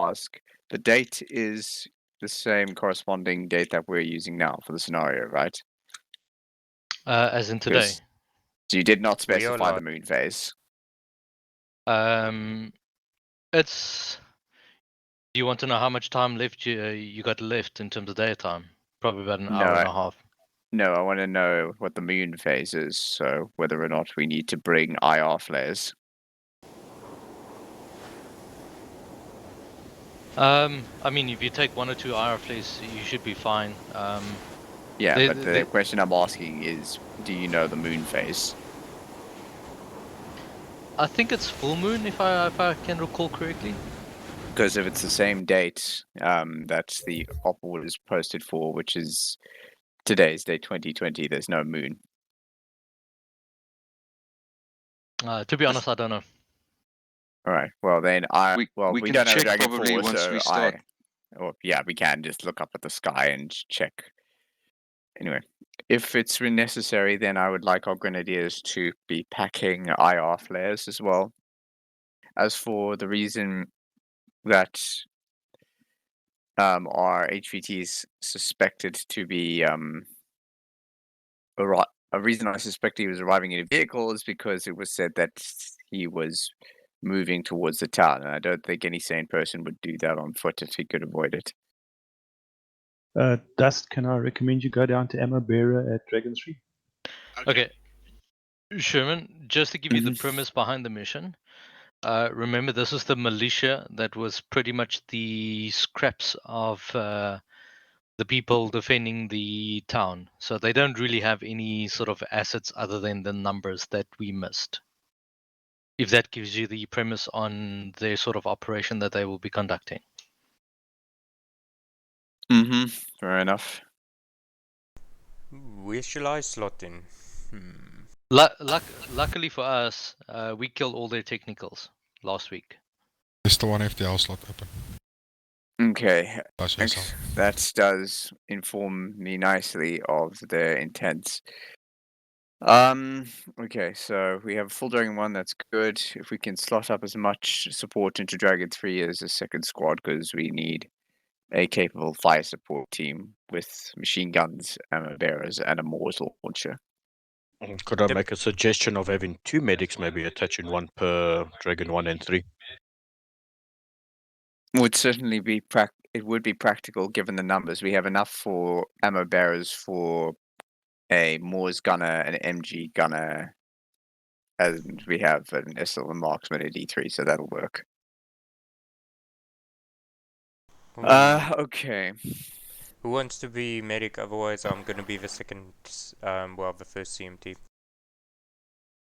ask, the date is the same corresponding date that we're using now for the scenario, right? As in today. So you did not specify live. the moon phase. It's. Do you want to know how much time left you got left in terms of daytime? Probably about an hour and a half. No, I want to know what the moon phase is, so whether or not we need to bring IR flares. I mean, if you take 1 or 2 IR flares, you should be fine. Yeah, but the question I'm asking is, do you know the moon phase? I think it's full moon, if I can recall correctly. Because if it's the same date that the op was posted for, which is today's date 2020, there's no moon. To be honest, I don't know. All right. Well, then we can don't have check Dragon probably 4, once so we start. yeah, we can just look up at the sky and check. Anyway, if it's necessary, then I would like our grenadiers to be packing IR flares as well. As for the reason that our HVT is suspected to be a reason I suspect he was arriving in a vehicle is because it was said that he was moving towards the town, and I don't think any sane person would do that on foot if he could avoid it. Dust, can I recommend you go down to Ammo Bearer at Dragon 3? Okay. Sherman, just to give you the premise behind the mission, remember this is the militia that was pretty much the scraps of the people defending the town. So they don't really have any sort of assets other than the numbers that we missed. If that gives you the premise on their sort of operation that they will be conducting. Fair enough. Where shall I slot in? Luckily for us, we killed all their technicals last week. Is the one FTL slot open? Okay, yourself. that does inform me nicely of their intents. Okay, so we have a full Dragon 1, that's good. If we can slot up as much support into Dragon 3 as a second squad, because we need a capable fire support team with machine guns, ammo bearers, and a Morse launcher. Could I make a suggestion of having 2 medics maybe attaching 1 per Dragon 1 and 3? Would certainly be it would be practical given the numbers. We have enough for ammo bearers for a Morse gunner, an MG gunner, and we have an SL marksman at E3, so that'll work. Okay. Who wants to be medic? Otherwise, I'm going to be the second, the first CMT.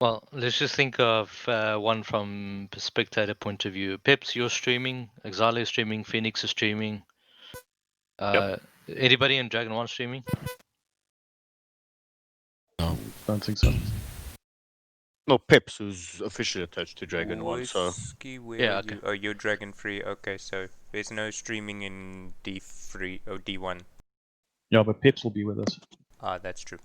Well, let's just think of one from a spectator point of view. Peps, you're streaming. Exile is streaming. Phoenix is streaming. Anybody in Dragon 1 streaming? No, don't think so. No, Peps, who's officially attached to Dragon 1, so... Yeah, okay. Oh, you're Dragon 3, okay, so there's no streaming in D3 or D1. Yeah, but Peps will be with us. Ah, that's true.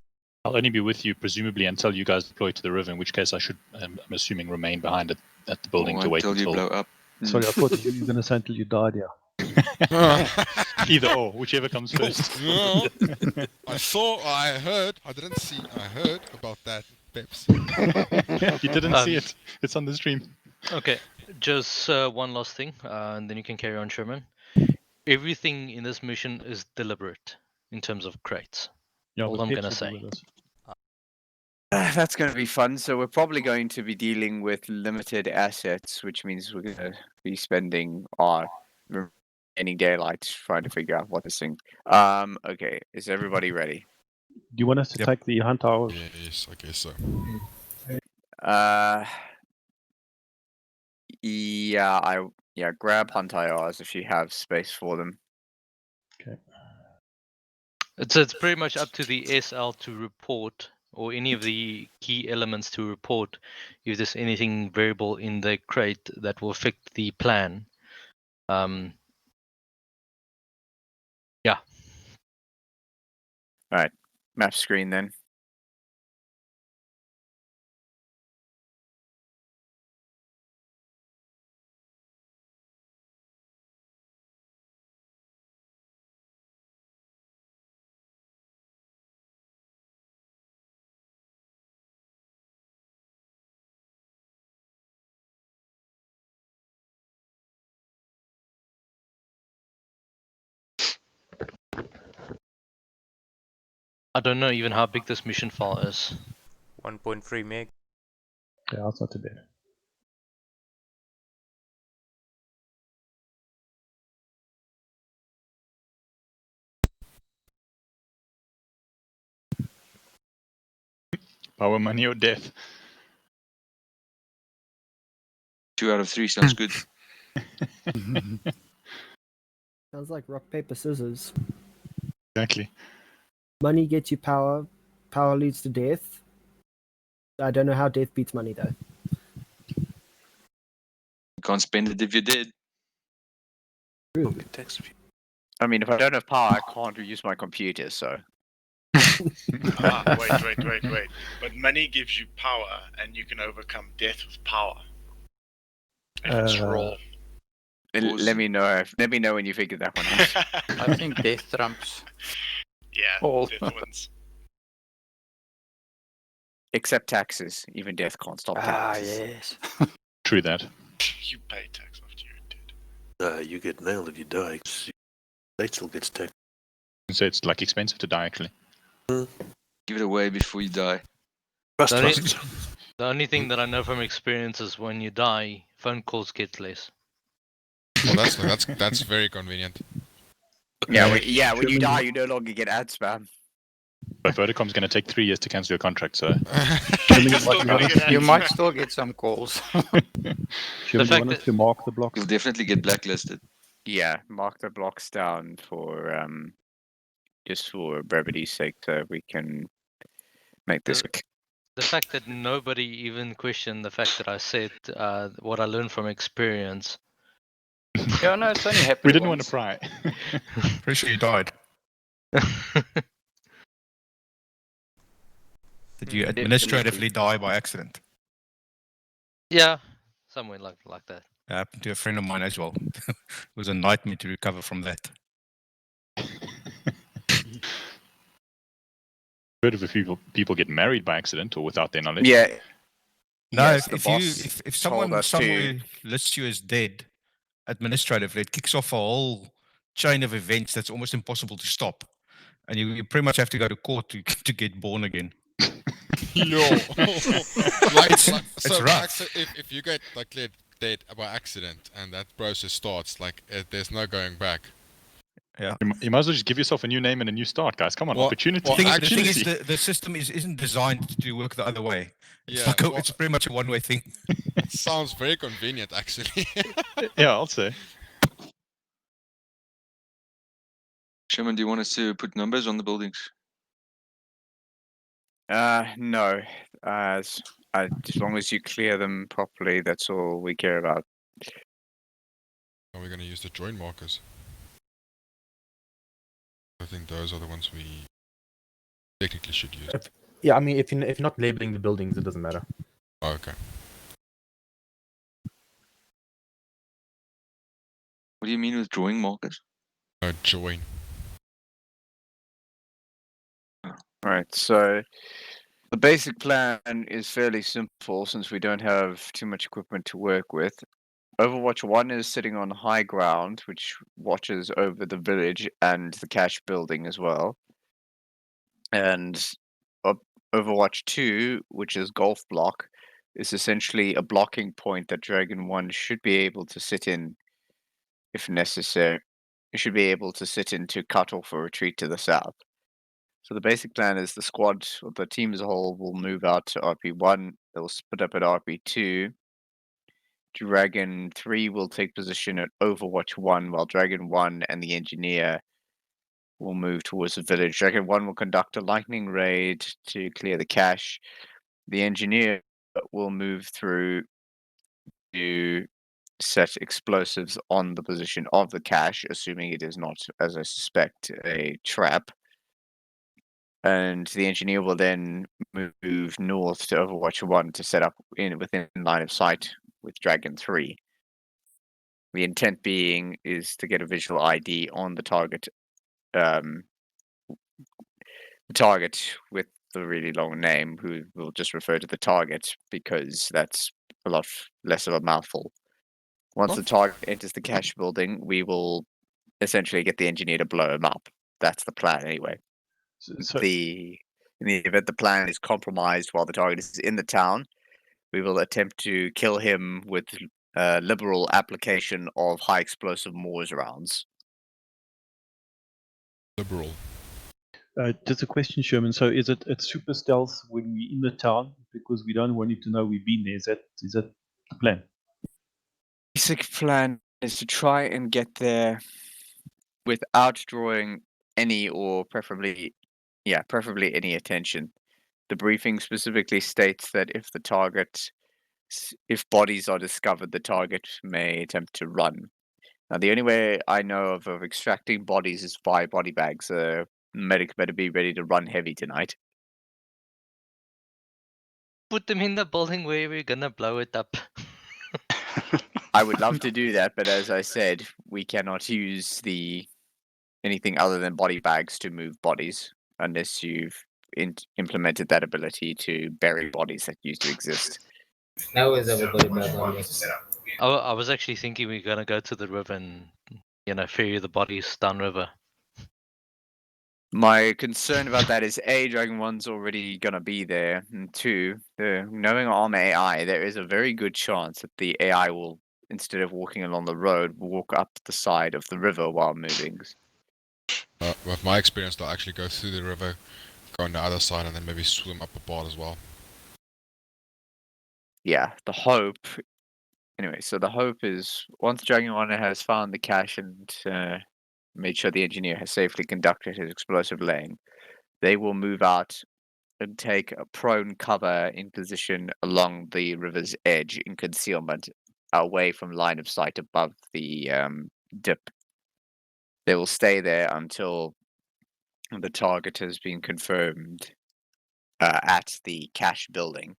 I'll only be with you, presumably, until you guys deploy to the river, in which case I should, I'm assuming, remain behind at the building to wait until... you blow up. Sorry, I thought you were going to say until you died, Either or, whichever comes first. No. I heard about that, Peps. You didn't see it. It's on the stream. Okay, just one last thing, and then you can carry on, Sherman. Everything in this mission is deliberate in terms of crates. Yeah, all I'm going to say. That's going to be fun. So we're probably going to be dealing with limited assets, which means we're going to be spending our remaining daylight trying to figure out what this thing. Okay, is everybody ready? Do you want us to take the hunt hours? Yes, I guess so. Yeah, grab hunt IRs if you have space for them. Okay. It's pretty much up to the SL to report, or any of the key elements to report, if there's anything variable in the crate that will affect the plan. Yeah. Alright, map screen then. I don't know even how big this mission file is. 1.3 meg. Yeah, it's not too bad. Power, money, or death. 2 out of 3 sounds good. Sounds like rock, paper, scissors. Exactly. Money gets you power. Power leads to death. I don't know how death beats money, though. You can't spend it if you're dead. True. I mean, if I don't have power, I can't use my computer, so. Wait. But money gives you power, and you can overcome death with power. If it's raw. Let me know. Let me know when you figure that one out. I think death trumps. Yeah, all. death wins. Except taxes. Even death can't stop taxes. Yes. True that. You pay tax after you're dead. You get nailed if you die. State still gets taxed. So it's like expensive to die actually. Give it away before you die. The only thing that I know from experience is when you die, phone calls get less. Well, that's very convenient. Yeah, when you die, you no longer get ad spam. But Vodacom's going to take 3 years to cancel your contract, so. You might still get some calls. Should we want us to mark the blocks? You'll definitely get blacklisted. Yeah, mark the blocks down for just for brevity's sake, so we can make this. The fact that nobody even questioned the fact that I said what I learned from experience. Yeah, no, it's only happened We didn't once. want to pry. Pretty sure you died. Did you administratively die by accident? Yeah, somewhere like that. It happened to a friend of mine as well. It was a nightmare to recover from that. Heard of people get married by accident or without their knowledge. Yeah. No, Yes, the boss if told someone us somewhere lists you as dead administratively, it kicks off a whole chain of events that's almost impossible to stop. And you pretty much have to go to court to get born again. Yo. It's rough. If you get declared dead by accident and that process starts, there's no going back. Yeah. You might as well just give yourself a new name and a new start, guys. Come on, opportunity. The thing is, the system isn't designed to work the other way. It's it's pretty much a one-way thing. Sounds very convenient, actually. Yeah, I'll say. Sherman, do you want us to put numbers on the buildings? No. As long as you clear them properly, that's all we care about. Are we going to use the join markers? I think those are the ones we technically should use. Yeah, I mean, if you're not labeling the buildings, it doesn't matter. Oh, okay. What do you mean with drawing markers? Join. Alright, so the basic plan is fairly simple since we don't have too much equipment to work with. Overwatch 1 is sitting on high ground, which watches over the village and the cache building as well. And Overwatch 2, which is Golf Block, is essentially a blocking point that Dragon 1 should be able to sit in if necessary. It should be able to sit in to cut off a retreat to the south. So the basic plan is the squad, or the team as a whole, will move out to RP1. They'll split up at RP2. Dragon 3 will take position at Overwatch 1, while Dragon 1 and the engineer will move towards the village. Dragon 1 will conduct a lightning raid to clear the cache. The engineer will move through to set explosives on the position of the cache, assuming it is not, as I suspect, a trap. And the engineer will then move north to Overwatch 1 to set up within line of sight with Dragon 3. The intent being is to get a visual ID on the target with the really long name, who will just refer to the target because that's a lot less of a mouthful. Once the target enters the cache building, we will essentially get the engineer to blow him up. That's the plan anyway. So, In the event the plan is compromised while the target is in the town, we will attempt to kill him with liberal application of high explosive Moors rounds. Liberal. just a question, Sherman. So is it's super stealth when we're in the town because we don't want him to know we've been there? Is that the plan? Basic plan is to try and get there without drawing any, or preferably any attention. The briefing specifically states that if bodies are discovered, the target may attempt to run. Now, the only way I know of extracting bodies is via body bags. Medic better be ready to run heavy tonight. Put them in the building where we're gonna blow it up. I would love to do that, but as I said, we cannot use anything other than body bags to move bodies unless you've implemented that ability to bury bodies that used to exist. Now is everybody back on this? I was actually thinking we're gonna go to the river and ferry the bodies downriver. My concern about that is A, Dragon 1's already gonna be there, and 2, knowing Arma AI, there is a very good chance that the AI will, instead of walking along the road, walk up the side of the river while moving. With my experience, they'll actually go through the river, go on the other side, and then maybe swim up a part as well. Yeah, the hope. Anyway, so the hope is once Dragon 1 has found the cache and made sure the engineer has safely conducted his explosive laying, they will move out and take a prone cover in position along the river's edge in concealment, away from line of sight above the dip. They will stay there until the target has been confirmed at the cache building.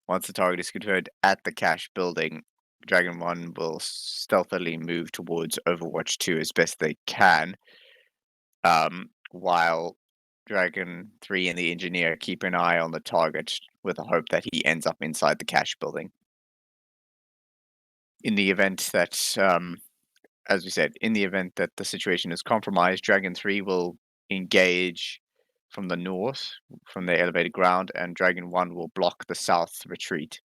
Once the target is confirmed at the cache building, Dragon 1 will stealthily move towards Overwatch 2 as best they can, while Dragon 3 and the engineer keep an eye on the target with the hope that he ends up inside the cache building. In the event that, as we said, in the event that the situation is compromised, Dragon 3 will engage from the north, from the elevated ground, and Dragon 1 will block the south retreat.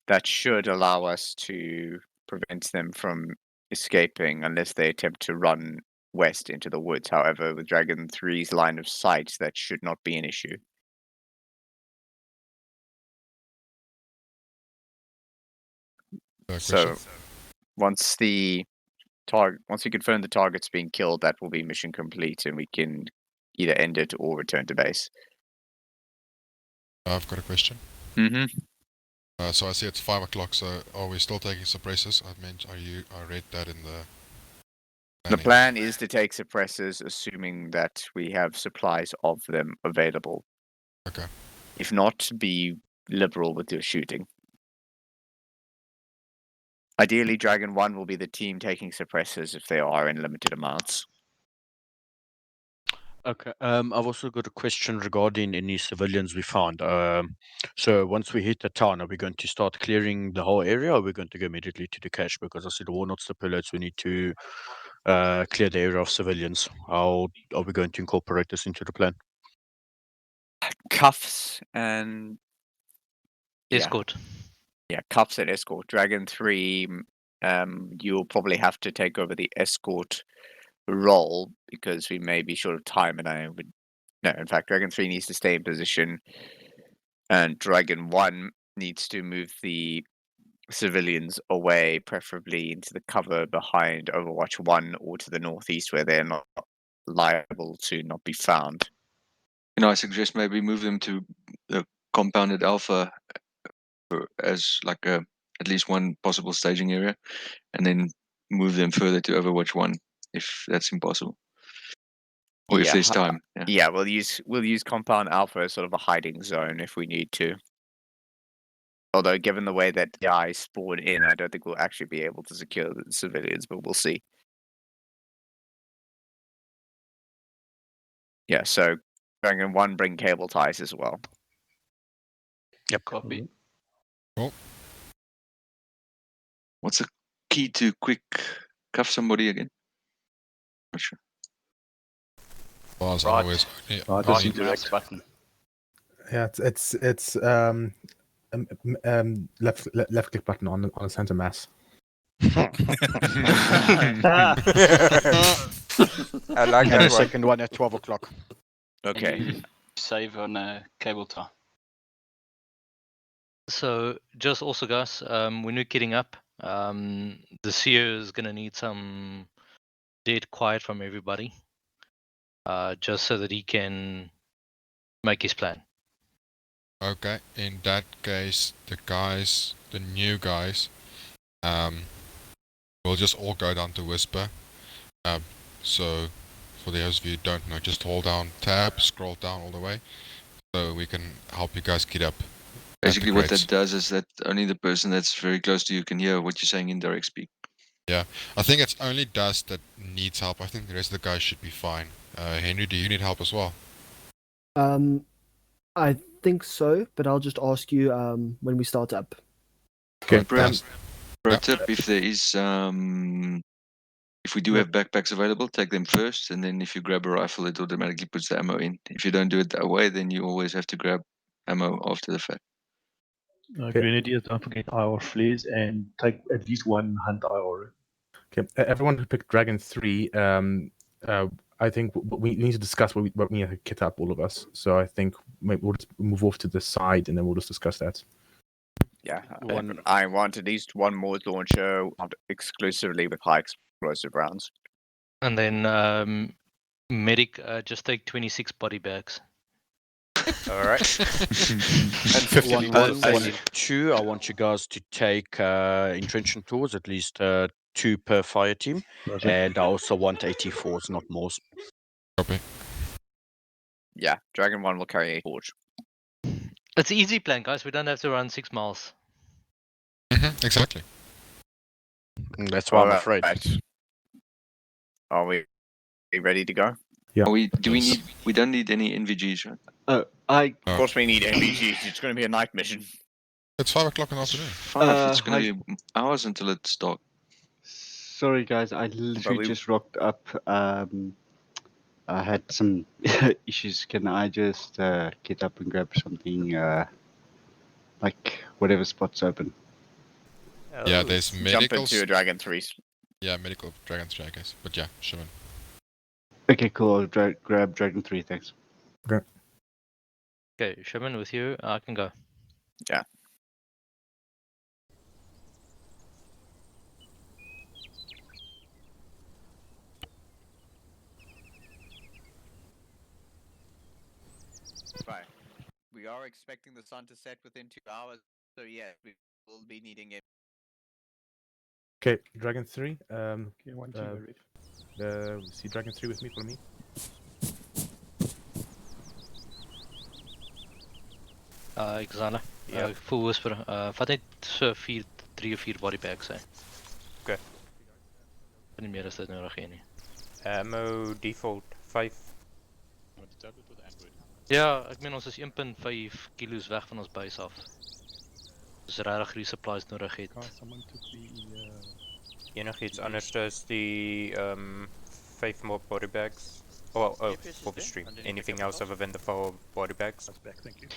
That should allow us to prevent them from escaping unless they attempt to run west into the woods. However, with Dragon 3's line of sight, that should not be an issue. So, once we confirm the target's being killed, that will be mission complete, and we can either end it or return to base. I've got a question. Mm-hmm. So I see it's 5 o'clock, so are we still taking suppressors? I read that in the The plan is to take suppressors, assuming that we have supplies of them available. Okay. If not, be liberal with your shooting. Ideally, Dragon 1 will be the team taking suppressors if they are in limited amounts. Okay. I've also got a question regarding any civilians we found. So once we hit the town, are we going to start clearing the whole area, or are we going to go immediately to the cache? Because I see the WARNOD stipulates we need to clear the area of civilians. How are we going to incorporate this into the plan? Cuffs and escort. Yeah, cuffs and escort. Dragon 3, you'll probably have to take over the escort role because we may be short of time, and in fact, Dragon 3 needs to stay in position, and Dragon 1 needs to move the civilians away, preferably into the cover behind Overwatch 1 or to the northeast where they're not liable to not be found. I suggest maybe move them to the compounded Alpha as like at least one possible staging area, and then move them further to Overwatch 1 if that's impossible. Or if there's time. Yeah, we'll use Compound Alpha as sort of a hiding zone if we need to. Although, given the way that the eyes spawn in, I don't think we'll actually be able to secure the civilians, but we'll see. Yeah, so Dragon 1 bring cable ties as well. Yep. Copy. Cool. What's the key to quick cuff somebody again? Not sure. Bars Right. always. Yeah, Right, Right that's mouse button. Yeah, it's left click button on the center mass. I like And that the one. second one at 12 o'clock. Okay. And you save on a cable tie. So just also, guys, when we're getting up, the seer is gonna need some dead quiet from everybody, just so that he can make his plan. Okay, in that case, the new guys, we'll just all go down to Whisper. So, for those of you who don't know, just hold down Tab, scroll down all the way, so we can help you guys get up. Basically, what that does is that only the person that's very close to you can hear what you're saying in direct speak. Yeah, I think it's only Dust that needs help. I think the rest of the guys should be fine. Henry, do you need help as well? I think so, but I'll just ask you when we start up. Okay. Pro tip: if there is if we do have backpacks available, take them first, and then if you grab a rifle, it automatically puts the ammo in. If you don't do it that way, then you always have to grab ammo after the fact. Grenadiers, don't forget IR flares and take at least one hunt IR. Okay, everyone who picked Dragon 3, I think we need to discuss what we need to kit up, all of us. So I think maybe we'll just move off to the side and then we'll just discuss that. Yeah, I want at least one more launcher exclusively with high explosive rounds. And then medic, just take 26 body bags. All right. And 50 112, I want you guys to take entrenchment tools, at least 2 per fire team. Roger. And I also want 84s, not more. Copy. Yeah, Dragon 1 will carry a torch. It's an easy plan, guys. We don't have to run 6 miles. Exactly. That's why I'm Alright. afraid. Are we ready to go? Yeah. We don't need any NVGs, right? Of course we need NVGs. It's going to be a night mission. It's 5 o'clock in the afternoon. 5. It's going to be hours until it's dark. Sorry, guys. I literally just rocked up. I had some issues. Can I just get up and grab something, like whatever spot's open? Yeah, there's Jump medicals. into a Dragon 3. Yeah, medical Dragon 3, I guess. But yeah, Shimon. Okay, cool. I'll grab Dragon 3, thanks. Okay, Sherman, with you, I can go. Yeah. Right. We are expecting the sun to set within 2 hours, so yeah, we will be needing it. Okay, Dragon 3. Okay, 1, 2, see Dragon 3 with me, follow me. Xana. Full whisper. Vat net so 3 of 4 body bags, hè. Okay. Nie meer as dit nodig hê nie. Ammo default 5. Ja, ek meen ons is 1.5 kilos weg van ons base af. Dis regtig resupplies nodig het. Enigiets anders as die 5 more body bags? Oh, for the stream. Anything else other than the 4 body bags? Thank you.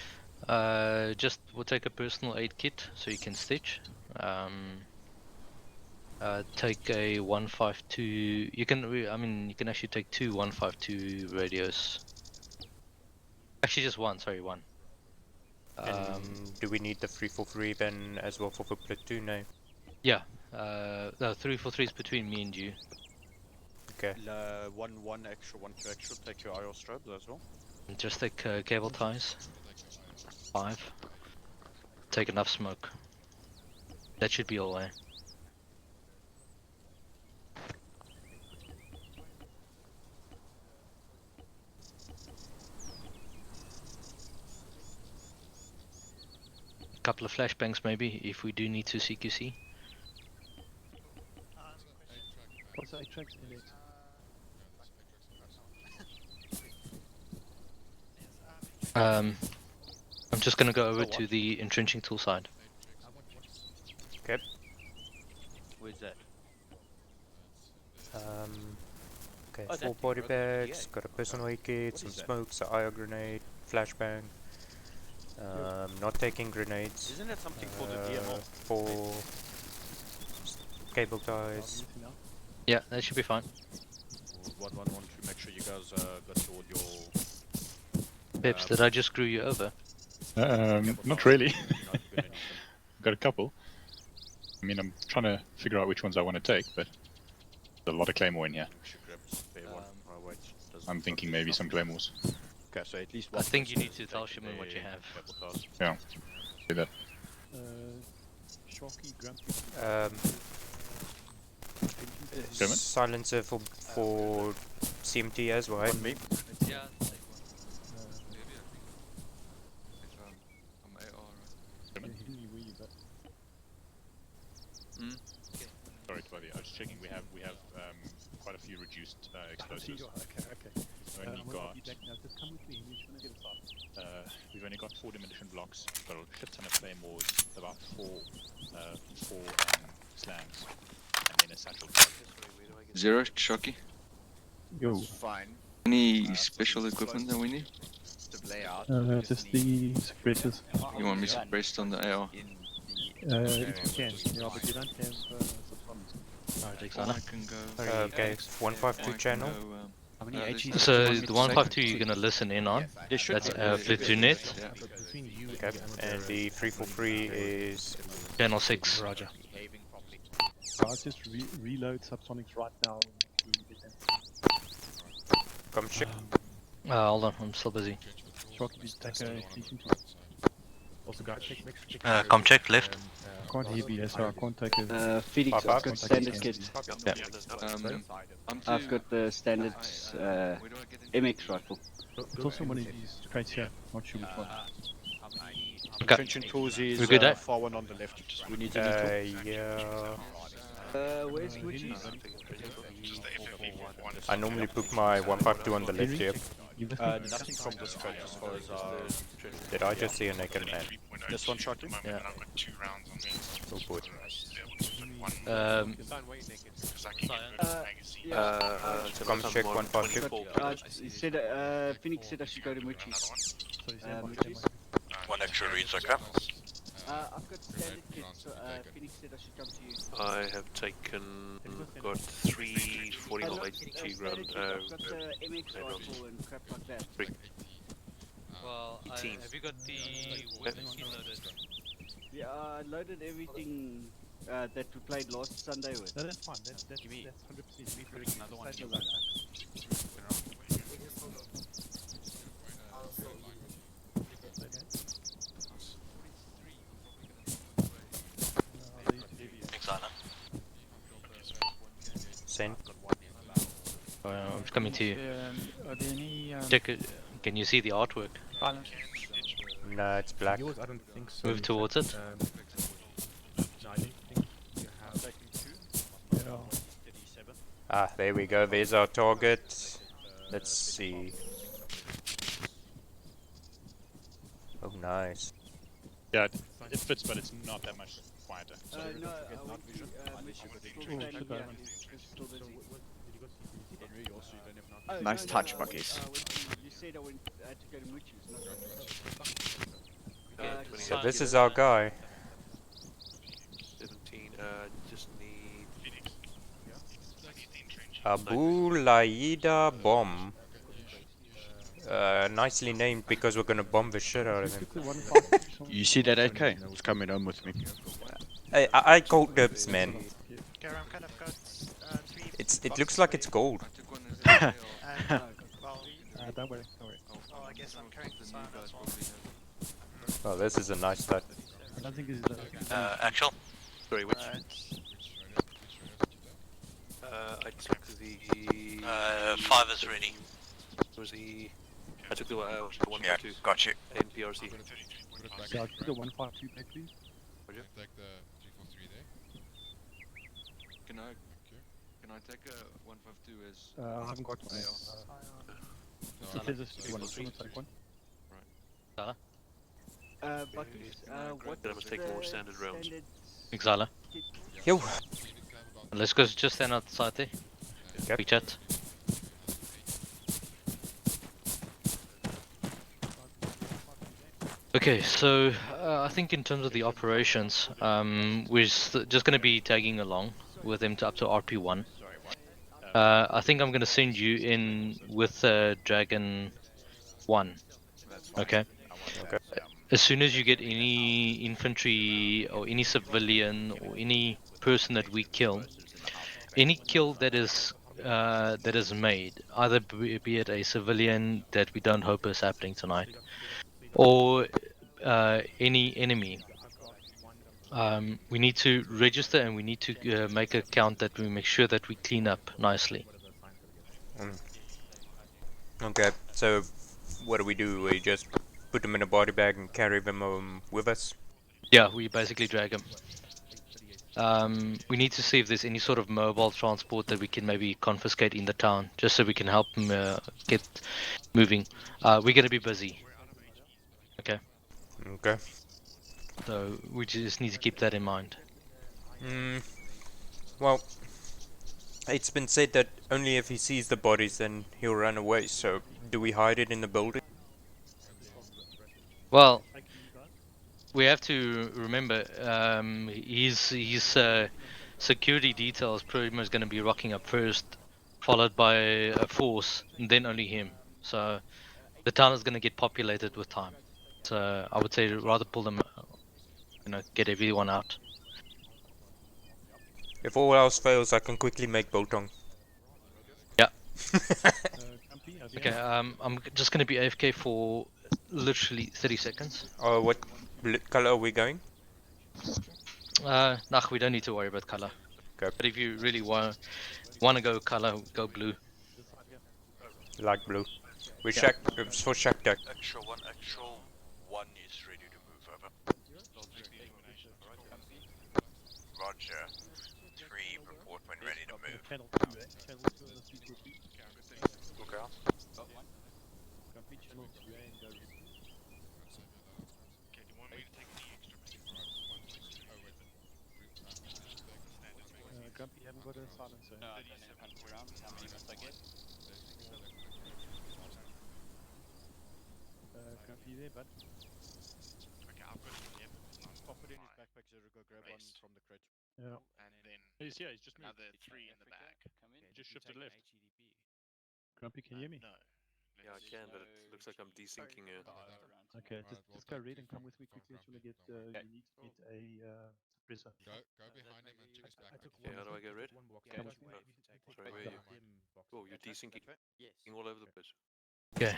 Just we'll take a personal aid kit so you can stitch. Take a 152. You can actually take 2 152 radios. Actually, just one. Sorry, one. Do we need the 343 then as well for the platoon now? Yeah. No, 343 is between me and you. Okay. 1 extra, 1 2 extra. Take your IR strobes as well. Just take cable ties. 5. Take enough smoke. That should be all, eh? Couple of flashbangs maybe if we do need to CQC. What's 8 tracks in it? I'm just gonna go over to the entrenching tool side. Okay. Where's that? Okay, 4 body bags, got a personal aid kit, some smokes, an IO grenade, flashbang. Not taking grenades. Isn't that something for the DMR? 4 cable ties. Yeah, that should be fine. What one want to make sure you guys got all your. Peps, did I just screw you over? Not really. Got a couple. I mean, I'm trying to figure out which ones I want to take, but there's a lot of claymore in here. I'm thinking maybe some claymores. Okay, so at least I think you need to tell Shimon what you have. Yeah, do that. Silencer for CMT as well. Yeah. Sorry, buddy. I was checking. We have quite a few reduced explosives. Okay. We've only got Just come with me. we've only got 4 demolition blocks. We've got a shit ton of claymores, about 4 slangs, and then a satchel. Zero, Shocky. Yo. Fine. Any special equipment that we need? To lay out. Just the suppressors. You want me suppressed on the AR? If you can. Yeah, but you don't have subsonics. Alright, Xana. Okay, 152 channel. So the 152 you're gonna listen in on. That's Platoonette. Okay, and the 343 is Channel 6. Roger. Guys, just reload subsonics right now. Come check. Hold on, I'm still busy. Shocky, just take a decent. Also, guys, Com check left. Can't hear me, so I can't take a. Felix, I've got standard kit. Yeah. I've got the standard MX rifle. There's also one of these crates here. Not sure which one. Convention tools is We're good, eh? far one on the left. We need to yeah. Where's Gucci? I normally put my 152 on the left here. nothing from this crate as far as Did I just see a naked man? this one shot him? Yeah. Oh boy. Come check 152. He said, Phoenix said I should go to Muchi's. One extra reads, okay? I've got standard kit, so Phoenix said I should come to you. I have taken, got 3 40 ground. I've got the MX rifle and crap like that. 3. Well, have you got the weapons loaded? Yeah, I loaded everything that we played last Sunday with. No, that's fine. That's 100%. Another one. Send. I'm coming to you. Are there any Check it. Can you see the artwork? No, it's black. Yours, I don't think so. Move towards it. No, I don't think you have. Ah, there we go. There's our target. Let's see. Oh, nice. Yeah, it fits, but it's not that much quieter. So No, Nice touch, Buckies. You said I went to go to Muchi's, not So this is our guy. 17, just need... Abu Laida Bomb. Nicely named because we're gonna bomb the shit out of him. You see that AK? It's coming home with me. Hey, I gold dibs, man. It looks like it's gold. Don't worry. I guess I'm carrying the silence one. Oh, this is a nice start. I don't think this is actual? Sorry, which? I took the... 5 is ready. Was the... I took the 152. Yeah, got you. NPRC. So I'll put the 152 back, please. Roger. Take the 343 there. Can I take a 152 as? I haven't got one. No, There's a stupid one. Someone take one. Buckies, what Then I must take more standard rounds. Xala. Yo. Let's go just stand outside there. Yep. We chat. Okay, so I think in terms of the operations, we're just going to be tagging along with them to up to RP1. I think I'm going to send you in with Dragon 1. Okay. As soon as you get any infantry or any civilian or any person that we kill, any kill that is made, either be it a civilian that we don't hope is happening tonight, or any enemy, we need to register and we need to make a count that we make sure that we clean up nicely. Okay, so what do? We just put them in a body bag and carry them with us? Yeah, we basically drag them. We need to see if there's any sort of mobile transport that we can maybe confiscate in the town, just so we can help them get moving. We're going to be busy. Okay. Okay. So we just need to keep that in mind. Well, it's been said that only if he sees the bodies then he'll run away, so do we hide it in the building? Well, we have to remember his security detail is pretty much going to be rocking up first, followed by a force, and then only him. So the town is going to get populated with time. So I would say rather pull them, get everyone out. If all else fails, I can quickly make biltong. Yeah. Okay. I'm just going to be AFK for literally 30 seconds. What color are we going? Nah, we don't need to worry about color. Okay. But if you really want to go color, go blue. Light blue. We Yeah. it's for shack deck. Actual one is ready to move over. Roger. 3, report when ready to move. Look out. Okay, do you want me to take any extra Grumpy, haven't got a silencer. No, I don't hunt around. How many must I get? Grumpy, there, bud. Okay, I've got 11. Pop it in his backpack so go grab one from the crate. Yeah. And then He's here, he's just another 3 in the bag. Just shifted left. Grumpy, can you hear me? No. Yeah, I can, but it looks like I'm desyncing it. Okay, just go red and come with me quickly. I just want to get. You need to get a suppressor. Go behind him and check his backpack. Okay, how do I go red? Come with me. Sorry, where are you? Oh, you're desyncing all over the place. Okay.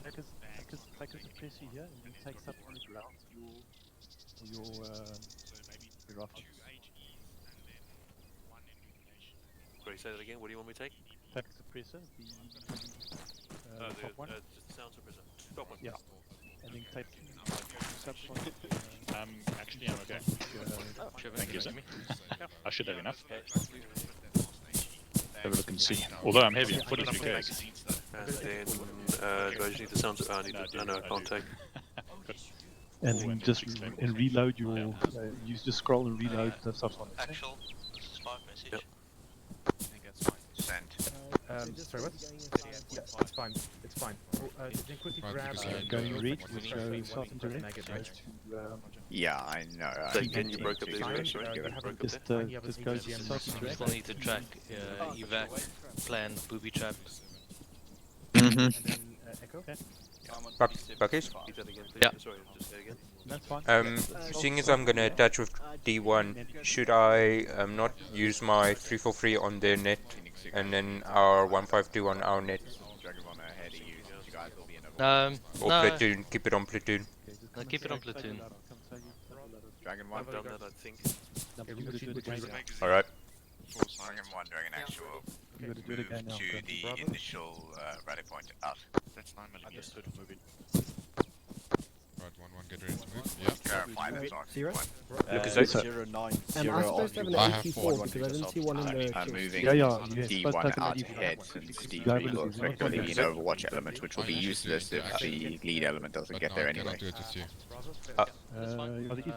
Take a suppressor here and then take stuff on the ground. Your rifle. Sorry, say that again. What do you want me to take? Take a suppressor. The top one. Just the sound suppressor. Top one. Yeah. And then take subsonic. Actually, I'm okay. Thank you, sir. I should have enough. Have a look and see. Although I'm heavy, 43 Ks. And then, do I just need the sounds? I need to, no, I can't take. And then just reload your. Use just scroll and reload the subsonic. Actual, Spark message. Yep. I think that's fine. Sent. Sorry, what? Yeah, it's fine. It's fine. Then quickly grab. Going red with sergeant direct. Yeah, I know. So again, you broke up there, sorry. Just go to sergeant We still need to track evac, plan, booby trap. Echo. Buckies? Yeah. Sorry, just say again. That's fine. Seeing as I'm gonna attach with D1, should I not use my 343 on their net and then our 152 on our net? Or No. platoon, keep it on platoon. No, keep it on platoon. Dragon 1. I've done that, I think. Alright. Dragon 1, Dragon Actual. You gotta do Move it again now. to the initial rally point out. That's 9 millimeters. Understood, moving. Right, 1-1, get ready to move. Yeah. Clarify that, sorry. Zero? Look at that. 090. And I'm supposed to have an I have AP4 because I didn't see one in the. I'm moving Yeah, you're D1 supposed to out have an ahead AP4. since Steve Go will with it. effectively be an Overwatch element, which will be useless if the lead element doesn't But get no, there I cannot anyway. do it with you. There is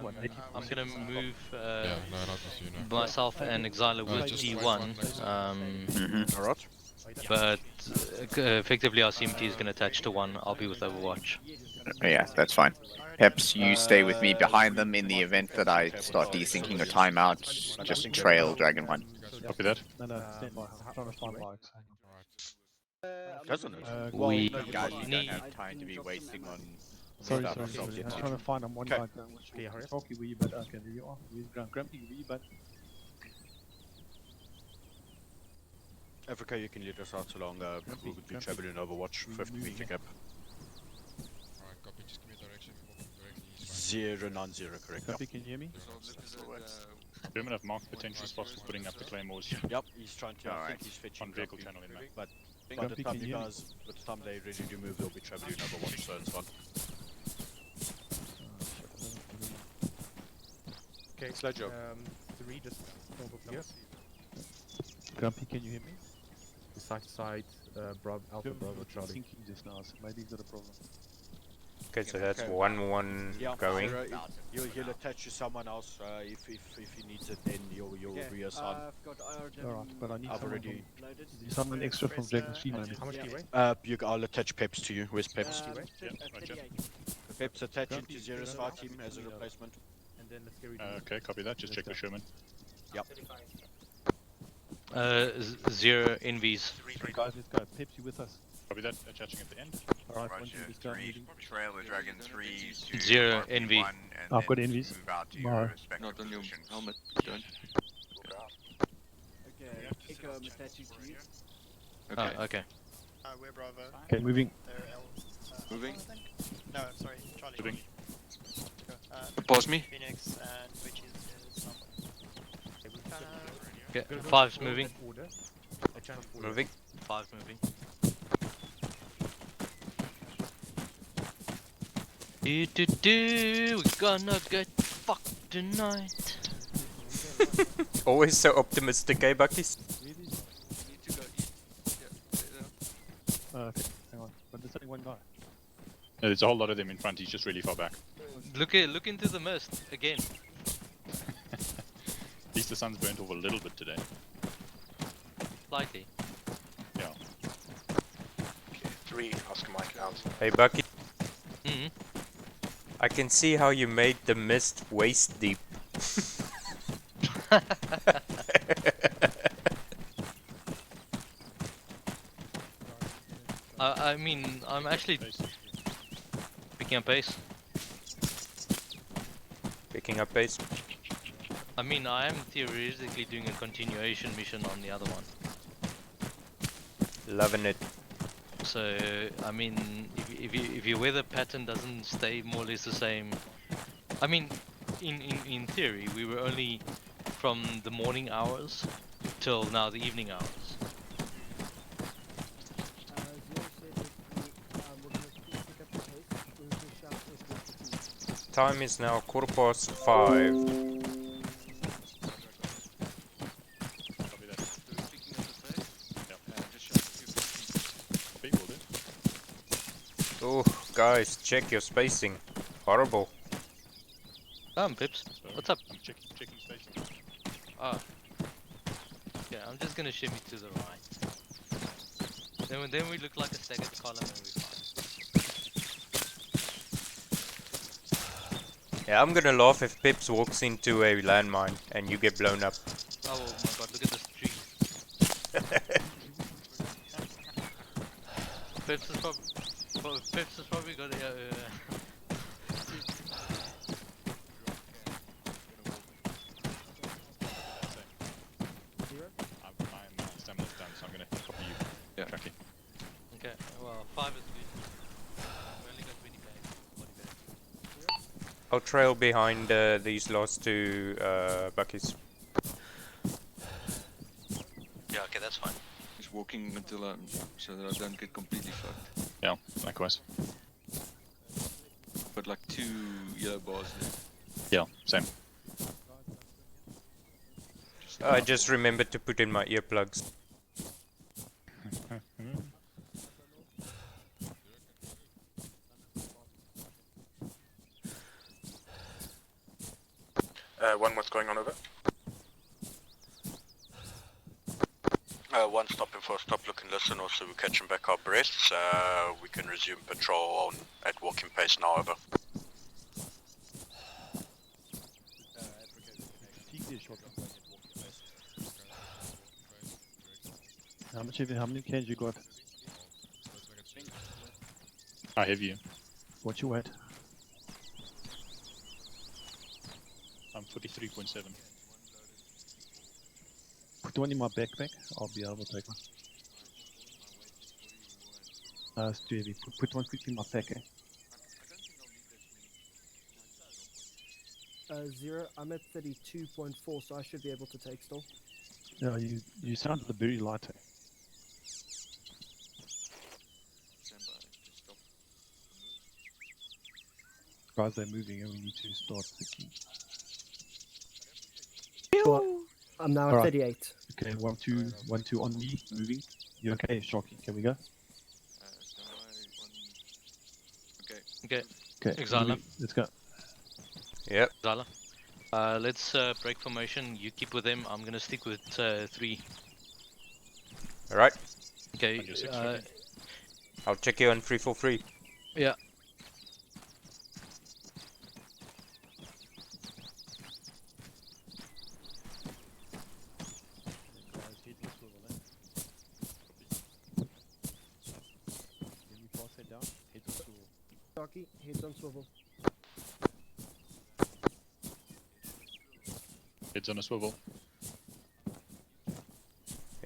one. I'm gonna move Yeah, no, not with you, no. myself and Exiler with just D1. wait. But effectively our CMT is going to attach to 1. I'll be with Overwatch. Yeah, that's fine. Peps, you stay with me behind them in the event that I start desyncing or timeout. Just trail Dragon 1. Copy that. No, stand by. I'm trying to find bikes. Doesn't it? We Guys, you don't need... have time to be wasting on Sorry, stuff. sorry. I'm trying to find them one by one. Okay, hurry up. Okay, where you but okay, there you are. Where's Grumpy? Where you but? Africa, you can lead us out along. We'll be traveling Overwatch, 50-meter gap. Alright, copy. Just give me direction. We're walking directly east. 090, correct. Grumpy, can you hear me? German have marked potential spots for putting up the claymores. Yep, he's trying to. I think he's fetching On vehicle channel in but by the time you guys, by the time they're ready to move, they'll be traveling Overwatch, so it's fun. Okay, slow job. 3 just over here. Grumpy, can you hear me? Side to side, Alpha Bravo Charlie. Thinking just now, so maybe he's got a problem. Okay, so that's 1-1 going. He'll attach to someone else. If he needs it, then you'll reassign. Alright, but I need I've someone already. someone extra from Dragon 3, maybe. How much do you weigh? I'll attach Peps to you. Where's Peps? Yeah, Peps attaching to Zero's fire team as a replacement. And then let's get rid okay, copy that. Just check with Sherman. Yep. 0 NVs. Guys, let's go. Pepsi with us. Copy that. Attaching at the end. Alright, once you start moving. Trail the Dragon 3 to 0 NV. I've got envies. move out to No. your respective Not on your positions. helmet, don't. Okay, Echo, I'm attaching to you. Okay. Oh, okay. We're Bravo. Okay, moving. They're L. Moving. No, sorry, Charlie. Moving. Pause me. Phoenix and which is Okay, 5's moving. Moving. 5 moving. We're gonna get fucked tonight. Always so optimistic, eh, Buckies? Okay, hang on. But there's only one guy. No, there's a whole lot of them in front. He's just really far back. Look into the mist again. At least the sun's burnt off a little bit today. Slightly. Yeah. Okay, 3, Oscar Mike out. Hey, Bucky. Hmm. I can see how you made the mist waist deep. I mean, I'm actually picking up pace. Picking up pace. I mean, I am theoretically doing a continuation mission on the other one. Loving it. So, I mean, if your weather pattern doesn't stay more or less the same, I mean, in theory, we were only from the morning hours till now the evening hours. Time is now 5:15. Oh, guys, check your spacing. Horrible. Pips, what's up? I'm checking spacing. Ah. Yeah, I'm just gonna shimmy to the right. Then we look like a staggered column and we're fine. Yeah, I'm gonna laugh if Pips walks into a landmine and you get blown up. Oh my god, look at this tree. Pips has probably got a... I'm stamina's done, so I'm gonna copy you. Yeah. Tracking. Okay, well, 5 is good. We only got 20 bags. I'll trail behind these last 2 buckies. Yeah, okay, that's fine. Just walking until so that I don't get completely fucked. Yeah, likewise. But like 2 yellow bars there. Yeah, same. I just remembered to put in my earplugs. One, what's going on over? One stop before stop, look and listen. Also, we're catching back our breaths. We can resume patrol on at walking pace now. Over. How many cans you got? I have you. What's your weight? I'm 43.7. Put one in my backpack. I'll be able to take one. It's too heavy. Put one quickly in my pack, eh? Zero. I'm at 32.4, so I should be able to take still. Yeah, you sound very light, eh? Guys, they're moving and we need to start thinking. Well, I'm now at 38. Okay, 1, 2 on me, moving. You okay, Sharky? Can we go? Okay. Okay, Exala. let's go. Yep. Exala. Let's break formation. You keep with them. I'm gonna stick with 3. Alright. Okay. I'll check you on 343. Yeah. Sharky, heads on swivel. Heads on a swivel.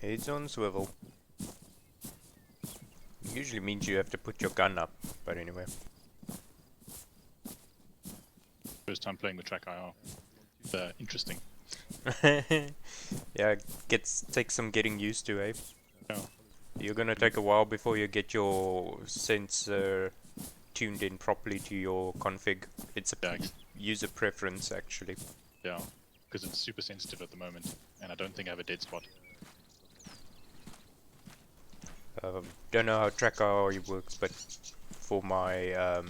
Heads on swivel. Usually means you have to put your gun up, but anyway. First time playing with track IR. Interesting. Yeah, takes some getting used to, eh? Yeah. You're gonna take a while before you get your sensor tuned in properly to your config. It's a user preference, actually. Yeah, because it's super sensitive at the moment, and I don't think I have a dead spot. Don't know how track IR works, but for my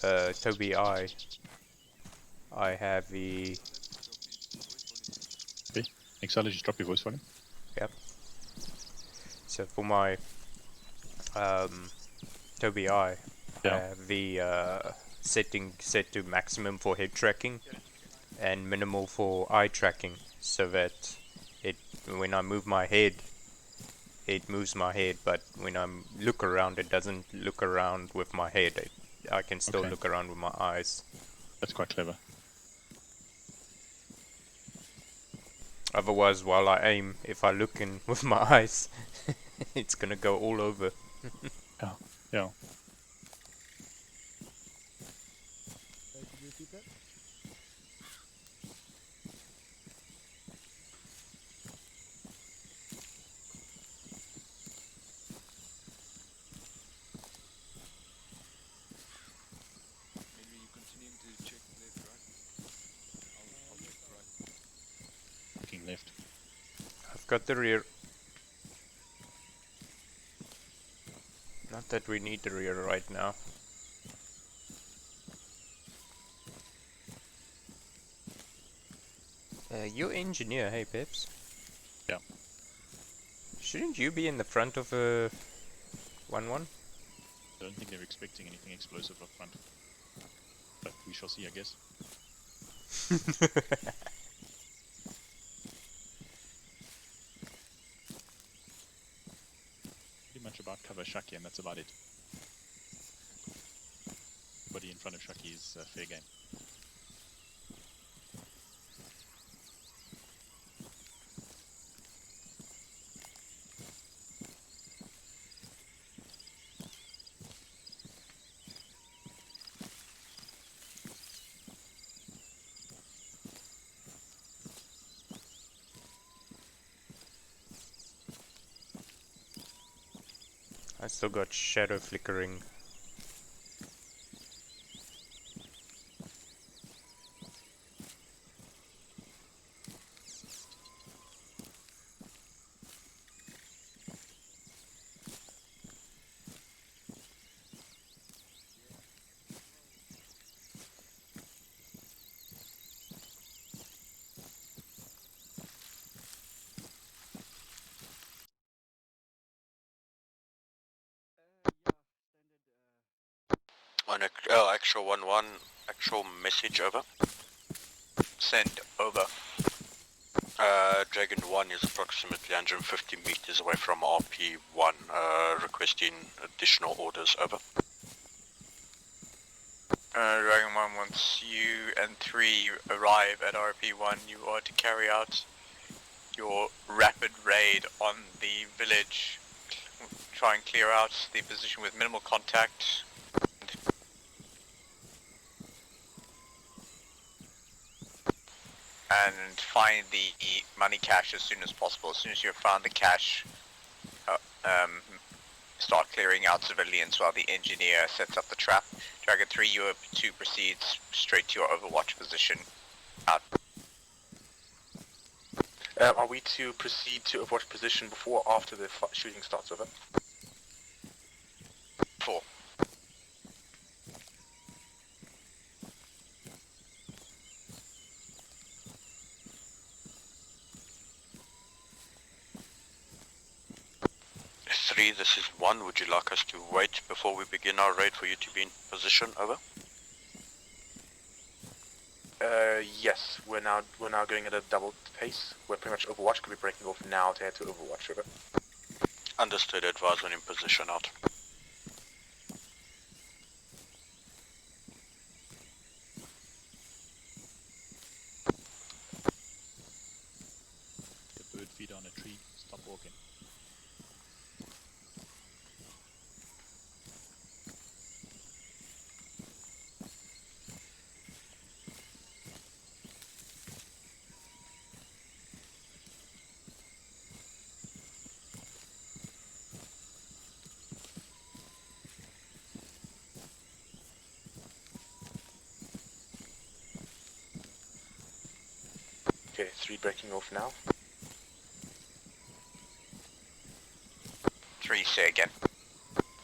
Tobii I have the... Okay, Excel, just drop your voice volume. Yep. So for my Tobii I have the setting set to maximum for head tracking and minimal for eye tracking, so that when I move my head, it moves my head, but when I look around, it doesn't look around with my head. I can still look around with my eyes. That's quite clever. Otherwise, while I aim, if I look in with my eyes, it's gonna go all over. Yeah, yeah. Could you repeat that? Maybe you continuing to check left, right? I'll check right. Looking left. I've got the rear. Not that we need the rear right now. You're engineer, hey Peps? Yeah. Shouldn't you be in the front of a 1-1? I don't think they're expecting anything explosive up front. But we shall see, I guess. Pretty much about cover Shaki, and that's about it. Everybody in front of Shaki is fair game. I still got shadow flickering. Actual 1-1, actual message over. Send over. Dragon 1 is approximately 150 meters away from RP1, requesting additional orders, over. Dragon 1, once you and 3 arrive at RP1, you are to carry out your rapid raid on the village. Try and clear out the position with minimal contact. And find the money cache as soon as possible. As soon as you have found the cache, start clearing out civilians while the engineer sets up the trap. Dragon 3, you are to proceed straight to your overwatch position. Out. Are we to proceed to overwatch position before or after the shooting starts, over? 4. This is 1. Would you like us to wait before we begin our raid for you to be in position, over? Yes, we're now going at a double pace. We're pretty much overwatch, could be breaking off now to head to overwatch, over. Understood, advise when in position, out. The bird feeder on a tree, stop walking. Okay, 3 breaking off now. 3, say again.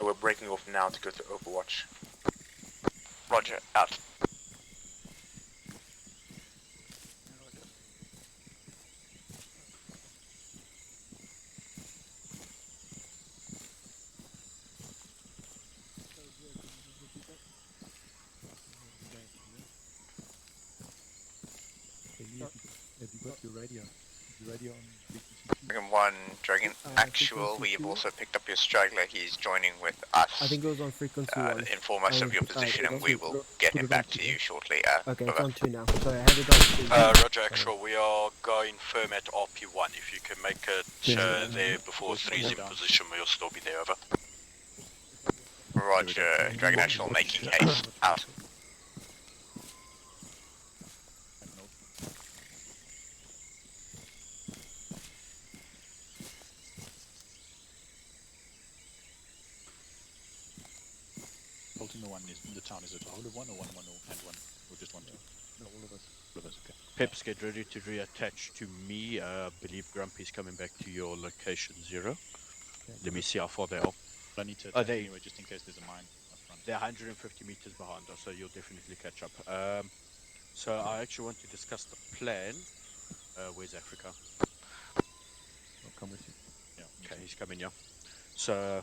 We're breaking off now to go to overwatch. Roger, out. Have you got your radio? Your radio on Dragon 1, Dragon Actual, we have also picked up your straggler. He's joining with us. I think it was on frequency 1. Inform us of your position and we will get him back to you shortly. Okay, it's on 2 now. Sorry, I had it on 2. Roger, actual, we are going firm at RP1. If you can make it there before 3's in position, we'll still be there, over. Roger, Dragon Actual making haste. Out. Bolton, the one is in the town. Is it a whole of 1 or 1, 1 and 1? Or just 1, 2? No, all of us. All of us, okay. Peps, get ready to reattach to me. Believe Grumpy's coming back to your location 0. Okay. Let me see how far they are. I need to attack anyway, just in case there's a mine up front. They're 150 meters behind us, so you'll definitely catch up. So I actually want to discuss the plan. Where's Africa? I'll come with you. Yeah. Okay, he's coming, yeah. So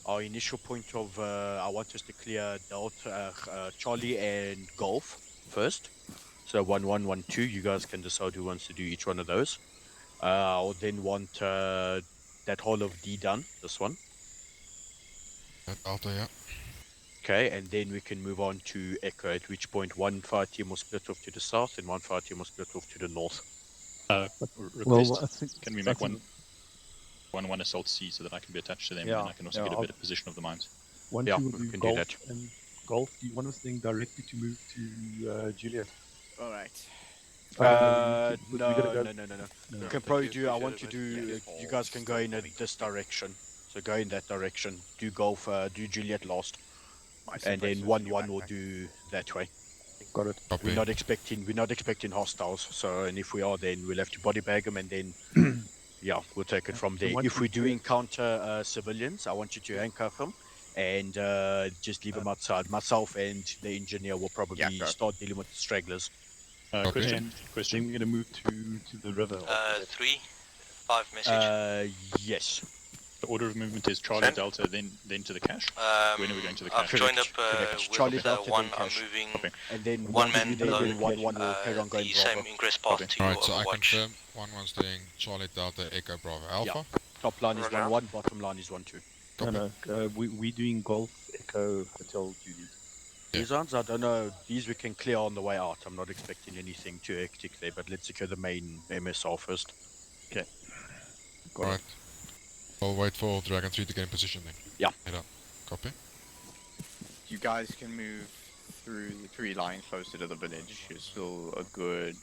our initial point of, I want us to clear Delta, Charlie and Golf first. So 1-1, 1-2, you guys can decide who wants to do each one of those. I'll then want that whole of D done, this one. Delta, yeah. Okay, and then we can move on to Echo, at which point one fire team will split off to the south and one fire team will split off to the north. Request, I think can we make one assault C so that I can be attached to them, and I can also get a better position of the mines? One, yeah, two will we do can golf do that. and golf. Do you want us then directly to move to Juliet? All right. No. No. You can probably do, I want to do, you guys can go in this direction. So go in that direction, do Golf, do Juliet last. And then 1-1 will do that way. Got it. Copy. We're not expecting hostiles. So, and if we are, then we'll have to body bag them, and then yeah, we'll take it from there. If we do encounter civilians, I want you to handcuff them and just leave them outside. Myself and the engineer will probably start dealing with the stragglers. Question. Then we're going to move to the river. 3-5 message. Yes. The order of movement is Charlie, Delta, then to the cache? When are we going to the I've cache? joined up Correct. with Charlie, Delta, one. then I'm cache. moving And then one man you then alone. doing 1-1 will carry on going The Bravo. same ingress path to Alright, so I Overwatch. confirm 1-1's doing Charlie Delta Echo Bravo Alpha. Yeah. Top line is Roger. 1-1, bottom line is 1-2. No, we're doing Golf Echo Hotel Juliet. These ones, I don't know. These we can clear on the way out. I'm not expecting anything too hectic there, but let's secure the main MSR first. Okay. Alright. I'll wait for Dragon 3 to get in position then. Yeah. Head up. Copy. You guys can move through the tree line closer to the village. You're still a good...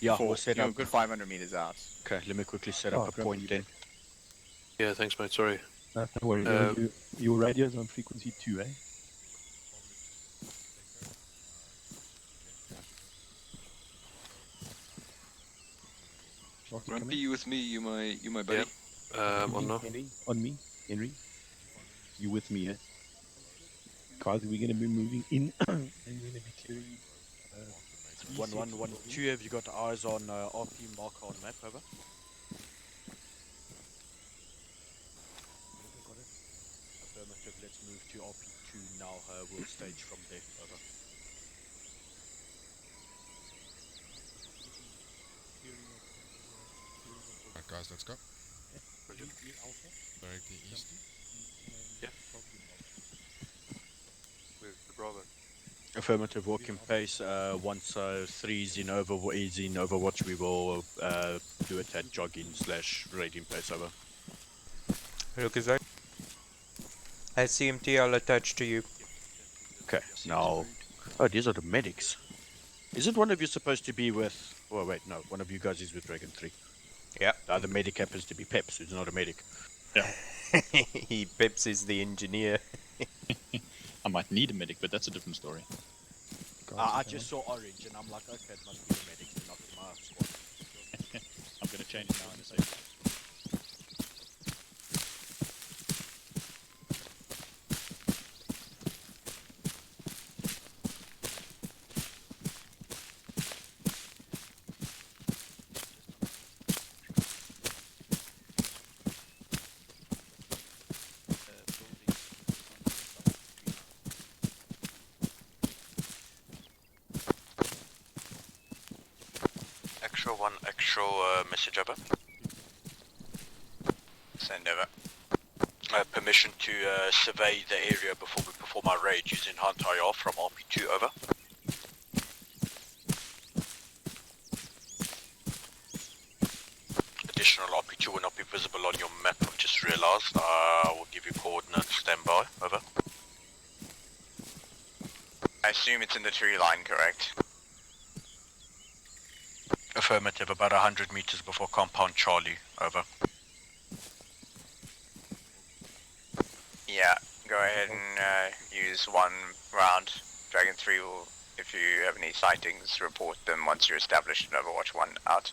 Yeah, we'll set you're up. a good 500 meters out. Okay, let me quickly set up a point then. Yeah, thanks, mate. Sorry. No worry. Your radio's on frequency 2, eh? Grumpy, you with me? You my buddy? On now. Henry, on me, Henry. You with me, eh? Guys, we're going to be moving in and we're going to be clearing... 1-1-1-2, have you got eyes on RP marker on map, over? Affirmative, let's move to RP2 now, we'll stage from there, over. Alright guys, let's go. Directly east. Yeah. We're Bravo. Affirmative, walking pace, once 3's in Overwatch, we will do it at jogging / raiding pace, over. Look, is that? As CMT, I'll attach to you. Okay, now... Oh, these are the medics. Isn't one of you supposed to be with... Oh, wait, no. One of you guys is with Dragon 3. Yeah. The other medic happens to be Peps, who's not a medic. Yeah. Peps is the engineer. I might need a medic, but that's a different story. I just saw orange, and I'm like, okay, it must be the medics, they're not my squad. I'm going to change it now in a second. Message over. Send over. Permission to survey the area before we perform our raid using Hunt IR from RP2, over. Additional RP2 will not be visible on your map, I've just realised. I will give you coordinates, stand by, over. I assume it's in the tree line, correct? Affirmative, about 100 meters before compound Charlie, over. Yeah, go ahead and use one round. Dragon 3 will, if you have any sightings, report them once you're established in Overwatch 1 out.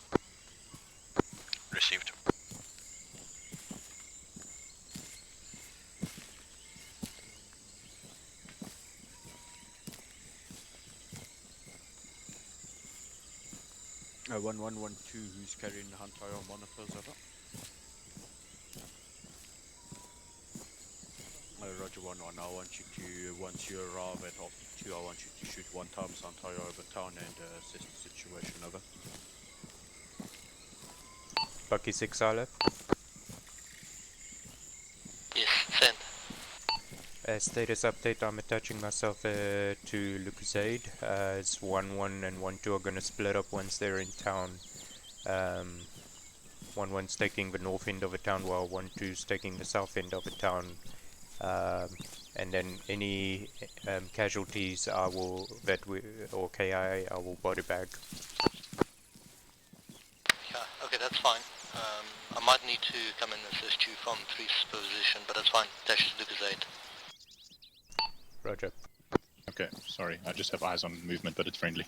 Received. Uh, 1112, who's carrying the Hunt IR monitors, over? Roger 1-1, I want you to, once you arrive at RP2, I want you to shoot 1 time Hunt IR over town and assess the situation, over. Bucky 6 Olive. Yes, send. Status update, I'm attaching myself to Lucasade. It's 1-1 and 1-2 are going to split up once they're in town. 1-1's taking the north end of a town while 1-2's taking the south end of a town. And then any casualties I will, or KIA, I will body bag. Yeah, okay, that's fine. I might need to come and assist you from 3's position, but that's fine. Dash to Lucas 8. Roger. Okay, sorry, I just have eyes on movement, but it's friendly.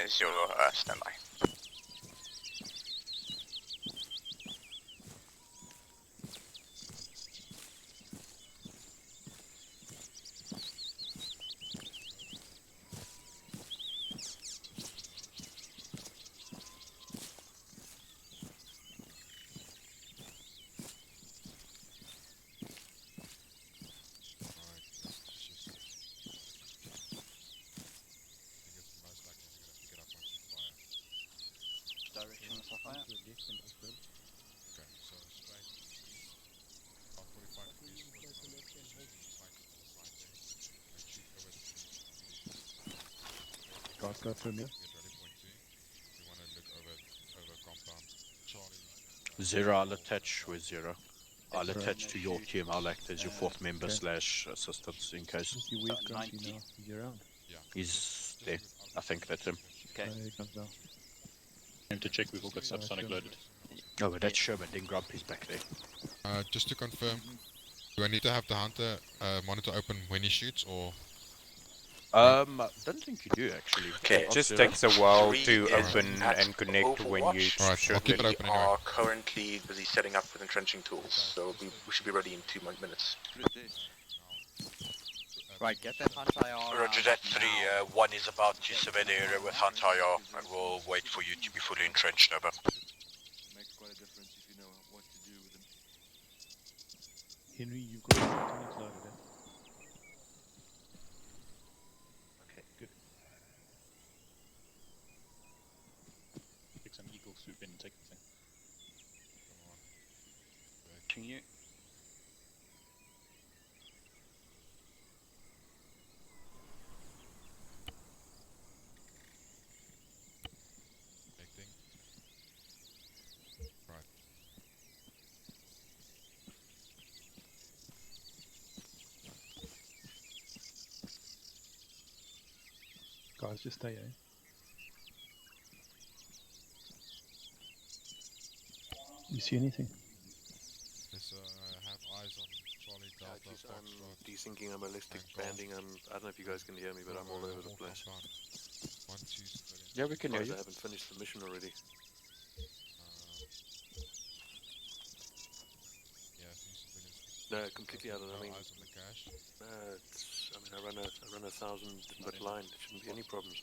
Zulu, standby. Direction of Sapphire. Okay, so straight about 45 degrees. And shoot over the Guys, go through me. Get ready, point 2. We want to look over compound. Charlie. Zero, I'll attach with Zero. I'll Right. attach to your team. I'll act as your fourth member Okay. slash assistant in case. Is he weak, Grumpy, now? Is he around? Yeah. He's there. I think that's him. Okay. He comes now. Aim to check we've all got subsonic loaded. Oh, but that's Sherman. Then Grumpy's back there. Just to confirm, do I need to have the hunter monitor open when he shoots, or? I don't think you do actually. Okay, it just takes a while to open and connect when you shoot I'll keep it it. open We anyway. are currently busy setting up with entrenching tools, so we should be ready in 2 minutes. Right, get that Hunter-IR. Roger that, 3. 1 is about to survey the area with Hunter-IR, and we'll wait for you to be fully entrenched, over. Makes quite a difference if you know what to do with them. Henry, you've got subsonics loaded, eh? Okay, good. Pick some eagle, swoop in and take the thing. Watching you. Connecting. Right. Guys, just stay, eh? You see anything? Let's have eyes on Charlie, Delta, I'm Foxtrot. desyncing, I'm ballistic, banding, I don't know if you guys can hear me, but I'm all over the place. 1, 2 civilians. Yeah, we can hear Guys, you. I haven't finished the mission already. Yeah, 3 civilians. No, completely out of. I mean, eyes on the cache. it's. I mean, I run a 1,000-bit line. There shouldn't be any problems.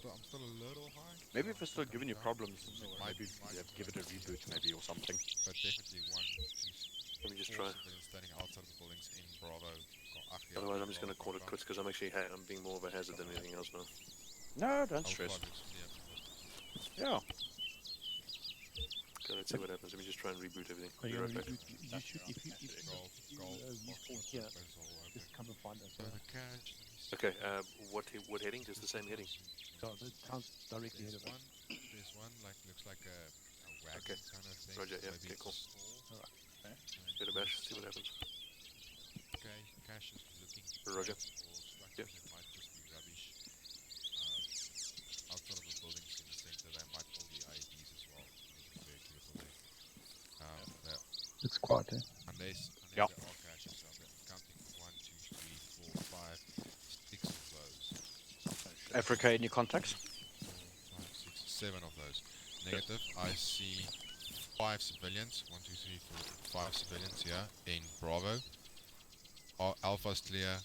I'm still a little high. Maybe if it's still giving you problems, Might maybe give it a reboot, maybe, or something. But definitely 1, 2, Let me just 4 try. civilians standing outside the buildings in Bravo. Otherwise, I'm just going to call it quits because I'm actually I'm being more of a hazard than anything else now. No, don't stress. Yeah. Okay, let's see what happens. Let me just try and reboot everything. Are Be you right gonna back. reboot? You should, if you respawn here, just come and find us. Okay, what heading? Just the same heading? So the town's directly ahead of us. There's one like looks like a wagon kind of thing. Roger, yeah, Maybe okay, cool. Alright. Bit of bash, see what happens. Okay, cache is looking Roger. yep. It might just be rubbish. Outside of the buildings in the center, they might all be IEDs as well. Very careful there. It's quiet, eh? Unless Yep. there are caches, so I'm counting 1, 2, 3, 4, 5, 6 of those. Africa, any contacts? 4, 5, 6, 7 of those. Negative. I see 5 civilians. 1, 2, 3, 4, 5 civilians here in Bravo. Alpha is clear.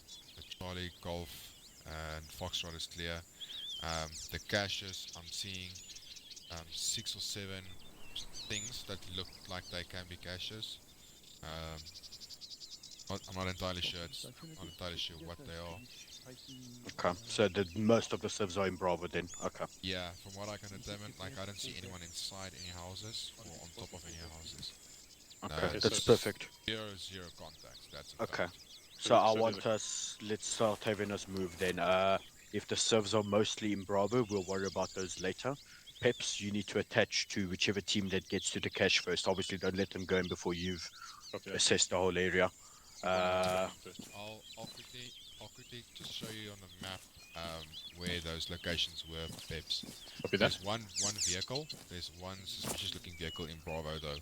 Charlie, Golf, and Foxtrot is clear. The caches, I'm seeing 6 or 7 things that look like they can be caches. I'm not entirely sure. Not entirely sure what they are. Okay, so most of the civs are in Bravo then. Okay. Yeah, from what I can determine, like I don't see anyone inside any houses or on top of any houses. Okay, that's perfect. 0 contacts. That's a Okay. fact. So I want us, let's start having us move then. If the civs are mostly in Bravo, we'll worry about those later. Peps, you need to attach to whichever team that gets to the cache first. Obviously, don't let them go in before you've assessed the whole area. I'll quickly just show you on the map where those locations were, Peps. There's one vehicle. There's one suspicious looking vehicle in Bravo though.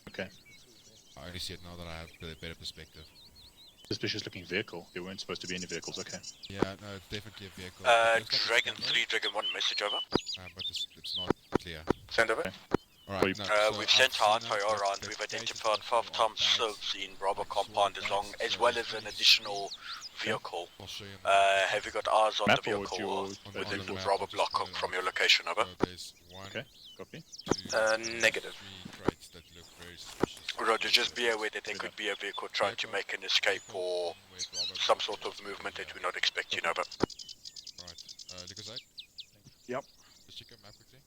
Okay. I only see it now that I have a better perspective. Suspicious looking vehicle. There weren't supposed to be any vehicles. Okay. Yeah, no, it's definitely a vehicle. It looks like a Dragon scramble, 3, Dragon 1, message over. but it's not clear. Send over. Alright, no, so we've I've sent our seen anti-R round. We've identified 5 times serves in Bravo compound as well as an additional vehicle. Have you got eyes on Map the vehicle or within the the map, Bravo just block put it from on. your location, over? So there's one, Okay, copy. Negative. 3 crates that look very suspicious. Roger, just be aware that there could be a vehicle trying to make an escape or some sort of movement that we're not expecting, over. Right, Lucasite? Yep. Just check your map quickly.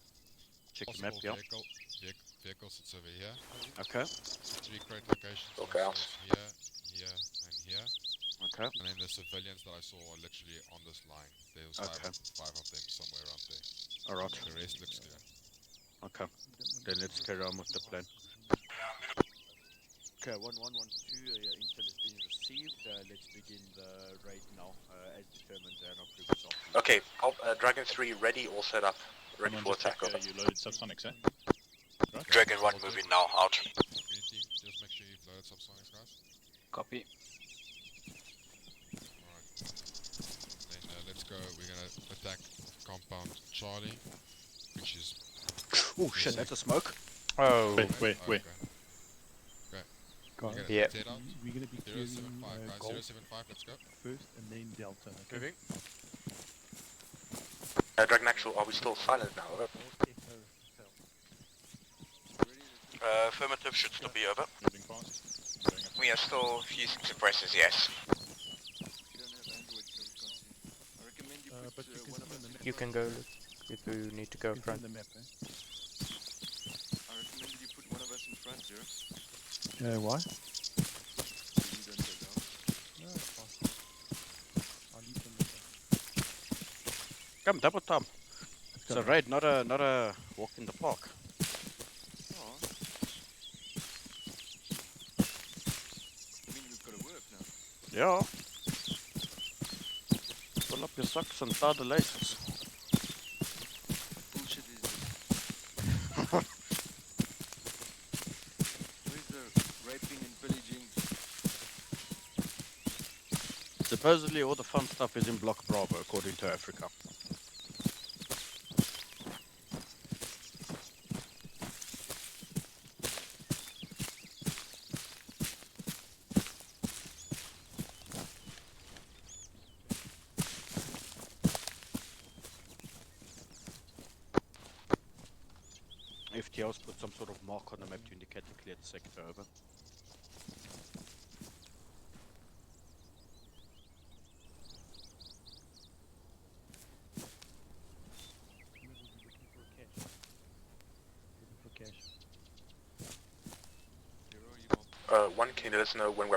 Check the Possible map, yeah. Vehicle sits over here. Okay. 3 crate locations. Okay. Here, here, and here. Okay. And then the civilians that I saw are literally on this line. There's Okay. 5 of them somewhere around there. Alright. The rest looks clear. Okay. Then let's carry on with the plan. Okay, 1112, your intel has been received. Let's begin the raid now, as determined in our previous office. Okay, Dragon 3 ready, all set up. Ready for attack. You loaded subsonics, eh? Right. Dragon 1 moving now, out. Green team, just make sure you've loaded subsonics, guys. Copy. Alright. Then let's go. We're gonna attack compound Charlie, which is... Oh shit, that's a smoke. Oh. Wait. Okay. Guys, Yeah. we're going to be clearing 075, guys. Golf 075, let's go. first and then Delta. Okay? Moving. Dragon Actual, are we still silent now? Over? Affirmative should still be over. Moving fast. We are still using suppressors, yes. But you can see on the map. You can go, if you need to go You can see on front. the map, eh? I recommended you put one of us in front, Zero. Why? You don't go down. No, it's fine. I'll leave them with Come, double time. Let's It's go. a raid, not a walk in the park. Oh. I mean, we've got to work now. Yeah. Pull up your socks and tie the laces. Bullshit is this? Where's the raping and pillaging? Supposedly all the fun stuff is in Block Bravo, according to Africa. FTL's put some sort of mark on the map to indicate the cleared sector, over. One, can you let us know when we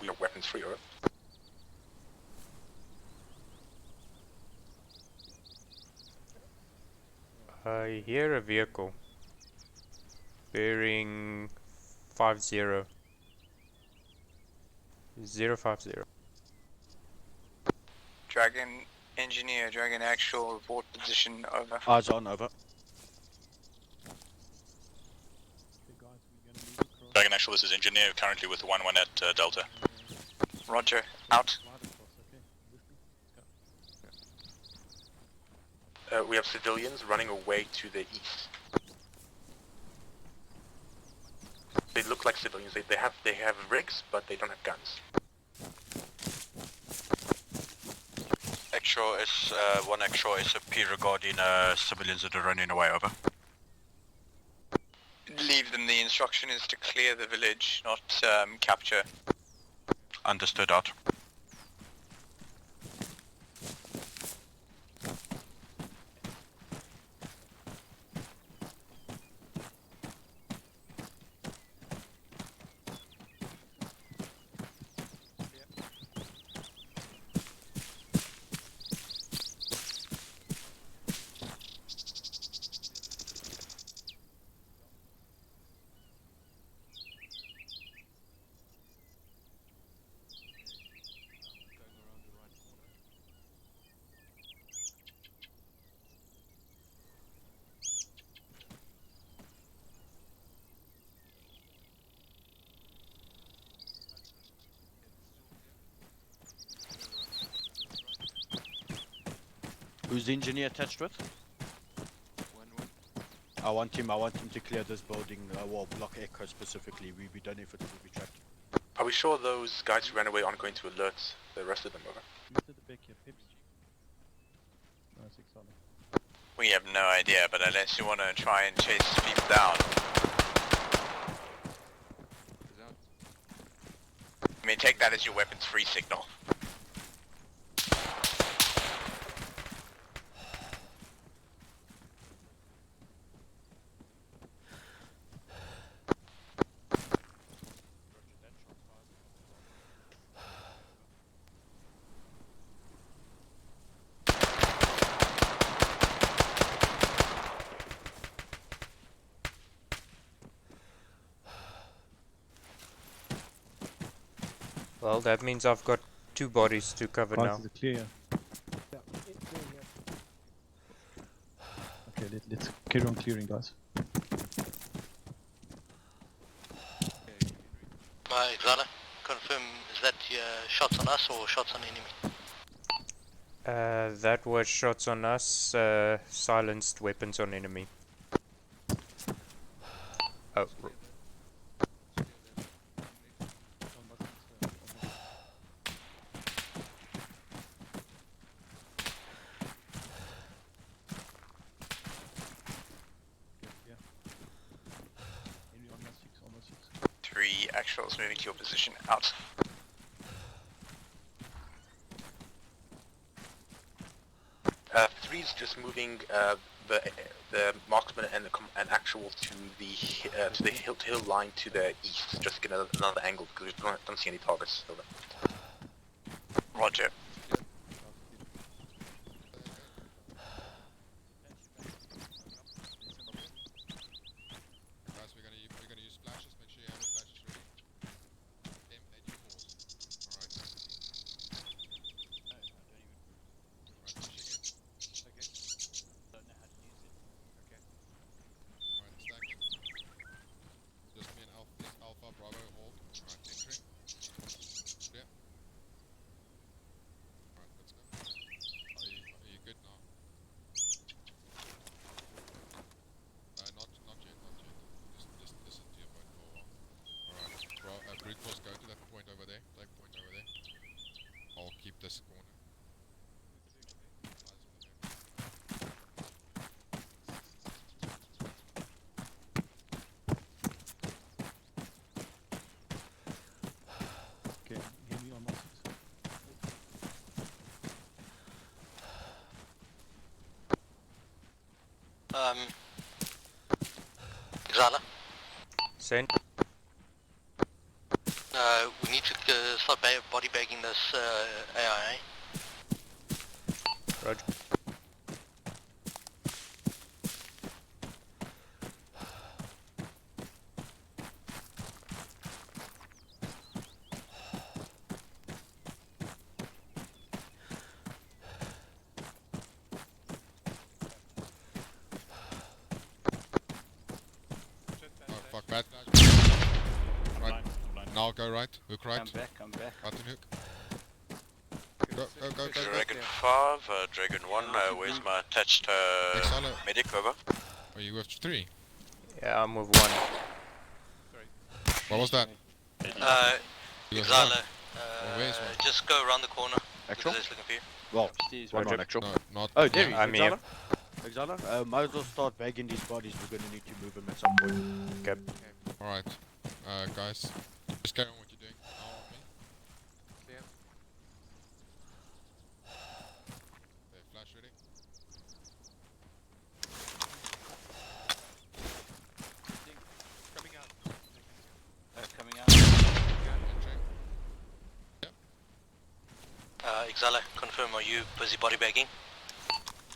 are weapons free, or? I hear a vehicle. Bearing 50. 050. Dragon Engineer, Dragon Actual, report position, over. Eyes on, over. Dragon Actual, this is Engineer, currently with 1-1 at Delta. Roger, out. We have civilians running away to the east. They look like civilians. They have rigs, but they don't have guns. Actual is, one actual SOP regarding civilians that are running away, over. Leave them. The instruction is to clear the village, not capture. Understood, out. Who's the engineer attached with? I want him to clear this building, well, block Echo specifically. We don't know if it will be trapped. Are we sure those guys who ran away aren't going to alert the rest of them, over? We have no idea, but unless you want to try and chase people down. I mean, take that as your weapons free signal. Well, that means I've got 2 bodies to cover now. Is it clear? Okay, let's carry on clearing, guys. Xana, confirm, is that shots on us or shots on enemy? That was shots on us, silenced weapons on enemy. Oh. Three actuals moving to your position. Out. Three's just moving the marksman and actual to the hill line to the east. Just get another angle because we don't see any targets. Over. Roger. Guys, we're gonna use flashes. Make sure you have the flashes ready. M84s. Alright. Right, pushing it. Okay. Don't know how to use it. Okay. Alright, stacked. Just me and Alpha, Bravo, hold. Alright, entering. Clear. Alright, let's go. Are you good now? Not yet. Just listen to your phone for a while. Alright, brute force, go to that point over there. That point over there. I'll keep this corner. Okay, give me on my 6. Xana, Send. we need to start body bagging this AIA. Roger. Oh fuck, bad. Right. Now go right. Hook right. I'm back. Button hook. Go. Dragon 5, Dragon 1, where's my attached Exhala. medic, over? Are you with 3? Yeah, I'm with 1. What was that? You with Xana, where's one? just go around the corner. Actual? Because it's looking for you. Well, Roger. one on actual. No, not. Oh, there he is. I'm here. Exala, might as well start bagging these bodies. We're gonna need to move them at some point. Okay. Alright. Guys. Just carry on what you're doing. Now on me. Clear. Okay, flash ready. Coming out. Coming out. Entering. Xala, confirm, are you busy body bagging?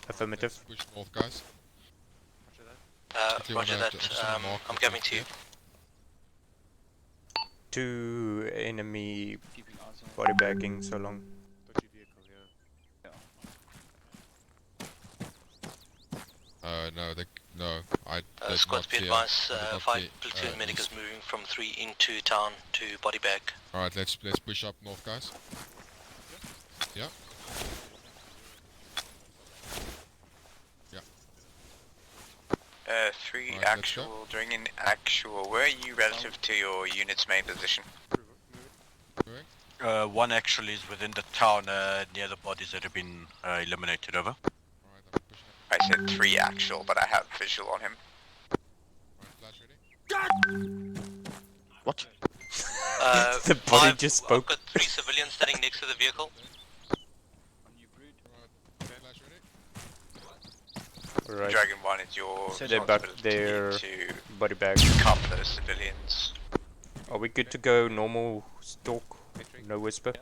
Affirmative. Let's push north, guys. Quickly Roger wanna that, just wanna mark I'm the coming top to you. here. 2 enemy body bagging so long. No, I did Squad not be clear. advised, I did not 5 clear, platoon medic this. is moving from 3 into town to body bag. Alright, let's push up north, guys. Yeah. 3 Alright, let's go. actual, doing an actual. Where are you relative to your unit's main position? 1 actually is within the town near the bodies that have been eliminated, over. I said 3 actual, but I have visual on him. What? The body just spoke. I've got 3 civilians standing next to the vehicle. Right. Dragon 1, it's your They're back responsibility their to body bags. cover those civilians. Are we good to go normal stalk? No whisper?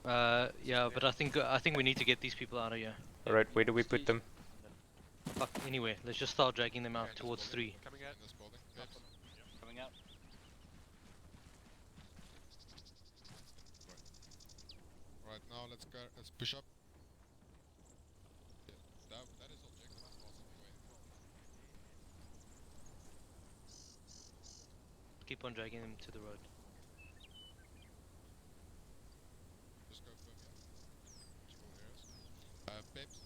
Yeah, but I think we need to get these people out of here. Alright, where do we put them? Fuck, anyway, let's just start dragging them out towards 3. Coming out. Coming out. Right, now let's go. Let's push up. That is objective. That's awesome. Keep on dragging them to the road. Just go firm, yeah. Check all areas. Babes.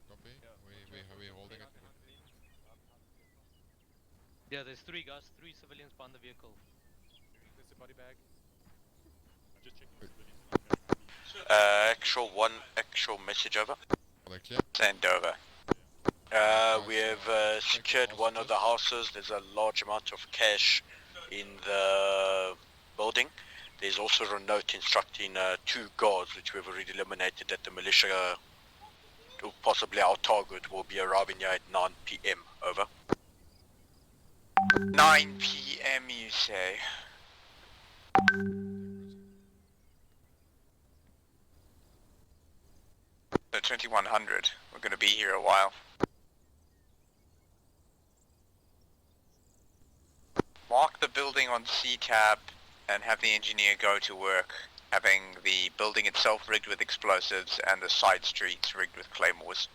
Copy. We're holding it. Yeah, there's 3 guys, 3 civilians behind the vehicle. There's a body bag. I'm just checking civilians. Actual 1, actual message, over. Are they clear? Send over. We have secured one of the houses. There's a large amount of cash in the building. There's also a note instructing 2 guards, which we've already eliminated, that the militia, or possibly our target, will be arriving here at 9 PM, over. 9 PM, you say? So 2100. We're going to be here a while. Mark the building on C-tab and have the engineer go to work, having the building itself rigged with explosives and the side streets rigged with claymores.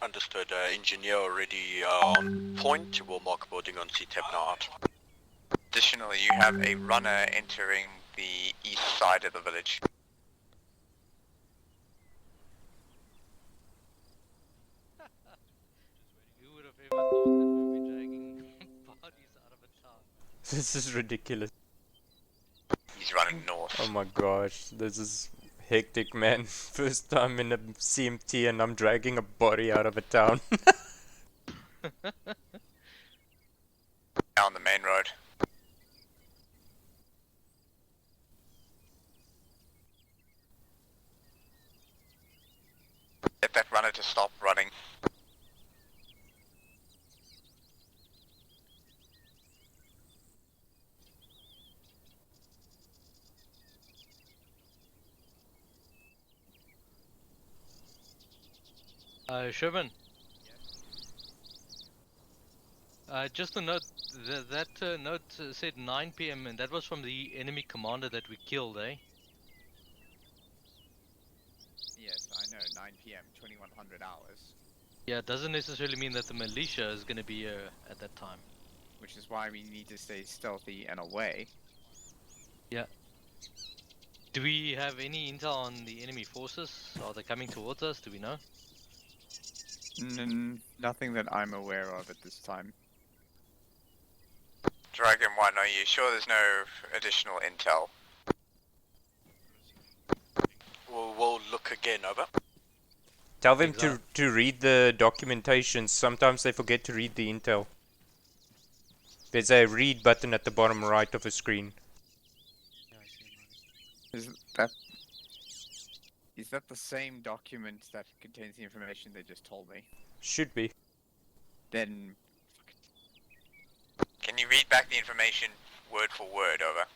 Understood. Engineer already on point. We'll mark building on C-tab now out. Additionally, you have a runner entering the east side of the village. Who would have ever thought that we'd be dragging bodies out of a town? This is ridiculous. He's running north. Oh my gosh, this is hectic, man. First time in a CMT and I'm dragging a body out of a town. Down the main road. Get that runner to stop running. Sherman. Just a note, that note said 9 PM and that was from the enemy commander that we killed, eh? Yes, I know, 9 PM, 2100 hours. Yeah, it doesn't necessarily mean that the militia is going to be here at that time. Which is why we need to stay stealthy and away. Yeah. Do we have any intel on the enemy forces? Are they coming towards us? Do we know? Nothing that I'm aware of at this time. Dragon 1, are you sure there's no additional intel? We'll look again, over. Tell them to read the documentation. Sometimes they forget to read the intel. There's a read button at the bottom right of the screen. Is that the same document that contains the information they just told me? Should be. Then... Can you read back the information word for word, over?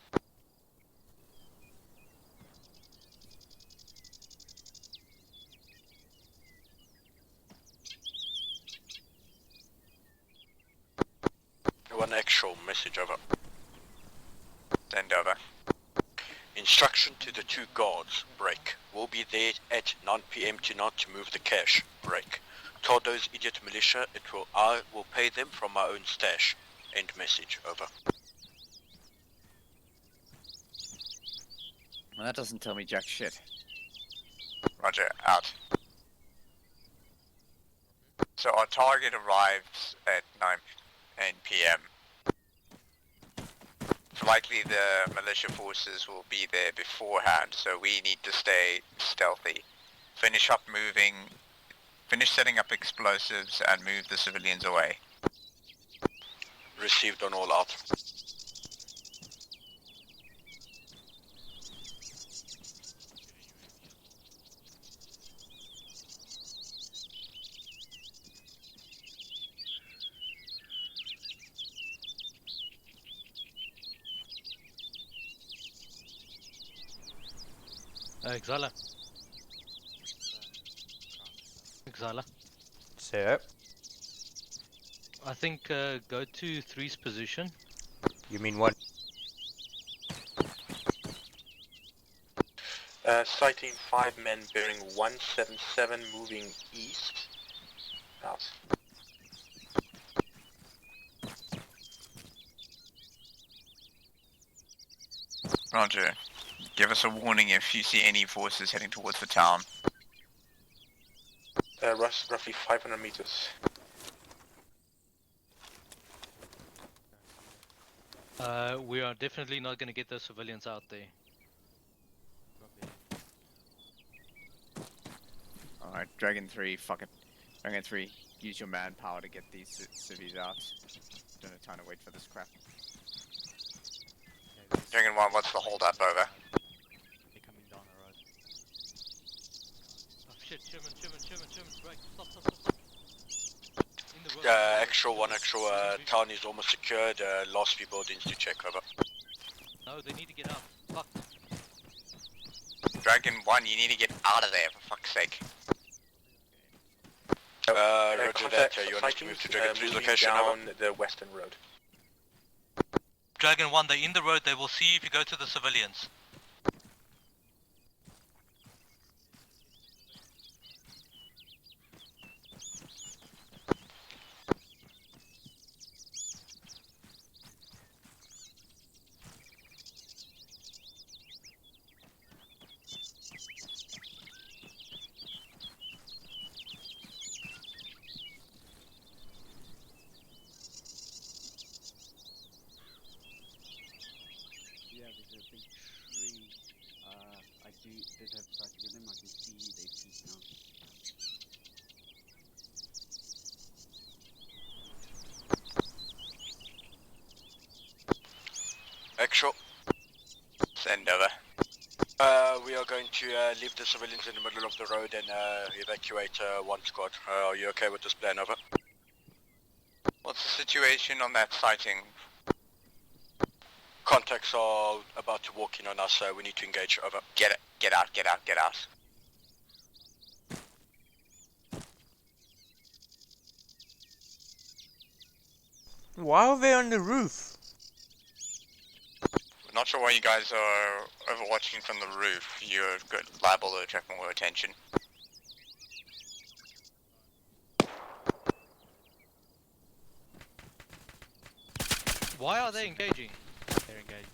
One actual message, over. Send over. Instruction to the 2 guards, break. We'll be there at 9 PM tonight to move the cash, break. Told those idiot militia I will pay them from my own stash. End message, over. Well, that doesn't tell me jack shit. Roger, out. So our target arrives at 9 p.m. It's likely the militia forces will be there beforehand, so we need to stay stealthy. Finish up moving, finish setting up explosives, and move the civilians away. Received on all out. Exala. Exala. So, I think go to 3's position. you mean what? Sighting 5 men bearing 177 moving east. Out. Roger. Give us a warning if you see any forces heading towards the town. Roughly 500 meters. We are definitely not going to get those civilians out there. Alright, Dragon 3, fuck it. Dragon 3, use your manpower to get these civvies out. Don't have time to wait for this crap. Dragon 1, what's the hold up, over? They're coming down the road. Oh shit, Sherman, break, stop. In the road. Actual 1, town is almost secured, last few buildings to check, over. No, they need to get out. Fuck. Dragon 1, you need to get out of there, for fuck's sake. Roger that, you want us to move to Dragon 3's location, down over? the western road. Dragon 1, they're in the road, they will see you if you go to the civilians. Yeah, there's a big tree. I did have sighting of them. I can see their feet now. Actual. Send over. We are going to leave the civilians in the middle of the road and evacuate 1 squad. Are you okay with this plan, over? What's the situation on that sighting? Contacts are about to walk in on us, so we need to engage, over. Get out. Why are they on the roof? Not sure why you guys are overwatching from the roof. You're liable to attract more attention. Why are they engaging? They're engaged.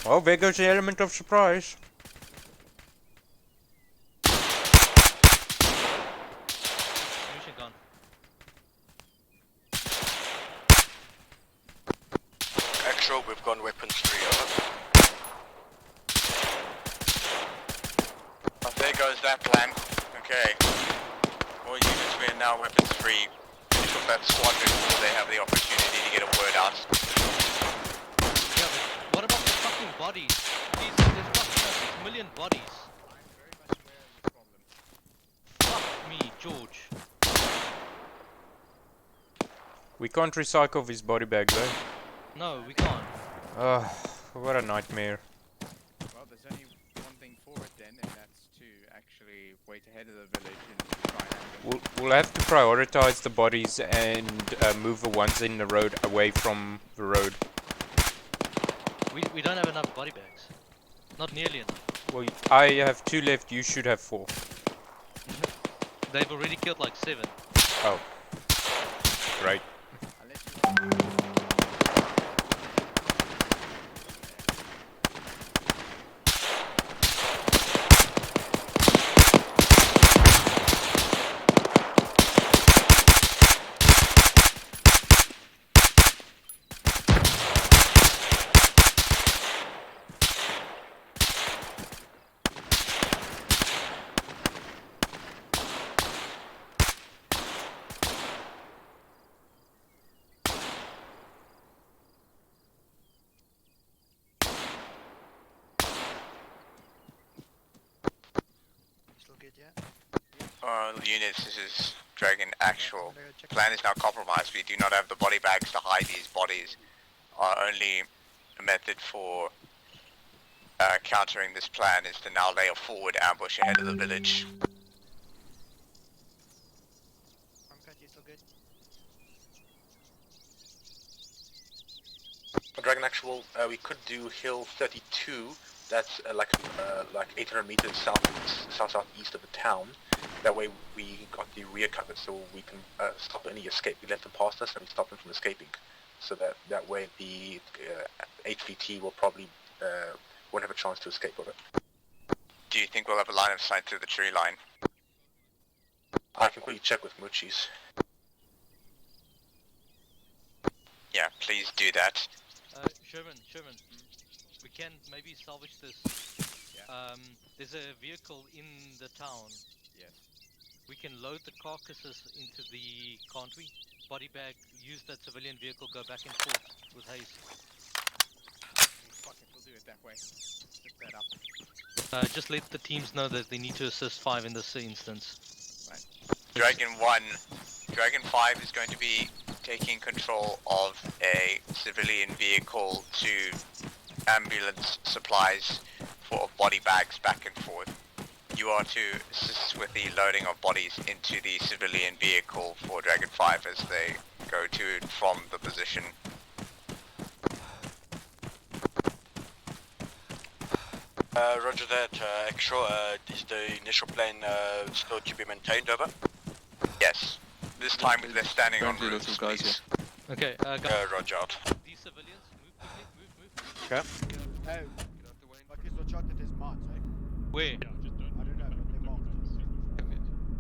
Well, there goes the element of surprise. Mission gun. Actual, we've gone weapons 3, over. Oh, there goes that plan. Okay. All units, we are now weapons free. Finish off that squadron before they have the opportunity to get a word out. Yeah, but what about the fucking bodies? There's fucking 6 million bodies. Fuck me, George. We can't recycle his body bag though. No, we can't. Ugh, what a nightmare. Well, there's only one thing for it then, and that's to actually wait ahead of the village and try and... We'll have to prioritize the bodies and move the ones in the road away from the road. We don't have enough body bags. Not nearly enough. Well, I have 2 left, you should have 4. They've already killed like 7. Oh. Right. Units, this is Dragon Actual. Plan is now compromised. We do not have the body bags to hide these bodies. Our only method for countering this plan is to now lay a forward ambush ahead of the village. Dragon Actual, we could do Hill 32. That's like 800 meters southeast of the town. That way we got the rear covered, so we can stop any escape. We let them past us and we stop them from escaping. So that way the HVT will probably won't have a chance to escape of it. Do you think we'll have a line of sight through the tree line? I can quickly check with Muchis. Yeah, please do that. Sherman, we can maybe salvage this. There's a vehicle in the town. Yes. We can load the carcasses into the, can't we? Body bag, use that civilian vehicle, go back and forth with haste. Fuck it, we'll do it that way. Zip that up. Just let the teams know that they need to assist 5 in this instance. Right. Dragon 1, Dragon 5 is going to be taking control of a civilian vehicle to ambulance supplies for body bags back and forth. You are to assist with the loading of bodies into the civilian vehicle for Dragon 5 as they go to and from the position. Roger that, Actual. Is the initial plan still to be maintained, over? Yes. This time they're standing on roofs, guys, please. Okay, Roger out. These civilians, move. Okay. Hey, fuckers, watch out that there's mines, eh? Where? Yeah, just don't. I don't know, but they're marked.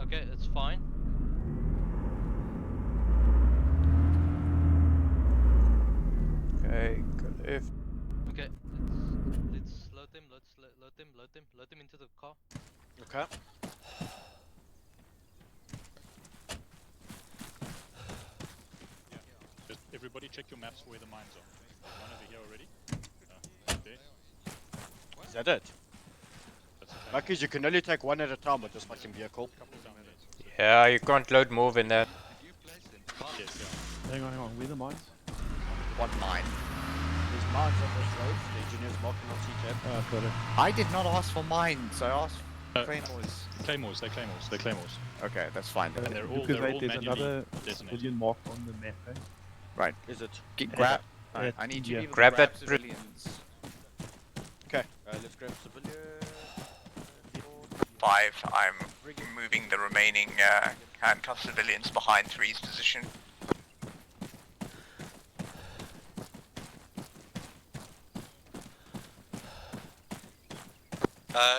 Okay, that's fine. Okay, go left. Okay, let's load them, load them into the car. Okay. Just everybody check your maps for where the mines are. There's one over here already. There. Is that it? That's the Buckies, you can only take one at a time with this fucking vehicle. Yeah, you can't load more than that. Yes, yeah. Hang on, where are the mines? What mine? There's mines on this road. The engineer's marking on CTAB. Got it. I did not ask for mines. I asked for claymores. They're claymores. Okay, that's fine. And they're all Because manually there's another detonated. civilian mark on the map, eh? Right. Is it? Grab. Alright, I need you to yeah. Grab that civilians. Okay, let's grab civilian. 5, I'm moving the remaining handcuffed civilians behind 3's position.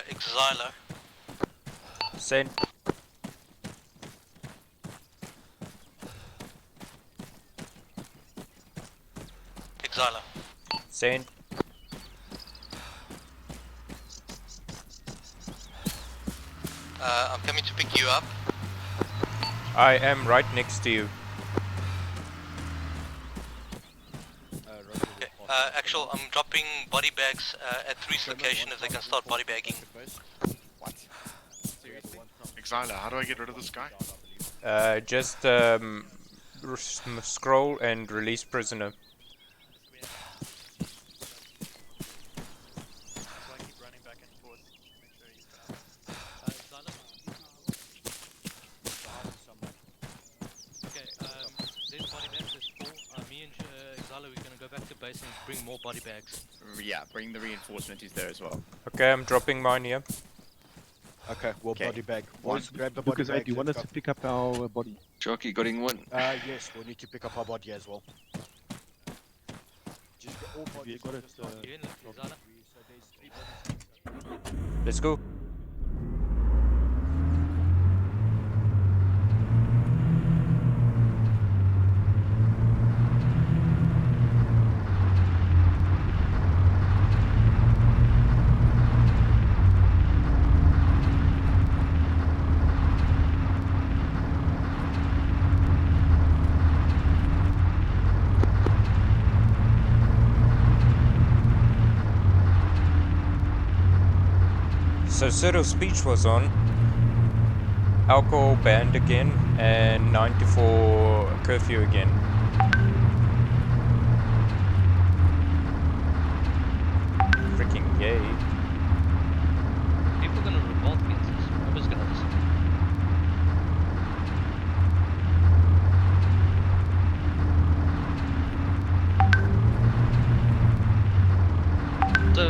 Exilo. Send. Exilo. Send. I'm coming to pick you up. I am right next to you. Actual, I'm dropping body bags at 3's location if they can start body bagging. What? Exila, how do I get rid of this guy? Just scroll and release prisoner. Bring more body bags. Yeah, bring the reinforcement who's there as well. Okay, I'm dropping mine here. Okay, well, body bag. Boys, Grab the body Lucas, bag. do you want us to pick up our body? Jockey got in one. Yes, we'll need to pick up our body as well. Just get all bodies. Got it, Let's go. So Cyril's speech was on. alcohol banned again, and 9 to 4 curfew again. Freaking yay. People are gonna revolt against us. Nobody's gonna listen. So,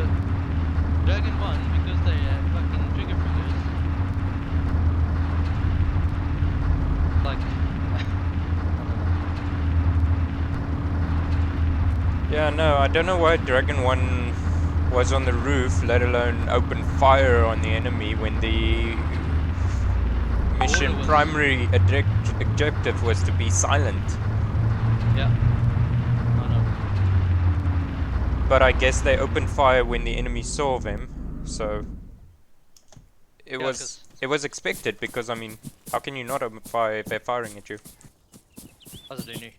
Dragon 1, because they have fucking trigger fingers. Like, Yeah, no, I don't know why Dragon 1 was on the roof, let alone open fire on the enemy when the mission primary objective was to be silent. yeah. I know. But I guess they opened fire when the enemy saw them, so it was expected, because I mean, how can you not open fire if they're firing at you? How's it doing?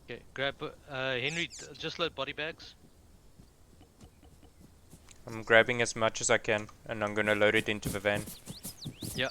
Okay, grab Henry. Just load body bags. I'm grabbing as much as I can, and I'm gonna load it into the van. Yeah.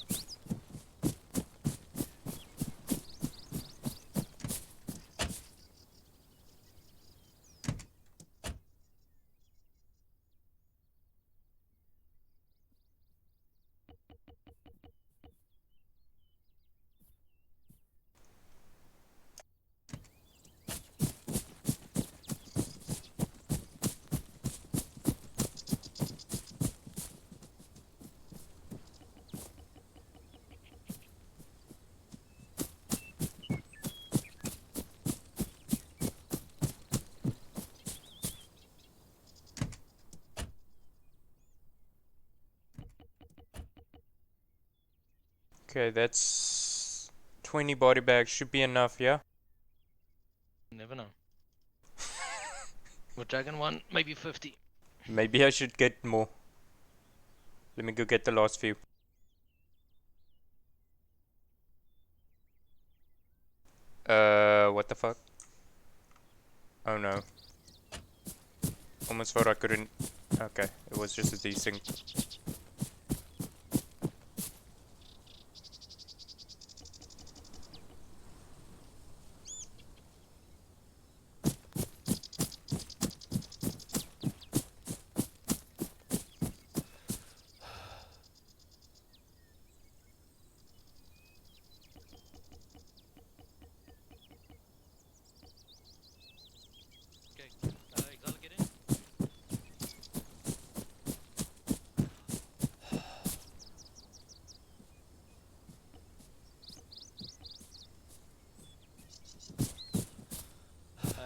Okay, that's 20 body bags, should be enough, yeah? Never know. With Dragon 1, maybe 50. Maybe I should get more. Let me go get the last few. What the fuck? Oh no. Almost thought I couldn't. Okay, it was just a desync.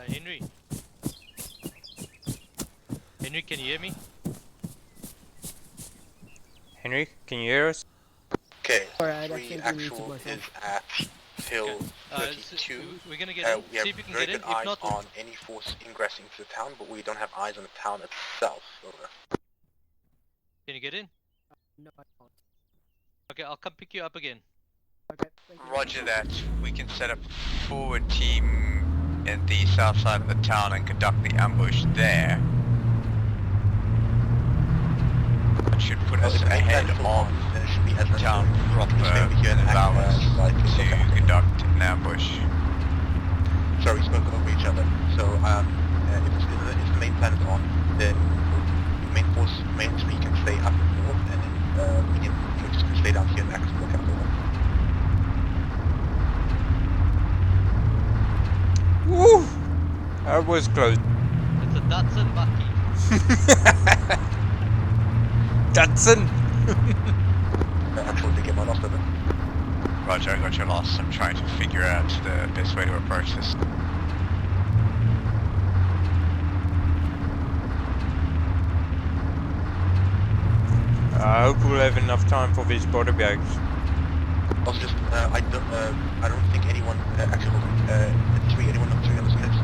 Henry. Henry, can you hear me? Henry, can you hear us? Okay, Alright, I 3 think we need to actual myself. is at Hill 32. We're gonna get in. We have See if we can very get in. good If eyes not, on any force ingressing to the town, but we don't have eyes on the town itself. Over. can you get in? No, I can't. Okay, I'll come pick you up again. Okay, thank you. Roger that. We can set up a forward team in the south side of the town and conduct the ambush there. That should put us ahead of the town proper and allow us to conduct an ambush. Sorry, we spoke over each other. So, if the main plan is on, then main 3 can stay up north, and then medium just can stay down here and act as lookout over. Woo! That was close. It's a Datsun Bucky. Datsun! Actually, to get my loss of it. Roger, I got your loss. I'm trying to figure out the best way to approach this. I hope we'll have enough time for these body bags. Also, just I don't think anyone actually anyone on 3 on this list.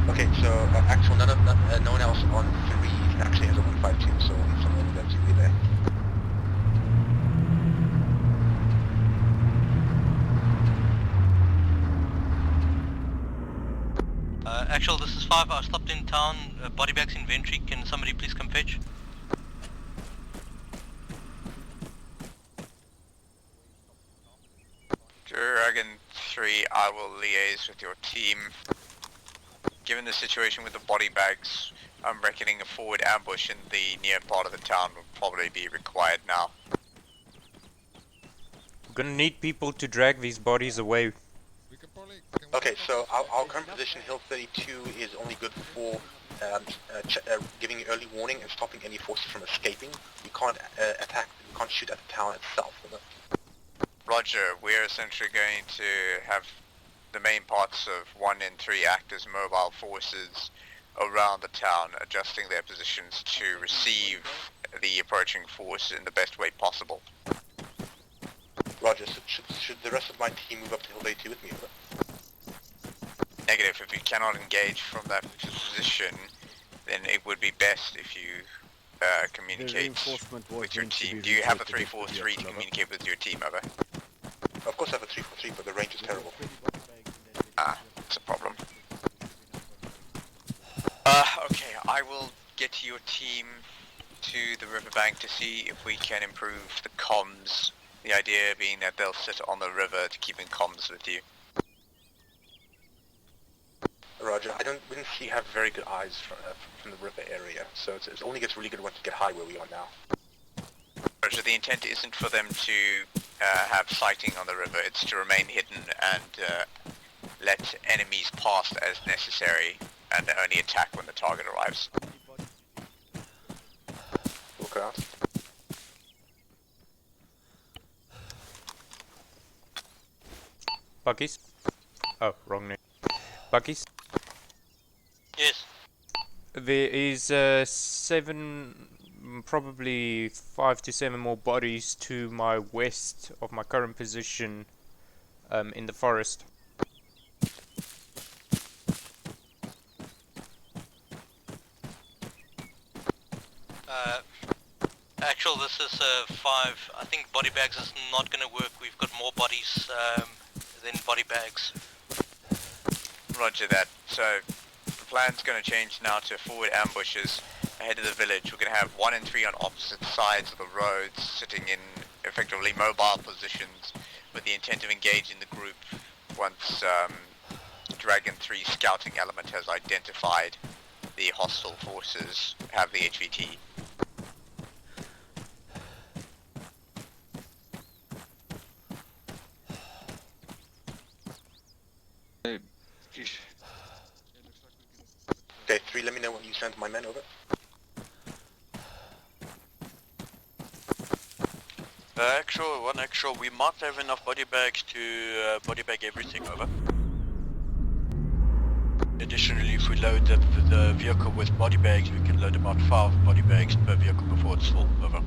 Okay, so actual no one else on 3 actually has a 152, so we need someone that's really there. 5, I stopped in town, body bags inventory, can somebody please come fetch? Dragon 3, I will liaise with your team. Given the situation with the body bags, I'm reckoning a forward ambush in the near part of the town will probably be required now. We're gonna need people to drag these bodies away. Okay, so our current position, Hill 32, is only good for giving early warning and stopping any forces from escaping. We can't attack, we can't shoot at the town itself. Roger, we're essentially going to have the main parts of 1 and 3 act as mobile forces around the town, adjusting their positions to receive the approaching force in the best way possible. Roger, should the rest of my team move up to Hill 32 with me? Over? Negative. If you cannot engage from that position, then it would be best if you communicate with your team. Do you have a 343 to communicate with your team, over? Of course I have a 343, but the range is terrible. Ah, that's a problem. Okay, I will get your team to the riverbank to see if we can improve the comms. The idea being that they'll sit on the river to keep in comms with you. Roger, we didn't have very good eyes from the river area, so it only gets really good once you get high where we are now. Roger, the intent isn't for them to have sighting on the river, it's to remain hidden and let enemies pass as necessary and only attack when the target arrives. Look out. Buckies? Oh, wrong name. Buckies? Yes. There is 7, probably 5 to 7 more bodies to my west of my current position in the forest. Actual, this is 5. I think body bags is not going to work. We've got more bodies than body bags. Roger that. So the plan's going to change now to forward ambushes ahead of the village. We're going to have 1 and 3 on opposite sides of the roads, sitting in effectively mobile positions with the intent of engaging the group once Dragon 3 scouting element has identified the hostile forces have the HVT. Okay, 3, let me know when you send my men over. One actual, we might have enough body bags to body bag everything, over. Additionally, if we load the vehicle with body bags, we can load about 5 body bags per vehicle before it's full, over.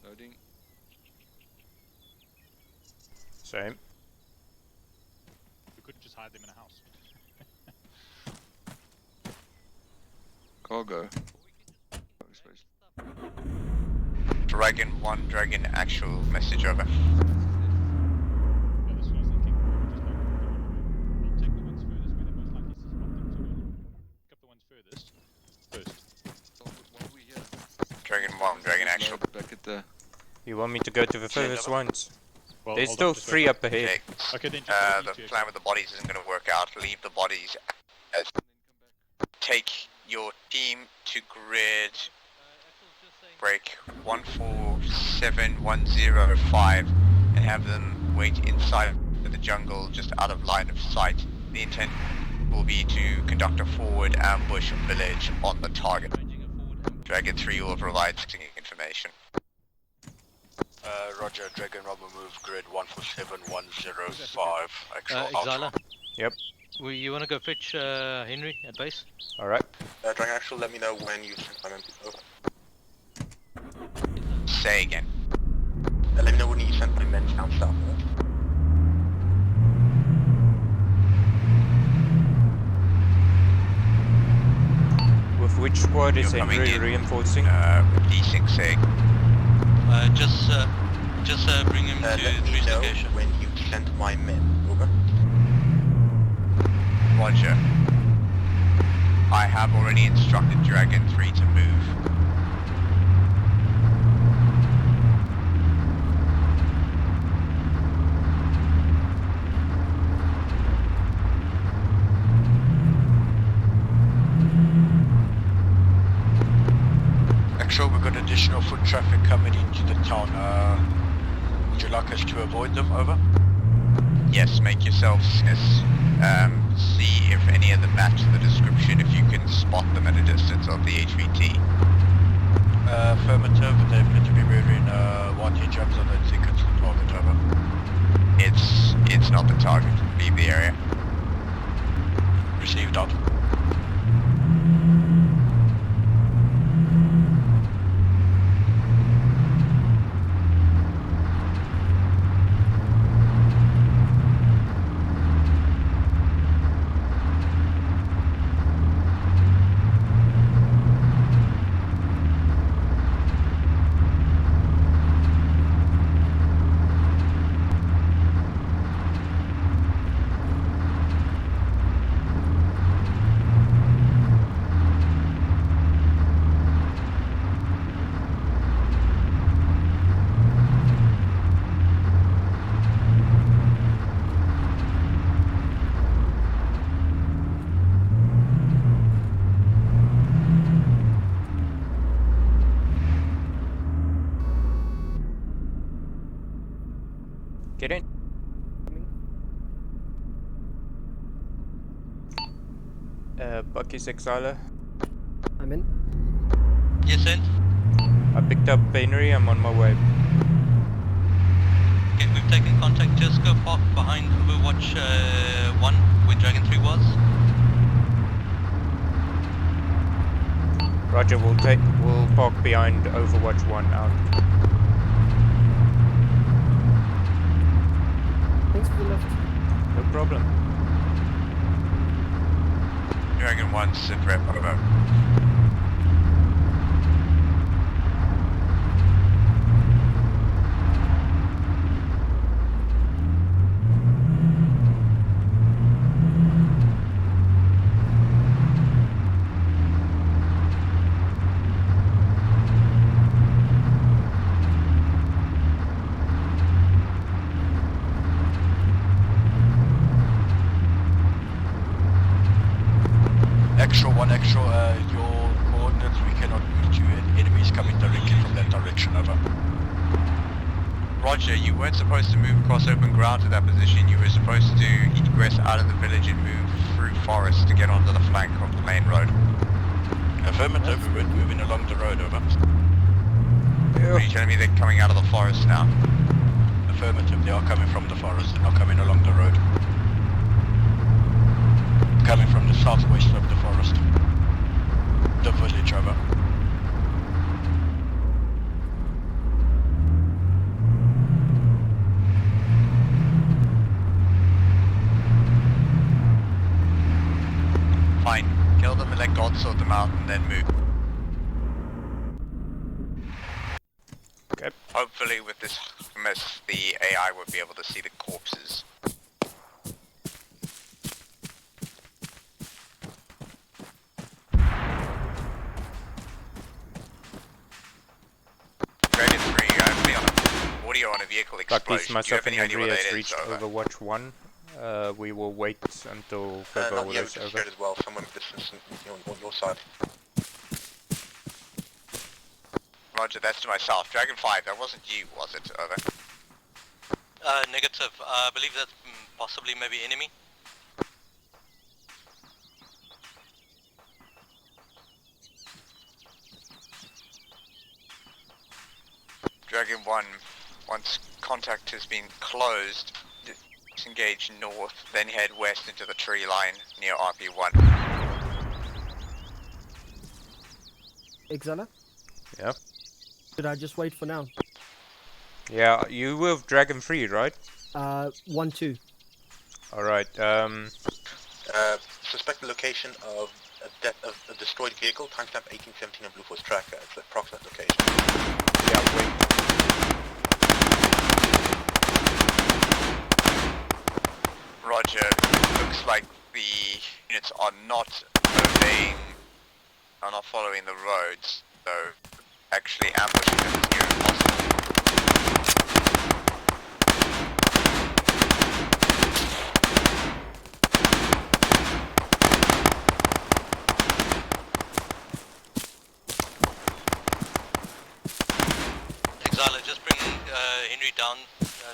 Loading. Same. We couldn't just hide them in a house. Cargo. Dragon 1, Dragon actual message over. Dragon 1, Dragon actual. Back at the... You want me to go to the furthest ones? Well, There's still 3 up ahead. Okay, then the plan with the bodies isn't going to work out. Leave the bodies as... Take your team to grid break 147105 and have them wait inside the jungle just out of line of sight. The intent will be to conduct a forward ambush village on the target. Dragon 3 will provide information. Roger, Dragon Rob will move grid 147105. Actual Exala. Yep. You want to go fetch Henry at base? Alright. Dragon Actual, let me know when you send my men over. Say again. Let me know when you send my men down south. With which squad is Henry reinforcing? D6 just bring him let me know when you've sent my men. Over. Roger. I have already instructed Dragon 3 to move. Actually, we've got additional foot traffic coming into the town. Would you like us to avoid them? Over. Yes, make yourself scarce. See if any of them match the description, if you can spot them at a distance of the HVT. Affirmative, they appear to be wearing white hijabs. I don't think it's the target. Over. It's not the target. Leave the area. Received out. Get in. Bucky's Exiler. I'm in. Yes, in. I picked up Venery, I'm on my way. Okay, we've taken contact. Just go park behind Overwatch 1, where Dragon 3 was. Roger, we'll park behind Overwatch 1 out. Thanks for the lift. No problem. Dragon 1, sit rep, over. Extra, your coordinates, we cannot move to an enemies coming directly from that direction. Over. Roger, you weren't supposed to move across open ground to that position. You were supposed to egress out of the village and move through forest to get onto the flank of the main road. Affirmative, we weren't moving along the road. Over. Are you telling me they're coming out of the forest now? Affirmative, they are coming from the forest, they're not coming along the road. Coming from the southwest of the forest. The village. Over. Fine. Kill them and let God sort them out and then move. Okay. Hopefully with this mess, the AI will be able to see the corpses. Dragon 3, I see on a audio on a vehicle explosion. Bucky's, myself and Henry Henry has reached Overwatch 1. We will wait until further orders over. As well, someone distance on your side. Roger, that's to my south. Dragon 5, that wasn't you, was it? Over. Negative. I believe that's possibly maybe enemy. Dragon 1, once contact has been closed, disengage north, then head west into the tree line near RP1. Exiler? Yeah. Should I just wait for now? Yeah, you were Dragon 3, right? 1-2. Alright, Suspect the location of a destroyed vehicle, timestamp 1817 on Blue Force tracker. It's the approximate location. Yeah, wait. Roger. It looks like the units are not following the roads, so actually ambushing them is near impossible. Exile, just bring Henry down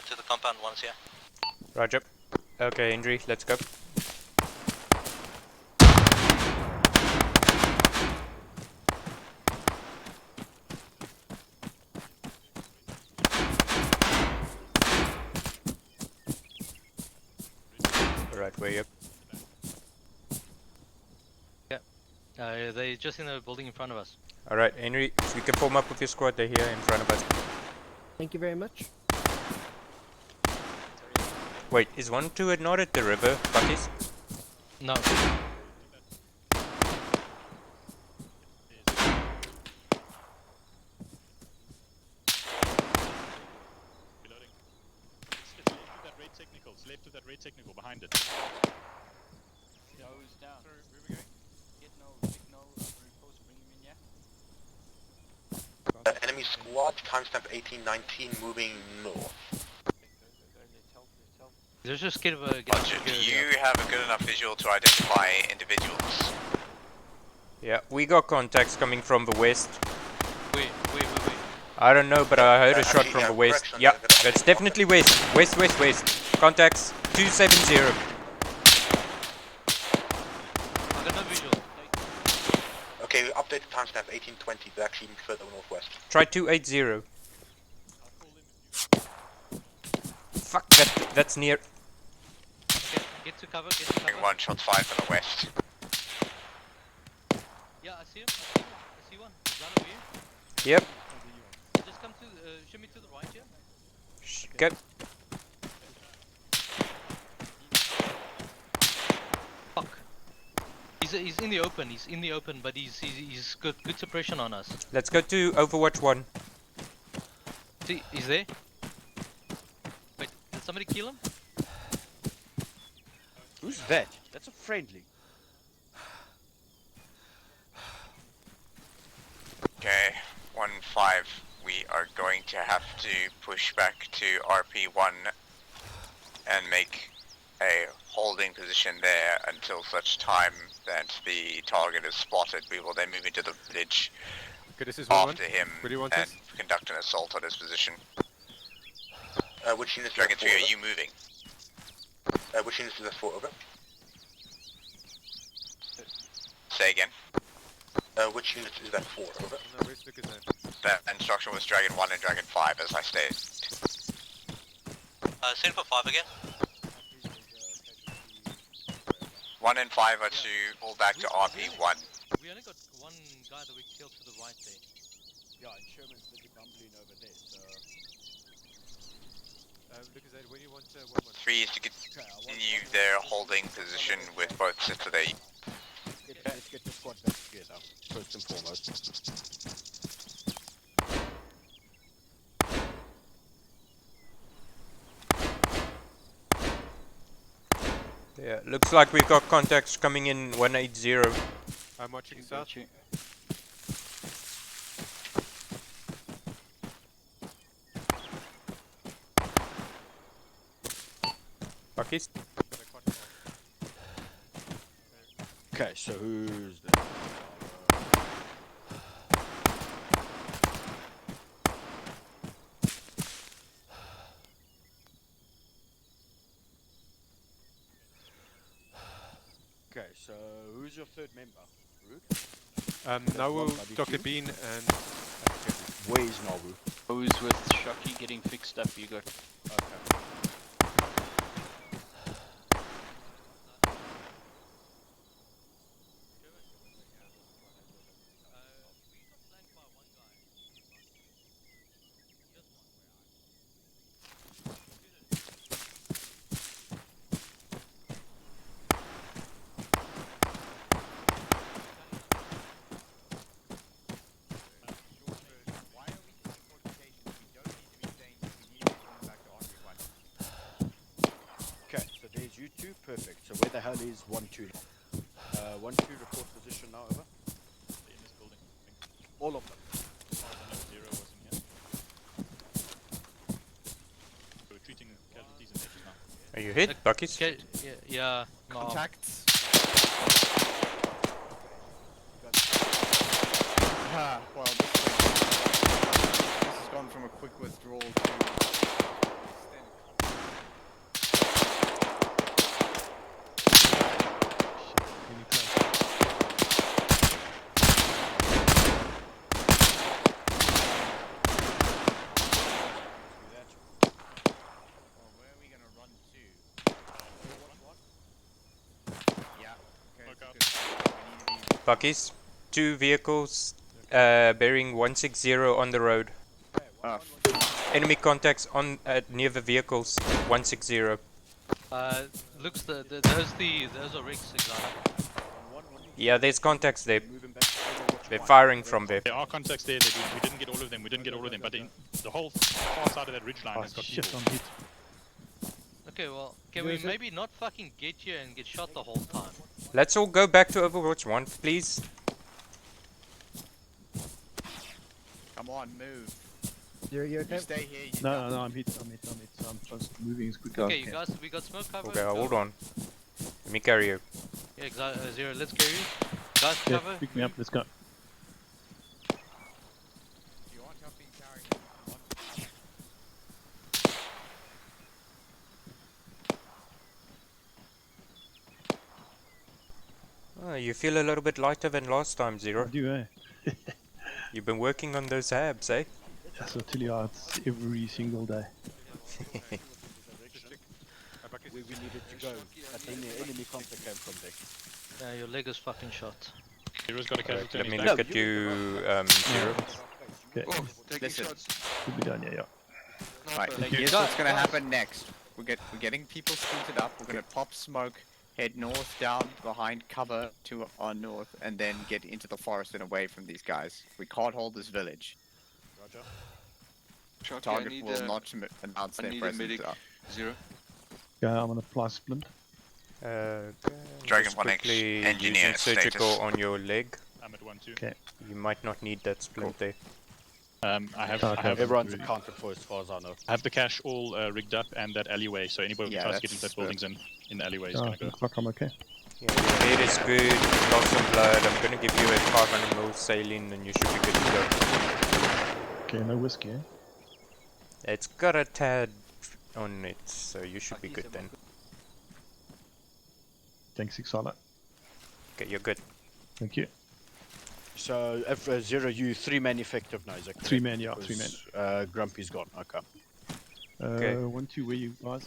to the compound once, yeah? Roger. Okay, Henry, let's go. Right, where you? Yeah. They're just in the building in front of us. Alright, Henry, if you can form up with your squad, they're here in front of us. Thank you very much. Wait, is 1-2 not at the river, Buckies? No. Reloading. It's left of that red technical. It's left of that red technical behind it. Nose down. Sorry, where are we going? Get no, reinforce, bring him in, yeah? Enemy squad, timestamp 1819, moving north. Let's just get Roger, do you have a good enough visual to identify individuals? Yeah, we got contacts coming from the west. Wait. I don't know, but I heard a shot from the west. Yeah, that's definitely west. West. Contacts 270. I got no visual. Okay, update the timestamp 1820, they're actually further northwest. Try 280. Fuck, that's near. Okay, get to cover. One shot fired from the west. Yeah, I see him. I see one. Run over here. Yep. Just come to, show me to the right here. Go. Fuck. He's in the open. But he's got good suppression on us. Let's go to Overwatch 1. See, he's there. Wait, did somebody kill him? Who's that? That's a friendly. Okay, 1-5. We are going to have to push back to RP1 and make a holding position there until such time that the target is spotted. We will then move into the village Okay, this is after him Where do you want and us? conduct an assault on his position. Which unit is Dragon that 3, for, are over? you moving? Which unit is that for, over? Say again. Which unit is that for, over? No, where's Lucas at? That instruction was Dragon 1 and Dragon 5, as I stated. Send for 5 again. 1 and 5 are to pull back to RP1. We only got one guy that we killed to the right there. Yeah, and Sherman's busy bumbling over there, so... Lucas, where do you want 3 is to continue their holding position with both sets of their... Let's get the squad back together, first and foremost. Yeah, looks like we've got contacts coming in 180. I'm watching south. Buckies? Okay, so who's that? Okay, so who's your third member? Root? Nawu, Dr. Bean, and... Where is Nawu? Who's with Shocky getting fixed up? You got... Okay. Where the hell is 1-2? 1-2 report position now, over. In this building. All of them. Zero wasn't here. So we're treating casualties and edges now. Are you hit, Buckies? Okay, yeah. No. Contacts. Well, this has gone from a quick withdrawal to Buckies, 2 vehicles bearing 160 on the road. Enemy contacts on near the vehicles 160. Looks those are rigs, Exana. Yeah, there's contacts there. They're firing from there. There are contacts there. We didn't get all of them. But the whole far side of that ridge line has got shit, people. I'm hit. Okay, well, can we maybe not fucking get here and get shot the whole time? Let's all go back to Overwatch 1, please. come on, move. You okay? You stay here. You No, I'm hit. So I'm just moving as quickly Okay, as I you can. guys, we got smoke cover. Okay, hold on. Let me carry you. Yeah, Zero, let's carry you. Guys, Yeah, cover. pick me up. Let's go. You aren't helping carry. Oh, you feel a little bit lighter than last time, Zero. I do, eh? You've been working on those abs, eh? Yes, I tell you, it's every single day. Where we needed to go. But then the enemy contact came from there. Yeah, your leg is fucking shot. Zero's got a casualty. Let on me his look back. at you, Zero. Okay. Oh, taking Listen. shots. Should be done, yeah. Right, here's what's gonna happen next. We're getting people splintered up. We're gonna pop smoke, head north, down behind cover to our north, and then get into the forest and away from these guys. We can't hold this village. Roger. Sharky, Target I need, will not announce I their need a presence. medic. Zero. Yeah, I'm gonna apply splint. Dragon Dragon 1X engineer surgical status. on your leg. I'm at 1-2. Okay. You might not need that splint there. I have Everyone's accounted for as far as I know. I have the cache all rigged up and that alleyway, so anybody who Yeah, tries to get into that's that buildings in the alleyway is I gonna go. think I'm okay. Yeah, your head is good, lost some blood. I'm gonna give you a 500 ml saline and you should be good to go. Okay, no whiskey, eh? It's got a tad on it, so you should be good then. Thanks, Exala. Okay, you're good. Thank you. So, if Zero, you 3-man effective now, is that correct? 3-man, yeah, 3-man. Grumpy's gone, okay. Okay. 1-2, where you guys?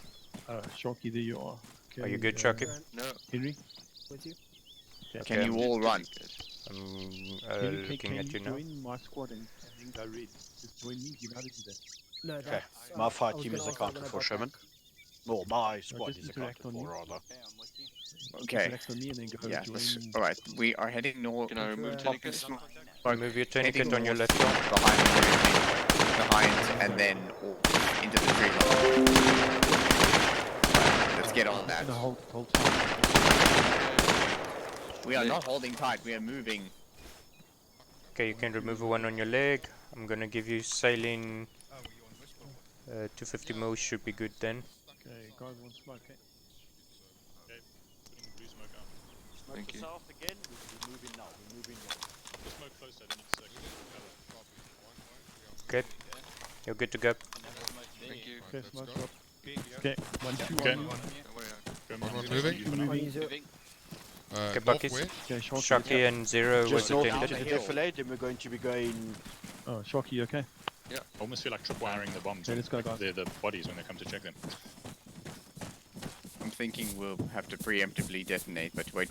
Sharky, there you are. Okay, Are you good, Sharky? No. Henry? With you? Can you all run? I'm Henry, looking at you now. join my squad and go red. Just join me, you know how to do that. No, Okay, that's, my I fight was team gonna is ask accounted that for, when I got Sherman. back. Well, my squad just is interact accounted on for, you. rather. Okay. Interact on me and then go Yeah. join. Alright, we are heading north. Can I remove Pop tourniquet? smoke. Move your tourniquet Heading on your north, left arm. behind, and then into the tree line. Let's get on that. Hold tight. We are not holding tight. We are moving. Okay, you can remove one on your leg. I'm gonna give you saline. 250 ml should be good then. Okay, guys want smoke, eh? Okay, putting blue smoke out. Smoke Thank the you. south again, we're moving now, we're moving north. The smoke closer, then it's Good. You're good to go. Thank you. Okay, smoke go. drop. Okay, 1-2 Okay. on you. One's moving. On you, Zero. Okay, North Buckies. where? Okay, Sharky. Sharky and Zero was Just north attempted. into the defilade, and we're going to be going... Oh, Sharky, you okay? I almost feel like tripwiring the bombs. Okay, let's go, guys. The bodies when they come to check them. I'm thinking we'll have to preemptively detonate, but wait.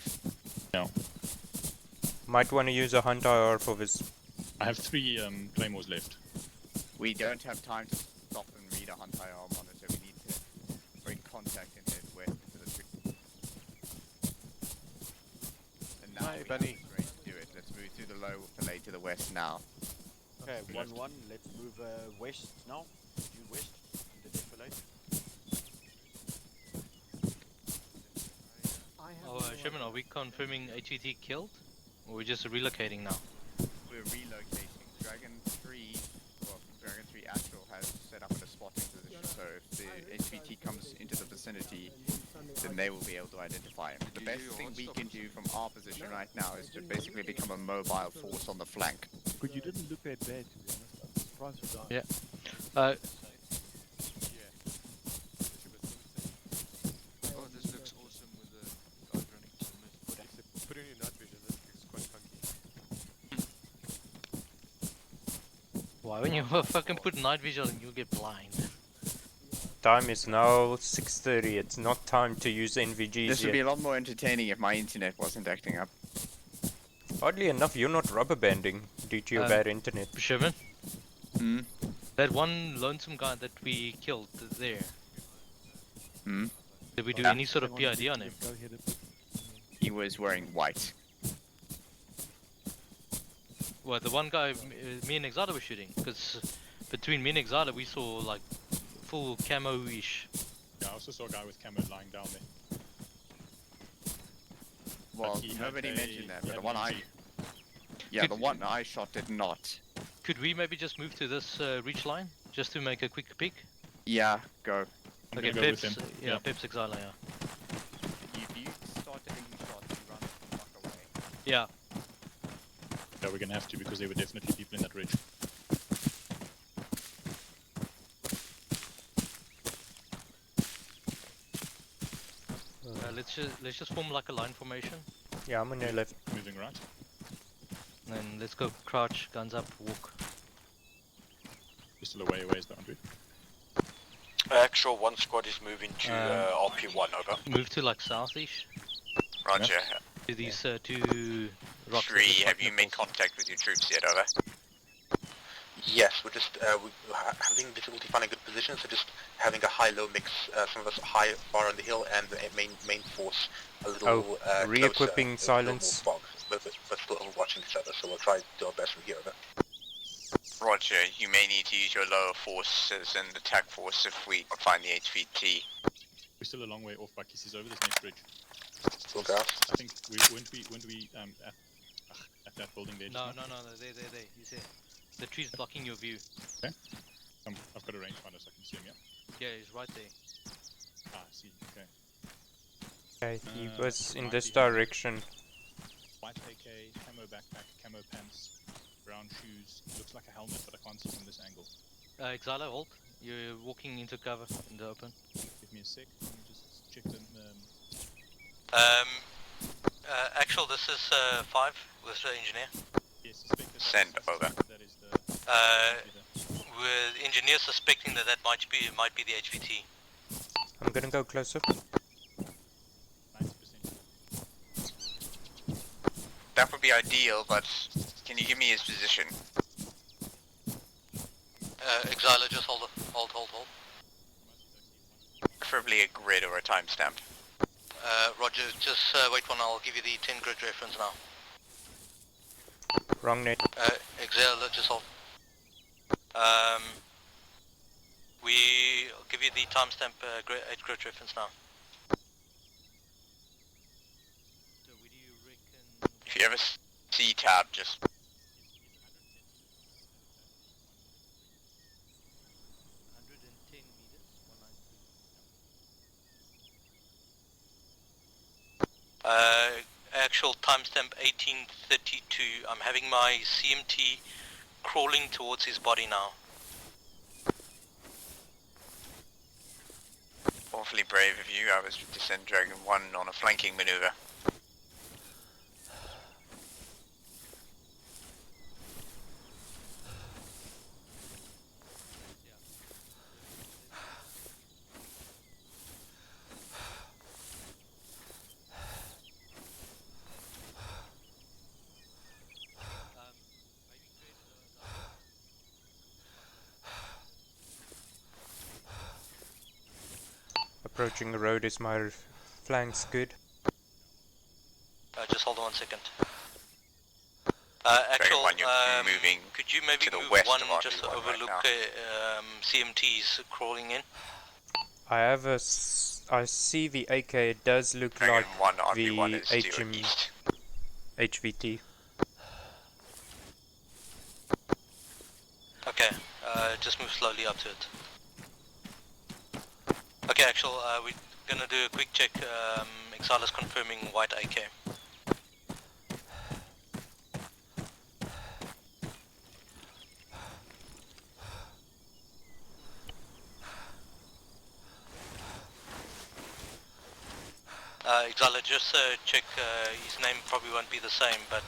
No. Might want to use a hunt IR for this. I have 3 claymores left. We don't have time to stop and read a hunt IR monitor. We need to break contact and head west into the tree. And now Hi, we Bunny. have the straight to do it. Let's move through the low fillet to the west now. Okay, 1-1, let's move west now, due west, in the defilade. Sherman, are we confirming HVT killed? Or we're just relocating now? We're relocating. Dragon 3, well, Dragon 3 Actual has set up at a spotting position, so if the HVT comes into the vicinity, then they will be able to identify him. The best thing we can do from our position right now is to basically become a mobile force on the flank. But you didn't look that bad, to be honest. I'm surprised you died. Yeah. Oh, this looks awesome with the guys running to the mid. Put in your night vision, that looks quite funky. Why when you fucking put night vision and you'll get blind? Time is now 6:30. It's not time to use NVGs This would yet. be a lot more entertaining if my internet wasn't acting up. Oddly enough, you're not rubber banding due to your bad internet. Sherman? Hmm? That one lonesome guy that we killed there. Hmm? Did we do any sort of PID on him? He was wearing white. Well, the one guy me and Exada were shooting, because between me and Exada we saw like full camo-ish. Yeah, I also saw a guy with camo lying down there. Well, he had nobody a- mentioned that, he but had the one an I... EG. Yeah, the one I shot did not. Could we maybe just move to this reach line, just to make a quick peek? Yeah, go. I'm Okay, gonna go with Peps, him. yeah, Peps Exala, yeah. If you start taking shots, you run the fuck away. Yeah. Yeah, we're gonna have to because there were definitely people in that ridge. Let's just form like a line formation. Yeah, I'm on your left. Moving right. Then let's go crouch, guns up, walk. You're still away is the boundary. Actual one squad is moving to RP1, over. Move to like southish. Roger. To these two rocks. that 3, look have like you made nipples. contact with your troops yet, over? Yes, we're just we're having difficulty finding good positions, so just having a high-low mix. Some of us high, far on the hill, and the main force a little re-equipping closer, silence. a little more fog, but still watching each other. So we'll try to do our best from here. Over. Roger, you may need to use your lower forces and attack force if we find the HVT. We're still a long way off by Kisses over this next ridge. Still gas? I think weren't we at that building there? No, there. You see, the tree's blocking your view. Okay. I've got a rangefinder so I can see him. Yeah. Yeah, he's right there. Ah, I see. Okay. Okay, he was in might this be him. direction. White AK, camo backpack, camo pants, brown shoes. Looks like a helmet, but I can't see from this angle. Exala, hold. You're walking into cover in the open. Give me a sec. Let me just check the. Actual, this is 5 with the engineer. Yes, suspected. Send over. That is the. With engineer suspecting that might be the HVT. I'm gonna go closer. 90%. That would be ideal, but can you give me his position? Exila, just hold. Preferably a grid or a timestamp. Roger, just wait one, I'll give you the 10 grid reference now. Wrong net. Exila, just hold. I'll give you the timestamp 8 grid reference now. So where do you reckon? If you ever see tab, just 110 meters, 193. Actual timestamp 1832. I'm having my CMT crawling towards his body now. awfully brave of you. I was to send Dragon 1 on a flanking maneuver. Approaching the road, is my flanks good? Just hold on 1 second. Dragon Actual, 1, you're moving could you maybe to the move west one of RP1 just to right overlook now. CMTs crawling in? I have a I see the AK. It does look like One the RP1 is due HM east. HVT. Okay, just move slowly up to it. Okay, actual, we're gonna do a quick check. Exile is confirming white AK. Exile, just check, his name probably won't be the same, but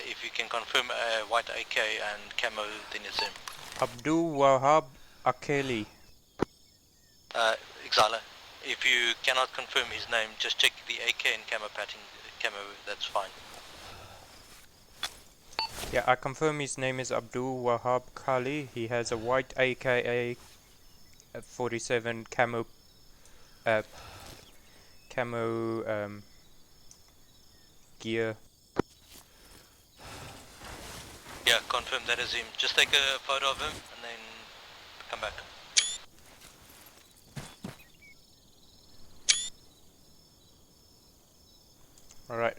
if you can confirm white AK and camo, then it's him. Abdul Wahab Akeli. Exile, if you cannot confirm his name, just check the AK and camo patting, camo, that's fine. Yeah, I confirm his name is Abdul Wahab Kali. He has a white AKA 47 camo gear. Yeah, confirm that is him. Just take a photo of him and then come back. Alright.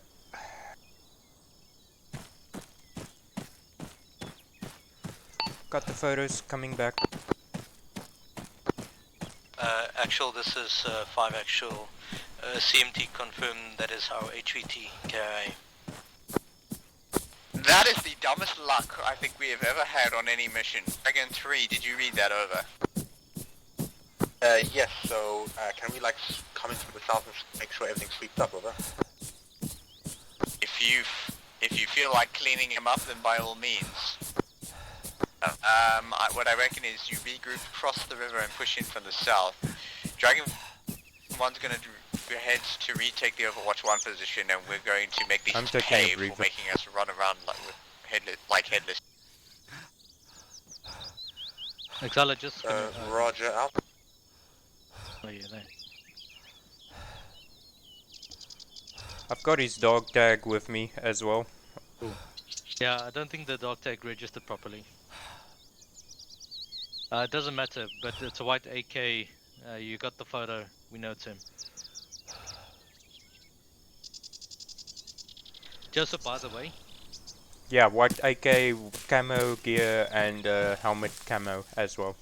Got the photos coming back. Actual, this is 5 actual. CMT confirmed that is our HVT KIA. That is the dumbest luck I think we have ever had on any mission. Dragon 3, did you read that over? Yes, so can we like come into the south and make sure everything's swept up, over? If you feel like cleaning him up, then by all means. What I reckon is you regroup, cross the river and push in from the south. Dragon 1's going to head to retake the Overwatch 1 position, and we're going to make these pay for making us run around like headless. Exile, just Roger, out. Oh yeah, there. I've got his dog tag with me as well. Cool. Yeah, I don't think the dog tag registered properly. It doesn't matter, but it's a white AK. You got the photo. We know it's him. Joseph, by the way. Yeah, white AK, camo gear, and helmet camo as well.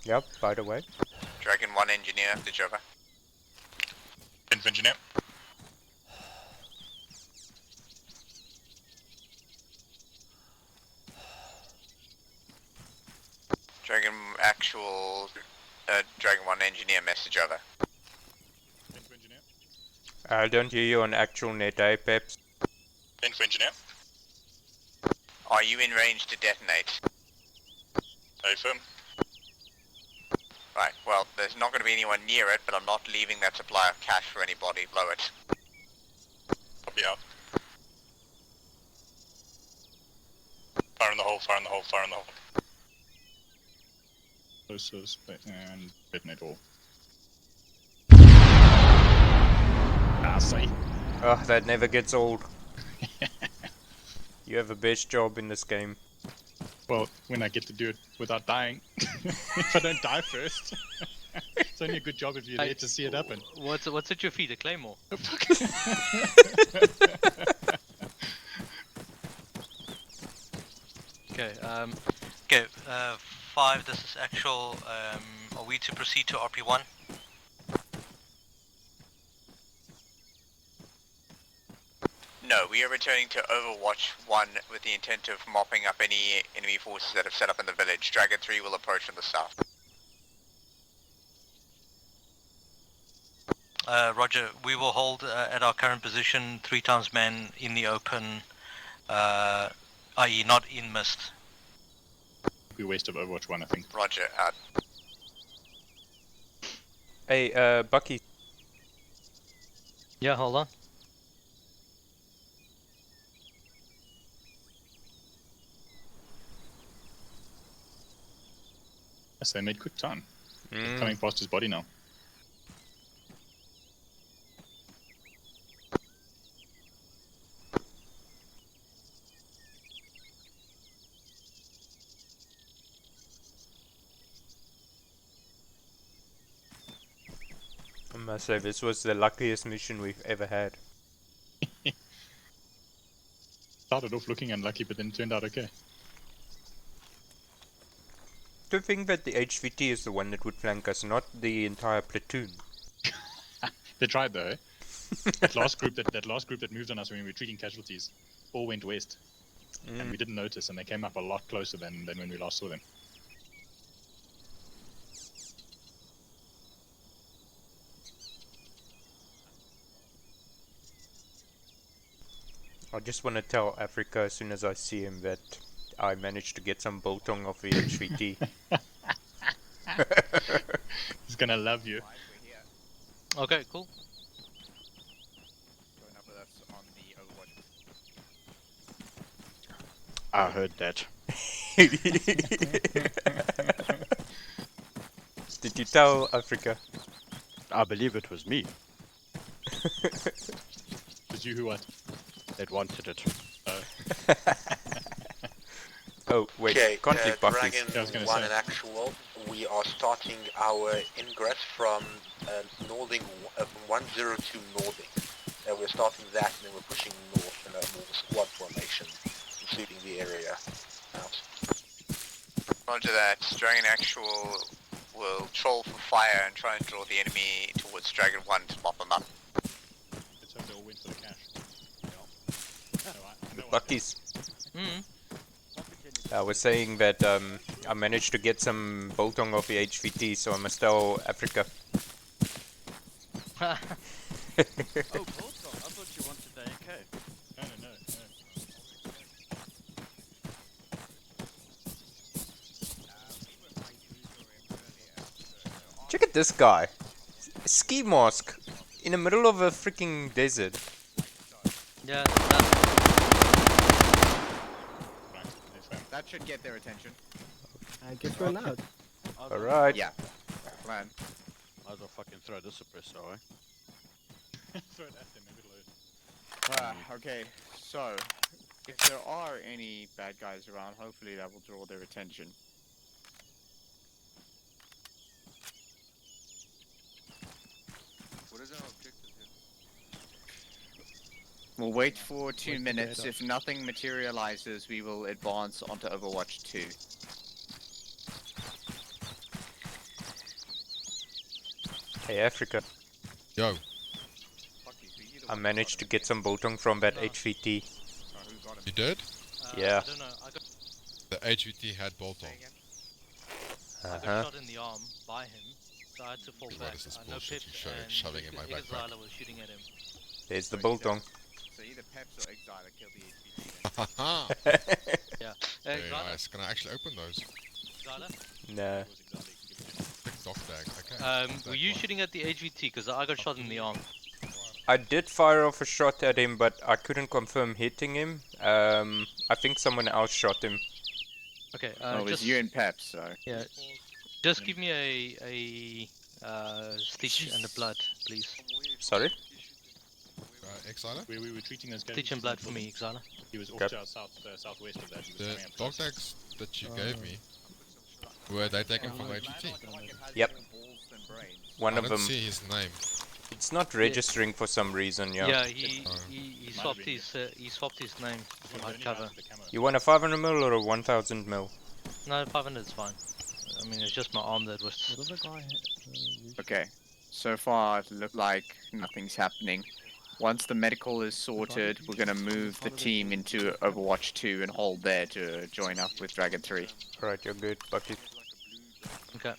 Yep, by the way. Dragon 1 engineer, the Jova. Engineer. Dragon actual, Dragon 1 engineer message over. I don't hear you on actual net, eh, Peps? Info engineer. Are you in range to detonate? Affirm. Right, well, there's not going to be anyone near it, but I'm not leaving that supply of cash for anybody below it. Copy out. Fire in the hole, fire in the hole, fire in the hole. Explosives and detonate all. See. Oh, that never gets old. You have a best job in this game. Well, when I get to do it without dying. If I don't die first. It's only a good job if you're there to see it happen. What's at your feet? A claymore? Okay, okay, 5, this is actual. Are we to proceed to RP1? No, we are returning to Overwatch 1 with the intent of mopping up any enemy forces that have set up in the village. Dragon 3 will approach from the south. Roger, we will hold at our current position 3 times man in the open, i.e. not in mist. We wasted Overwatch 1, I think. Roger, out. Hey, Bucky. Yeah, hold on. Yes, they made quick time. Coming past his body now. must say, this was the luckiest mission we've ever had. Started off looking unlucky, but then turned out okay. To think that the HVT is the one that would flank us, not the entire platoon. They tried though. Eh? that last group that moved on us when we were treating casualties all went west, and we didn't notice, and they came up a lot closer than when we last saw them. I just want to tell Africa as soon as I see him that I managed to get some biltong off the HVT. He's gonna love you. Okay, cool. Join up with us on the Overwatch. I heard that. Did you tell Africa? I believe it was me. Was you who what? That wanted it. Oh, wait, Okay, can't leave buffers. Dragon 1 in actual, we are starting our ingress from northing, from 102 northing. We're starting that and then we're pushing north in a more squad formation, including the area out. Roger that. Dragon Actual will troll for fire and try and draw the enemy towards Dragon 1 to mop them up. Let's hope they all went for the cash. Buckies. I was saying that I managed to get some biltong off the HVT, so I must tell Africa. Oh, biltong. I thought you wanted the AK. No. Check at this guy. Ski mask in the middle of a freaking desert. Yeah, That should get their attention. I guess we're allowed. Alright. Yeah. Plan. Might as well fucking throw this suppressor away. Throw it at them, maybe it'll hurt. Okay, so if there are any bad guys around, hopefully that will draw their attention. What is our objective here? We'll wait for 2 minutes. If nothing materializes, we will advance onto Overwatch 2. Hey Africa. Yo. I managed to get some biltong from that HVT. You did? Yeah. I don't know. I got The HVT had biltong. I got shot in the arm by him, so I had to fall What back. is this No bullshit Pips you're and shoving in my backpack? Exiler was shooting at him. There's the biltong. So either Peps or Exiler killed the HVT. Haha. Yeah. Very Exiler? nice. Can I actually open those? Exiler? No. Big dog tag. Okay. Were you shooting at the HVT? Because I got shot in the arm. I did fire off a shot at him, but I couldn't confirm hitting him. I think someone else shot him. Okay. Oh, it was you and Peps, so. Yeah. Just give me a stitch and a blood, please. Sorry? Exiler? We were treating those Stitch and blood for me, Exiler. He was off to our southwest of that. He was coming up The dog tags that you gave me, were they taken from HVT? Yep. One I of don't them. see his name. It's not registering for some reason, yeah. Yeah, he swapped his name for hard cover. You want a 500ml or a 1000ml? No, 500 is fine. I mean, it's just my arm that was. Okay. So far, it looked like nothing's happening. Once the medical is sorted, we're gonna move the team into Overwatch 2 and hold there to join up with Dragon 3. Alright, you're good, Bucky. Okay.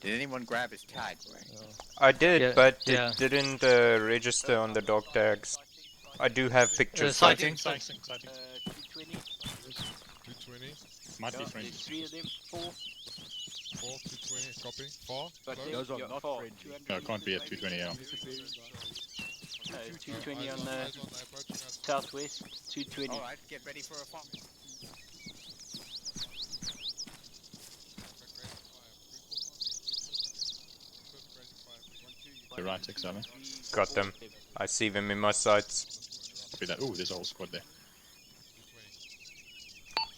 Did anyone grab his tag? I did, Yeah, but yeah. it didn't register on the dog tags. I do have pictures. Sighting. 220. 220. Might be There's friends. 3 of them, 4. 220, copy. 4. But Those are not friendly. No, it can't be at 220, yeah. No, 220 on the southwest, 220. Alright, get ready for a fire. The right, Exiler. Got them. I see them in my sights. Copy that. Oh, there's a whole squad there.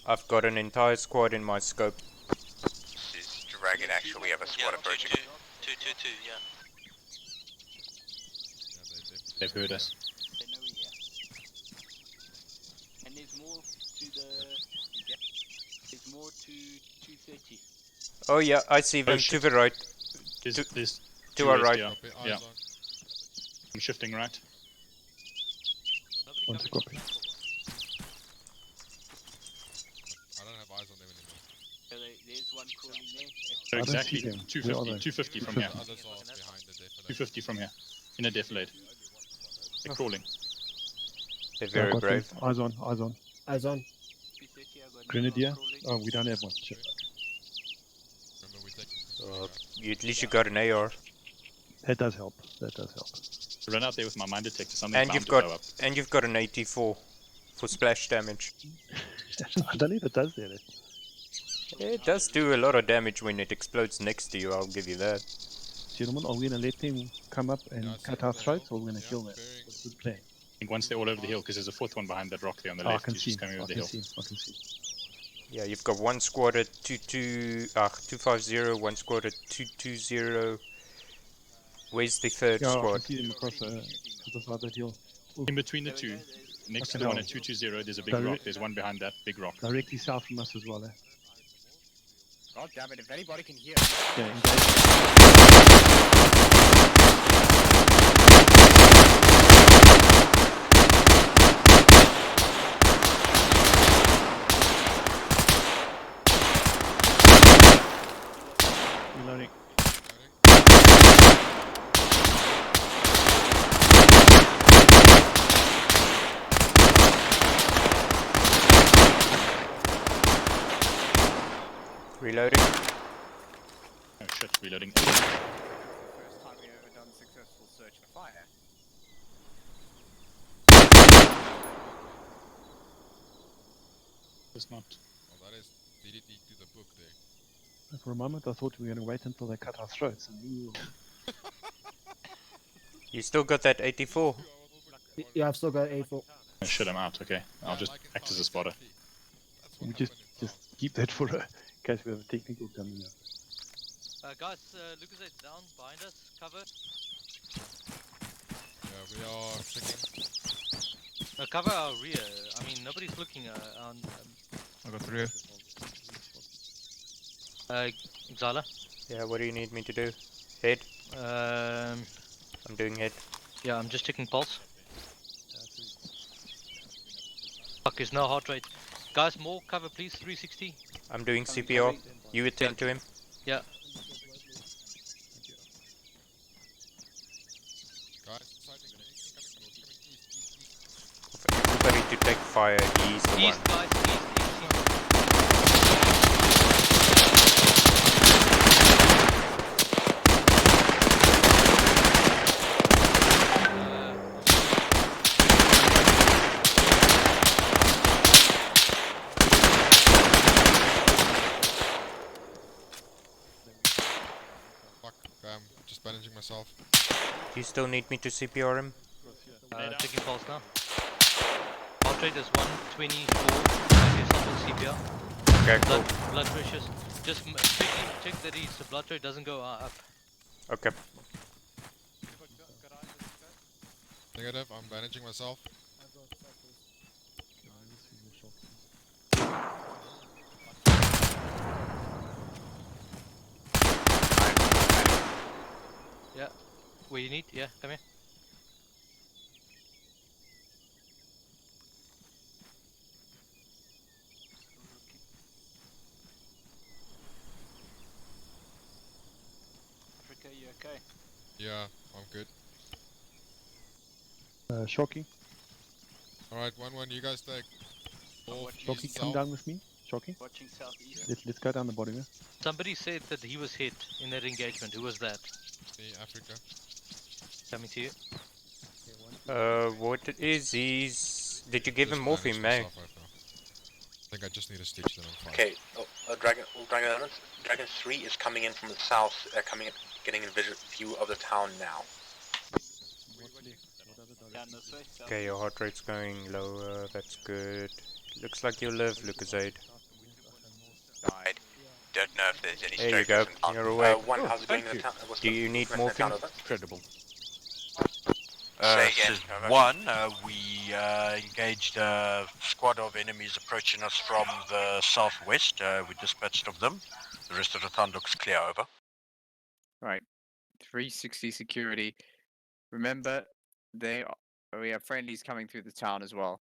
I've got an entire squad in my scope. This is Dragon actually. We have a squad approaching. 222, yeah. They've heard us. They know we're here. And there's more to the... There's more to 230. Oh yeah, I see them to the right. There's to our right. Yeah. I'm shifting right. One to copy. I don't have eyes on them anymore. So there's one crawling there. So I don't exactly see them. 250, Where are they? 250 from here. The others are behind the defilade. 250 from here. In a defilade. They're crawling. They're Yeah, I very got them. brave. Eyes on, eyes on. Eyes on. 230, I got Grenadier? crawling. Oh, we don't have one. Shit. Remember, we take At least you got an AR. That does help. That does help. I run out there with my mine detector. Something And bound you've to got blow up. an 84 for splash damage. I don't know if it does that. It does do a lot of damage when it explodes next to you, I'll give you that. Gentlemen, are we going to let them come up and cut our throats, or are we going to kill them? What's the plan? I think once they're all over the hill, because there's a fourth one behind that rock there on the Oh, I left. can He's see. just coming over I the can hill. see. I can see. Yeah, you've got one squad at 250, one squad at 220. Where's the third Yeah, I squad? can see them across the side of that hill. In between the two, next to Okay, the one now. at 220, there's a big rock. There's one behind that big rock. Directly south from us as well, eh? God damn it, if anybody can hear. Okay, engage. Reloading. Reloading. Oh shit, reloading. First time we ever done successful search for fire. It's not. Well, that is DDT to the book there. For a moment, I thought we were going to wait until they cut our throats. And then we'll... You still got that 84? Yeah, I've still got A4. Oh shit, I'm out. Okay, I'll just act as a spotter. We just keep that for in case we have a technical coming up. Guys, Lucas is down behind us. Cover. Yeah, we are checking. Cover our rear. I mean, nobody's looking on. I got through. Xala. Yeah, what do you need me to do? Head? I'm doing head. Yeah, I'm just checking pulse. Fuck, there's no heart rate. Guys, more cover please, 360. I'm doing CPR. You attend to him? Yeah. Guys, sighting coming east. Everybody to take fire. He's the East, one. guys, east. Fuck, just bandaging myself. Do you still need me to CPR him? Checking pulse now. Heart rate is 124. Okay, sample CPR. Okay, cool. Blood pressures. Just check that his blood rate doesn't go up. Okay. Negative, I'm bandaging myself. Yeah. Where you need? Yeah, come here. Africa, you okay? Yeah, I'm good. Shocky. Alright, 1-1, you guys take. North, Shocky, east, come south. down with me. Shocky. Watching southeast. Let's go down the bottom here. Somebody said that he was hit in that engagement. Who was that? See, Africa. Coming to you. What it is, he's... Did you give him morphine, Bandaged mate? myself right now. I think I just need a stitch, then I'm fine. Okay, Dragon 3 is coming in from the south, getting in view of the town now. Down this way. Okay, your heart rate's going lower. That's good. Looks like you'll live, Lucasade. Died. Don't know if there's any There you go. stragglers in town. You're awake. One, how's it going in thank the town? What's Do the you need rest of the town morphine? over? Incredible. Say again, Says over. one, we engaged a squad of enemies approaching us from the southwest. We dispatched of them. The rest of the town looks clear, over. Right. 360 security. Remember, we have friendlies coming through the town as well.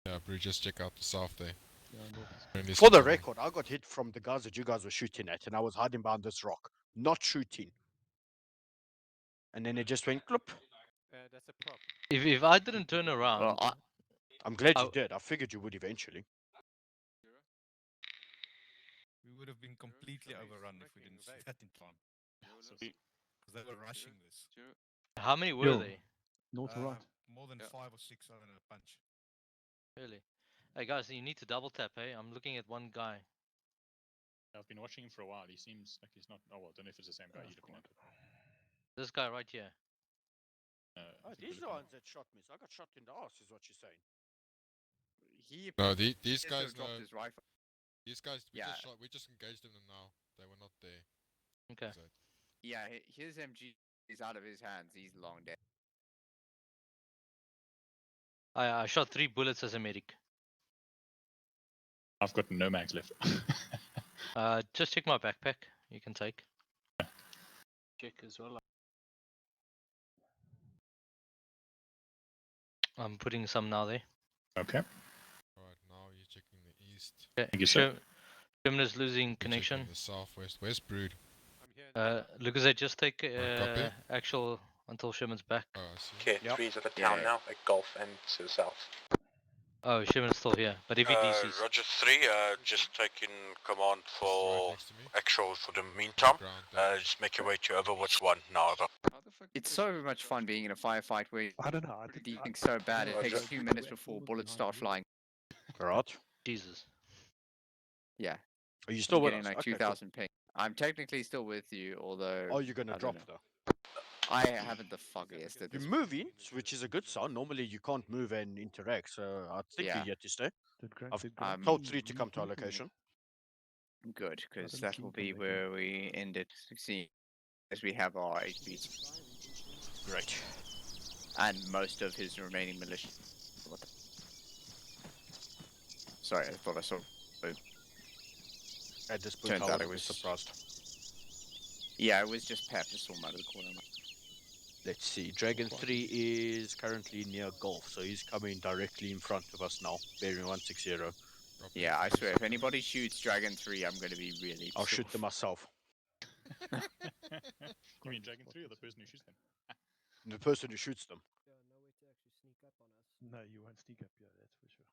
Yeah, Brew, just check out the south there. Friendlies For the incoming. record, I got hit from the guys that you guys were shooting at, and I was hiding behind this rock, not shooting. And then it just went clip. That's a prop. If I didn't turn around, Well, I'm glad you did. I figured you would eventually. We would have been completely overrun if we didn't see that in time. Because they were rushing this. how many were they? North or right? More than 5 or 6 on a punch. Really? Hey guys, you need to double tap, hey? I'm looking at one guy. I've been watching him for a while. He seems like he's not. Oh well, I don't know if it's the same guy you're looking at. This guy right here. Oh, these are the ones that shot me. So I got shot in the ass, is what you're saying. No, these guys dropped know. his rifle. These guys, Yeah. we just engaged them now. They were not there. Okay. So, Yeah, his MG is out of his hands. He's long dead. I shot 3 bullets as a medic. I've got no mags left. Just check my backpack. You can take. Check as well. I'm putting some now there. Okay. Alright, now you're checking the east. Okay. Thank you, sir. Sherman is losing You're connection. checking the southwest. Where's Brood? Lucas, I just take copy. actual until Sherman's back. Oh, I see. Okay, three's at the town now, at Gulf and to the south. Oh, Sherman's still here. But if he DCs. Roger 3, just taking command for actual for the meantime. Just make your way to Overwatch 1 now, over. It's so much fun being in a firefight where I don't know. you think so bad it takes 2 minutes before bullets start flying. Alright. Jesus. Yeah. Are you still I'm with getting us? like Okay, 2,000 ping. I'm technically still with you, although. Oh, you're gonna I drop don't know. though. I haven't the foggiest at You're this. moving, which is a good sign. Normally you can't move and interact, so I think Yeah. you're here to stay. I've I'm told 3 to come to our location. good because that will be where we end it. See, as we have our HPs. Great. And most of his remaining militia. Sorry, I thought I saw. At this point, Turns I out would it be was surprised. Yeah, it was just Pep. Just saw him out of the corner. Let's see. Dragon 3 is currently near Gulf, so he's coming directly in front of us now, bearing 160. Yeah, I swear, if anybody shoots Dragon 3, I'm going to be really. I'll shoot them myself. You mean Dragon 3 or the person who shoots them? The person who shoots them. No, you won't sneak up here, that's for sure.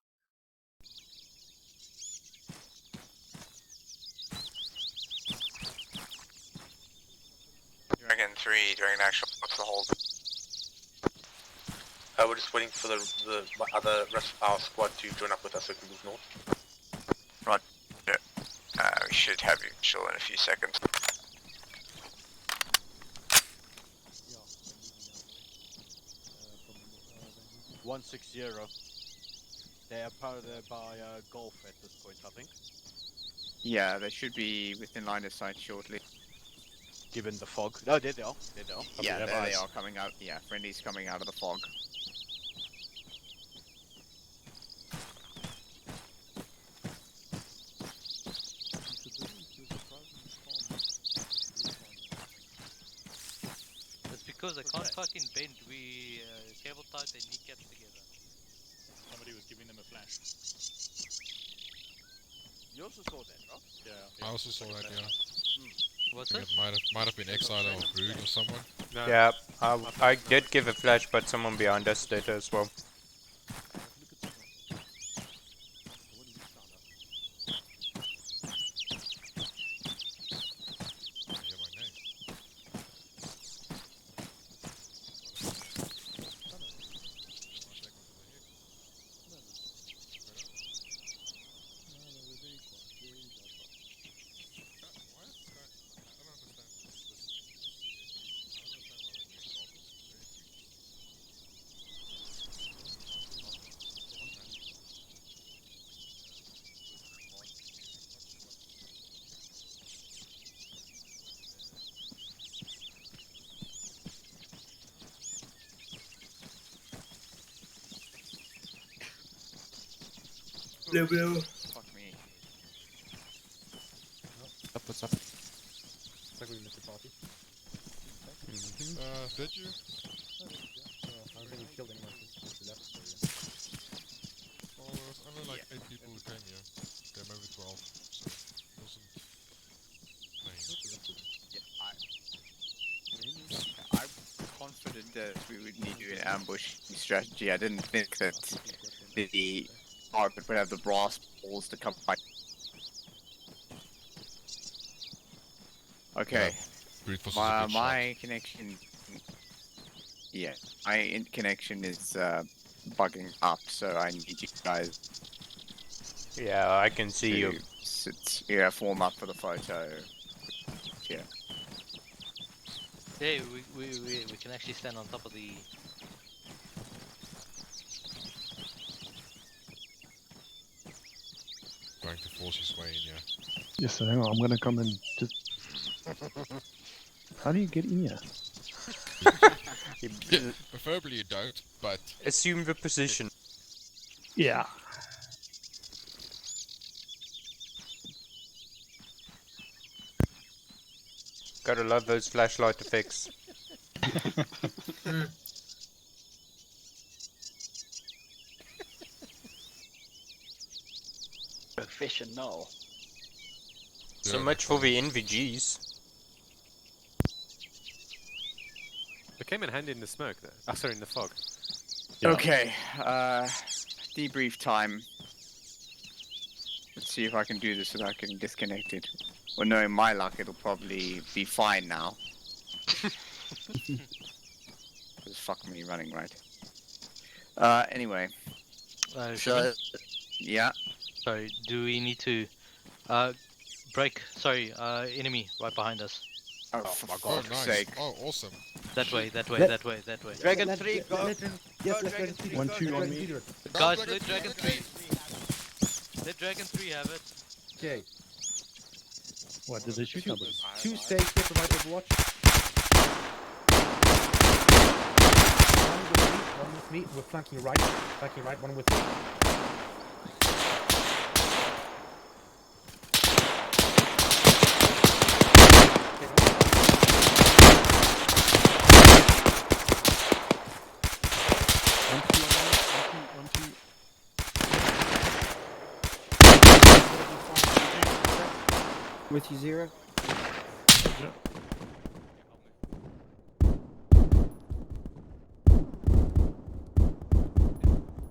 Dragon 3, Dragon Actual, what's the hold? We're just waiting for the other rest of our squad to join up with us so we can move north. Roger. We should have you chill in a few seconds. Uh, 160. They are powered by Gulf at this point, I think. Yeah, they should be within line of sight shortly. Given the fog. No, there they are. There they are. Yeah, there they are coming out. Yeah, friendly's coming out of the fog. That's because I can't fucking bend. We cable tied their kneecaps together. Somebody was giving them a flash. You also saw that, right? Yeah. I also saw that, yeah. What's I think it might have been Exile or Brood or someone. No. Yeah, I did give a flash, but someone behind us did as well. Blue, blue. Fuck me. What's up? Looks like we missed the party. Did you? I don't think we killed anyone since we left. Well, there was only like 8 people who came here. Okay, maybe 12. So, it wasn't I'm confident that we would need to do an ambush strategy. I didn't think that the target would have the brass balls to come by. Okay. My connection. Yeah, my connection is bugging up, so I need you guys. Yeah, I can see you. Yeah, form up for the photo. Yeah. Hey, we can actually stand on top of the. Trying to force his way in here. Yes, so hang on, I'm gonna come and just. How do you get in here? Yeah, preferably you don't, but... Assume the position. Yeah. Gotta love those flashlight effects. Professional. So much for the NVGs. It came in handy in the smoke, though. Oh, sorry, in the fog. Yeah. Okay, debrief time. Let's see if I can do this without getting disconnected. Well, knowing my luck, it'll probably be fine now. Just fuck me running right. Anyway. So, yeah. Sorry, do we need to break? Sorry, enemy right behind us. Oh, for fuck's sake. Oh, awesome. That way, that way, Let- that way, that way. Dragon 3, go! Yes, let Dragon 3. 1, 2 on me. Guys, let Dragon 3. Let Dragon 3 have it. Okay. What, did they shoot somebody? 2 stays here, provide overwatch. One with me, we're flanking right, one with me. With you, Zero.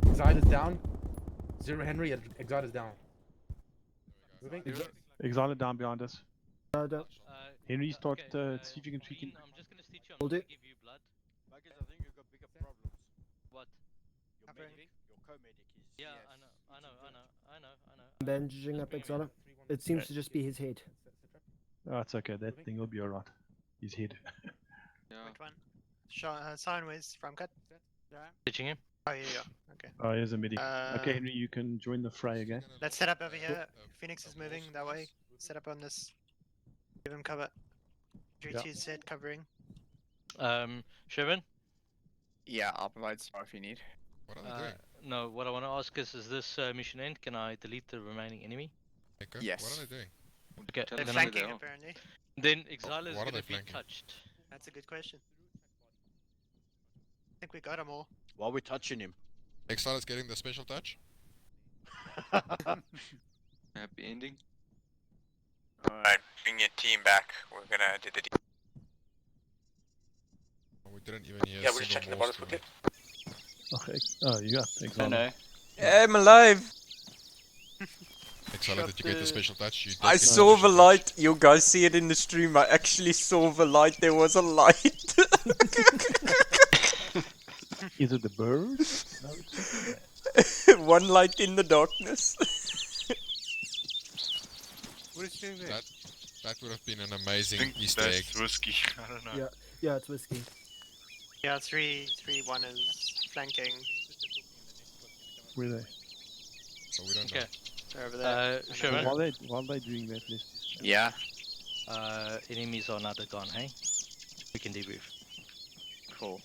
Exile is down. Zero Henry, Exile is down. Moving? Exile down behind us. Henry, start, see if you can tweak it. I'm just gonna stitch you. Hold it. Give you blood. Marcus, I think you've got bigger problems. What? Your medic, your co-medic is... Yeah, yes. I know. I'm bandaging up Exala. It seems to just be his head. Oh, it's okay, that thing will be alright. His head. Which one? Sideways, from cut. Yeah. Stitching him. Oh yeah. Okay. Oh, here's a medic. Okay, Henry, you can join the fray again. Let's set up over here. Phoenix is moving that way. Set up on this. Give him cover. 3-2 Yeah. set covering. Sherman? Yeah, I'll provide support if you need. What are they doing? No, what I want to ask is this mission end? Can I delete the remaining enemy? Okay. Yes. What are they doing? Okay, They're then flanking apparently. Then Exile is What are going to they be flanking? touched. That's a good question. I think we got them all. Why are we touching him? Exile is getting the special touch. Happy ending. Alright, bring your team back. We're gonna do the... We didn't even hear Yeah, a we're just single checking the Morse borders quickly. Okay. Oh, you got Exile. Yeah, I'm alive! Exile, did you get the special touch? You did I get saw special the touch. light. You guys see it in the stream. I actually saw the light. There was a light. Is it the bird? No, it's not. One light in the darkness. What is he doing there? That would have been an amazing Easter egg. Whiskey. I don't know. Yeah, it's whiskey. Yeah, 3-1 is flanking. Where are they? So we don't Okay. They're over there. Sherman? While they doing that, let's... Yeah. Enemies are not gone, hey? We can debrief. Cool.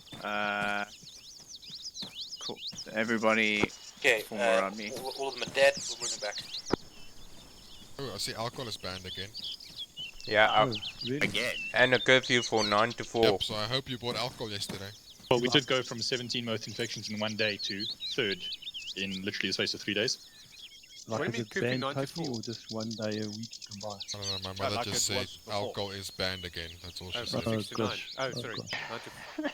Cool. Everybody Okay, Four more on me. all of them are dead. We're moving back. Oh, I see alcohol is banned again. Yeah, Again. and a curfew for 9 to 4. Yep, so I hope you bought alcohol yesterday. Well, we did go from 17 most infections in one day to third in literally the space of 3 days. Like, is it banned totally or just one day a week you can buy? I don't know, my mother like just it said was before. alcohol is banned again. That's all she Oh, said. from 6 to 9. gosh. Oh, Oh, sorry. gosh. 9 to...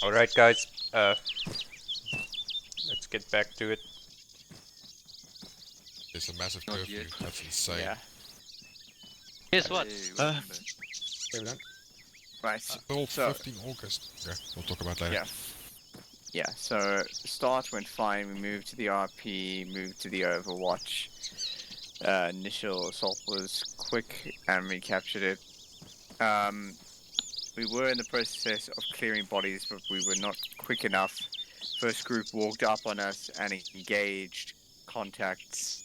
Alright, guys. Let's get back to it. It's a massive Not curfew. yet. That's insane. Yeah. Guess what? Right. Till So 15 August. Okay, we'll talk about later. yeah. Yeah, so start went fine. We moved to the RP, moved to the Overwatch. Initial assault was quick and we captured it. We were in the process of clearing bodies, but we were not quick enough. First group walked up on us and engaged contacts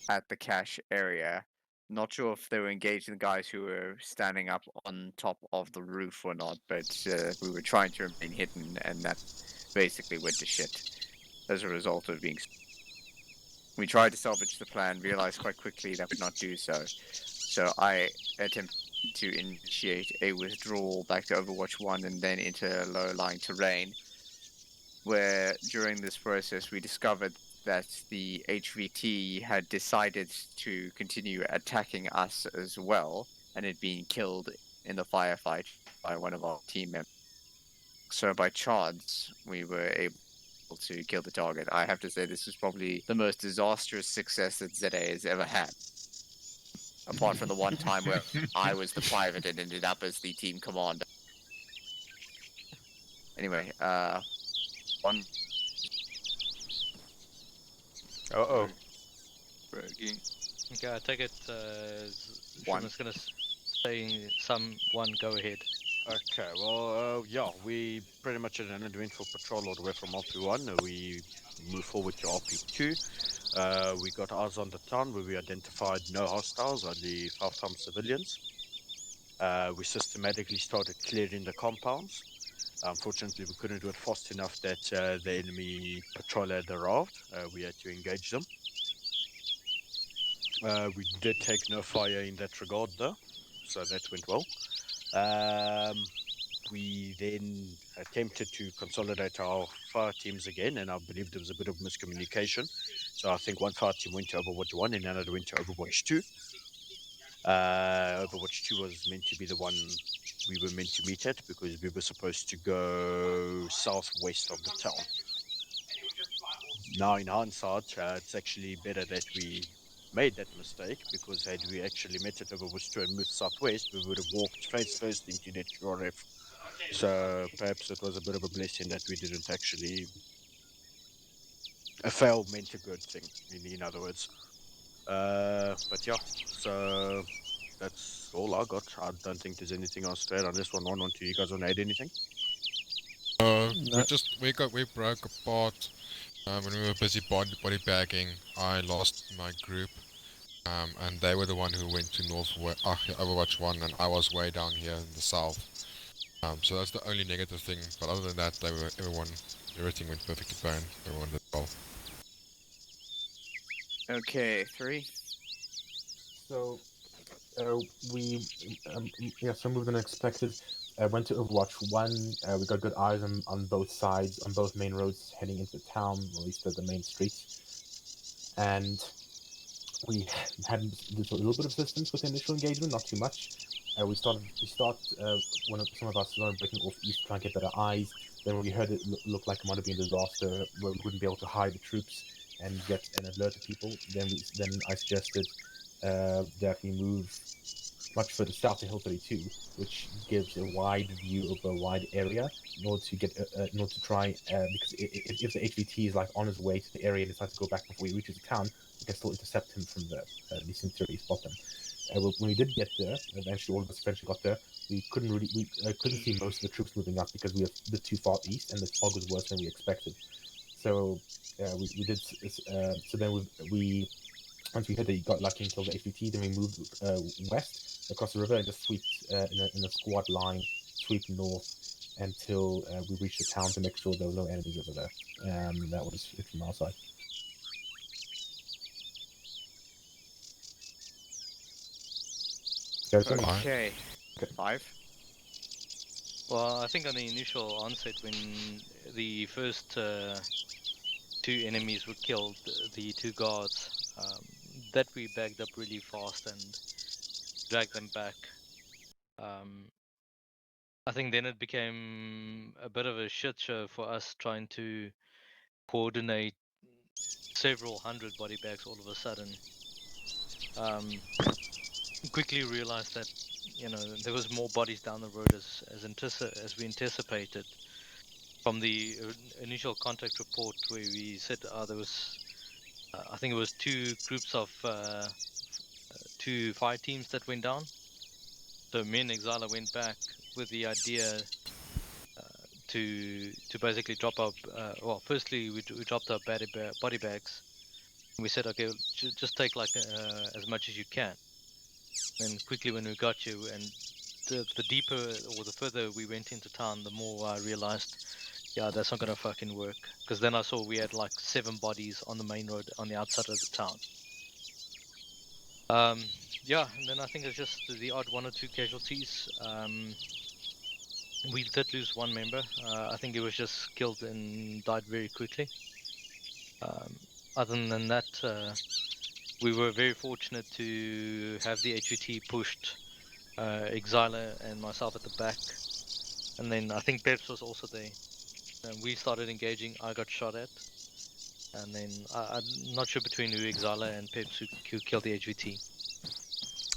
at the cache area. Not sure if they were engaging the guys who were standing up on top of the roof or not, but we were trying to remain hidden, and that basically went to shit as a result of being. We tried to salvage the plan, realized quite quickly that would not do so. So I attempted to initiate a withdrawal back to Overwatch 1 and then into low-lying terrain, where during this process we discovered that the HVT had decided to continue attacking us as well, and had been killed in the firefight by one of our team members. So by chance, we were able to kill the target. I have to say this was probably the most disastrous success that ZA has ever had. Apart from the one time where I was the private and ended up as the team commander. Anyway, one. Uh-oh. Bragging. Okay, I take it Schuman's gonna say someone go ahead. Okay, well, yeah, we pretty much had an uneventful patrol all the way from RP1. We moved forward to RP2. We got eyes on the town where we identified no hostiles, only 5 times civilians. We systematically started clearing the compounds. Unfortunately, we couldn't do it fast enough that the enemy patrol had arrived. We had to engage them. We did take no fire in that regard though, so that went well. We then attempted to consolidate our fire teams again, and I believe there was a bit of miscommunication. So I think one fire team went to Overwatch 1 and another went to Overwatch 2. Overwatch 2 was meant to be the one we were meant to meet at, because we were supposed to go southwest of the town. Now in hindsight, it's actually better that we made that mistake, because had we actually met at Overwatch 2 and moved southwest, we would have walked face first into that QRF. So perhaps it was a bit of a blessing that we didn't actually... A fail meant a good thing, in other words. But yeah, so that's all I got. I don't think there's anything else to add unless one on to you guys want to add anything. We broke apart when we were busy body bagging. I lost my group, and they were the one who went to Overwatch 1, and I was way down here in the south. So that's the only negative thing. But other than that, everything went perfectly fine. Everyone did well. Okay, 3. So, so moved than expected. Went to Overwatch 1. We got good eyes on both sides, on both main roads heading into the town, or at least the main streets. And we had a little bit of assistance with the initial engagement, not too much. Some of us started breaking off east to try and get better eyes. Then we heard it looked like it might have been a disaster, where we wouldn't be able to hide the troops and get an alert to people. Then I suggested that we move much further south to Hill 32, which gives a wide view of a wide area in order to get in order to try because if the HVT is like on his way to the area and decides to go back before he reaches the town, we can still intercept him from there, at least in theory, spot them. When we did get there, eventually all of us got there. We couldn't see most of the troops moving up because we were a bit too far east, and the fog was worse than we expected. So we did. So then we once we heard that he got lucky and killed the HVT, then we moved west across the river and just swept in a squad line, sweep north until we reached the town to make sure there were no enemies over there. That was it from our side. Okay. 5. Well, I think on the initial onset, when the first 2 enemies were killed, the 2 guards, that we backed up really fast and dragged them back. I think then it became a bit of a shit show for us trying to coordinate several hundred body bags all of a sudden. Quickly realized that, you know, there was more bodies down the road as we anticipated. From the initial contact report where we said there was, I think it was 2 groups of 2 fire teams that went down. So me and Exila went back with the idea to basically drop our, well, firstly we dropped our body bags. And we said, okay, just take like as much as you can. And quickly when we got you, and the deeper or the further we went into town, the more I realized, yeah, that's not gonna fucking work. Because then I saw we had like 7 bodies on the main road on the outside of the town. Yeah, and then I think it's just the odd 1 or 2 casualties. We did lose 1 member. I think he was just killed and died very quickly. Other than that, we were very fortunate to have the HVT pushed, Exila and myself at the back. And then I think Peps was also there. And we started engaging, I got shot at. And then I'm not sure between who, Exila and Peps, who killed the HVT.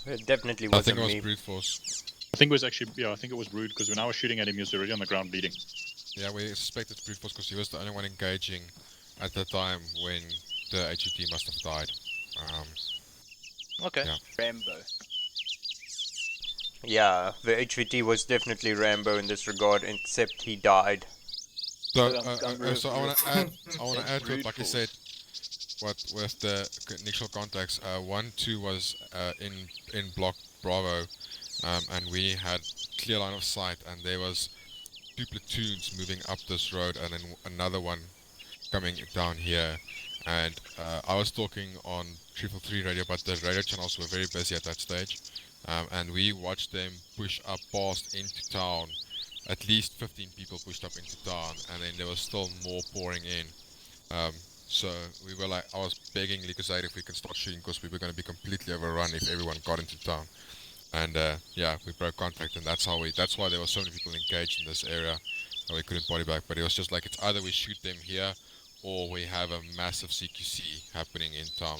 It definitely I wasn't think it was me. brute force. I think it was actually, yeah, I think it was Rude, because when I was shooting at him, he was already on the ground bleeding. Yeah, we suspected brute force because he was the only one engaging at the time when the HUT must have died. Okay. Yeah. Rambo. Yeah, the HVT was definitely Rambo in this regard, except he died. So, so I want to add to it, like I said, what with the initial contacts, 1, 2 was in block Bravo, and we had clear line of sight, and there was 2 platoons moving up this road, and then another one coming down here. And I was talking on 333 radio, but the radio channels were very busy at that stage, and we watched them push up past into town. At least 15 people pushed up into town, and then there was still more pouring in. So we were like, I was begging Likazade if we can start shooting, because we were going to be completely overrun if everyone got into town. And yeah, we broke contact, and that's why there were so many people engaged in this area, and we couldn't body back. But it was just like, it's either we shoot them here, or we have a massive CQC happening in town,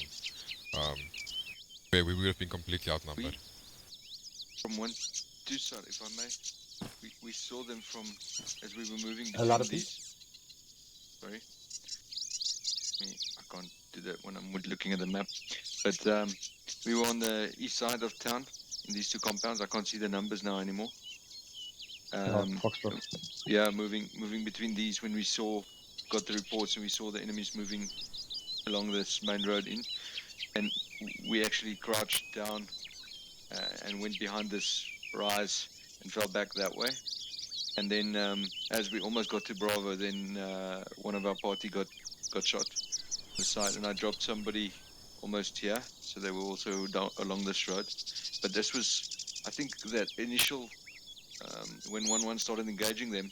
where we would have been completely outnumbered. From 1 2 side, if I may, we saw them from as we were moving A between lot of these. Sorry, I can't do that when I'm looking at the map. But we were on the east side of town in these 2 compounds. I can't see the numbers now anymore. Foxtrot. Yeah, moving between these when we got the reports and we saw the enemies moving along this main road in, and we actually crouched down and went behind this rise and fell back that way. And then as we almost got to Bravo, then one of our party got shot on the side, and I dropped somebody almost here, so they were also down along this road. But this was, I think, that initial when 1-1 started engaging them,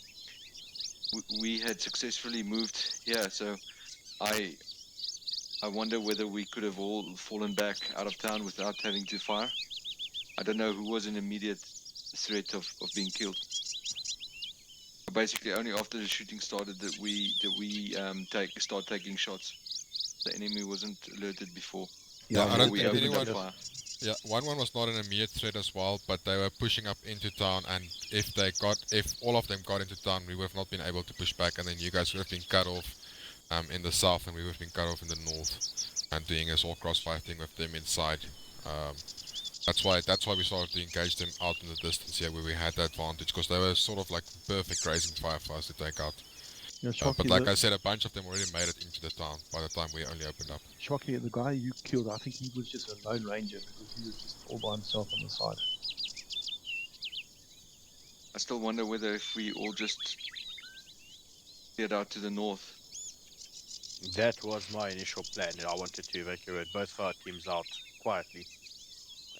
we had successfully moved here. So I wonder whether we could have all fallen back out of town without having to fire. I don't know who was in immediate threat of being killed. Basically, only after the shooting started that we start taking shots. The enemy wasn't alerted before. Yeah, I don't we think opened anyone. up fire. Yeah, 1-1 was not an immediate threat as well, but they were pushing up into town, and if all of them got into town, we would have not been able to push back, and then you guys would have been cut off in the south, and we would have been cut off in the north, and doing this all crossfire thing with them inside. That's why we started to engage them out in the distance here, where we had the advantage, because they were sort of like perfect grazing fire for us to take out. Yeah, But like I said, a bunch of them already made it into the town by the time we only opened up. Shocky, the guy you killed, I think he was just a lone ranger because he was just all by himself on the side. I still wonder whether if we all just cleared out to the north. That was my initial plan. I wanted to evacuate both our teams out quietly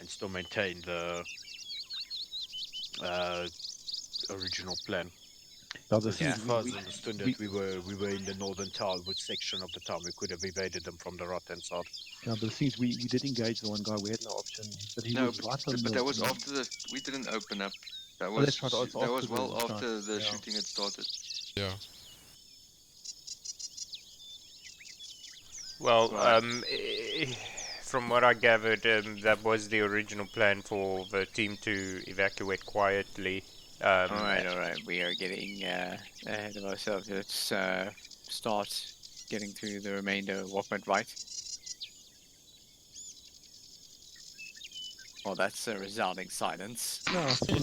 and still maintain the original plan. Now, the Because thing as is, far as I understood it, we were in the northern town, which section of the town we could have evaded them from the right-hand side. now, but the thing is, we did engage the one guy. We had no option, but he No, was right on but the. that was after the. We didn't open up. That Oh, was that's right. It's that was after well that's after right. the Yeah. shooting had started. Yeah. Well, Right. from what I gathered, that was the original plan for the team to evacuate quietly. Alright, we are getting ahead of ourselves. Let's start getting through the remainder. What went right? Well, that's a resounding silence. No, I think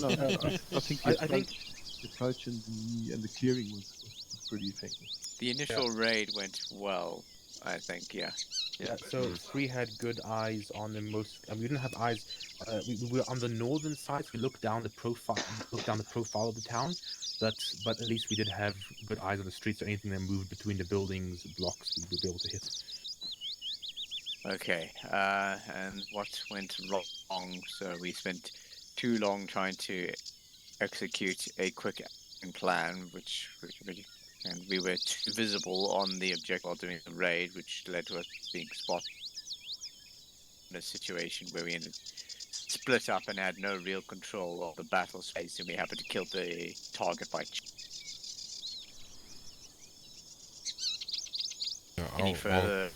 the approach and the clearing was pretty effective. The initial raid went well, I think. Yeah. Yeah, so Free had good eyes on the most. We didn't have eyes. We were on the northern side. So we looked down the profile of the town, but at least we did have good eyes on the streets. Or anything that moved between the buildings, blocks, we would be able to hit. Okay. And what went wrong? So we spent too long trying to execute a quick action plan, and we were too visible on the objective while doing the raid, which led to us being spotted in a situation where we ended split up and had no real control of the battle space, and we happened to kill the target by. Yeah, Any further?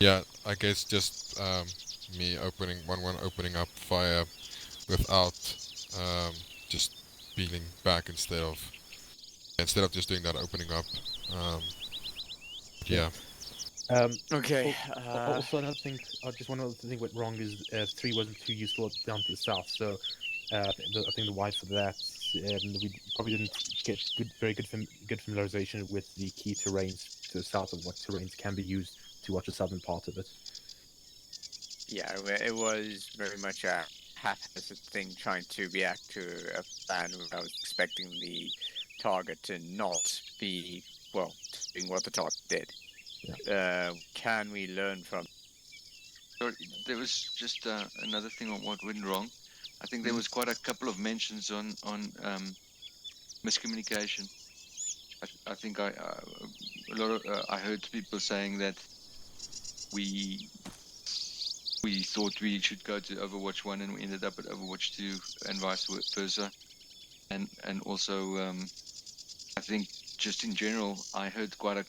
Yeah, I guess just me opening opening up fire without just peeling back instead of just doing that opening up. Yeah. Okay. Also, another thing, just one other thing went wrong is 3 wasn't too useful down to the south. So I think the wide for that, we probably didn't get very good familiarization with the key terrains to the south of what terrains can be used to watch the southern part of it. Yeah, it was very much a haphazard thing trying to react to a plan where I was expecting the target to not be, well, doing what the target did. Yeah. Can we learn from? There was just another thing on what went wrong. I think there was quite a couple of mentions on miscommunication. I think I heard people saying that we thought we should go to Overwatch 1 and we ended up at Overwatch 2 and vice versa. And also I think just in general I heard quite a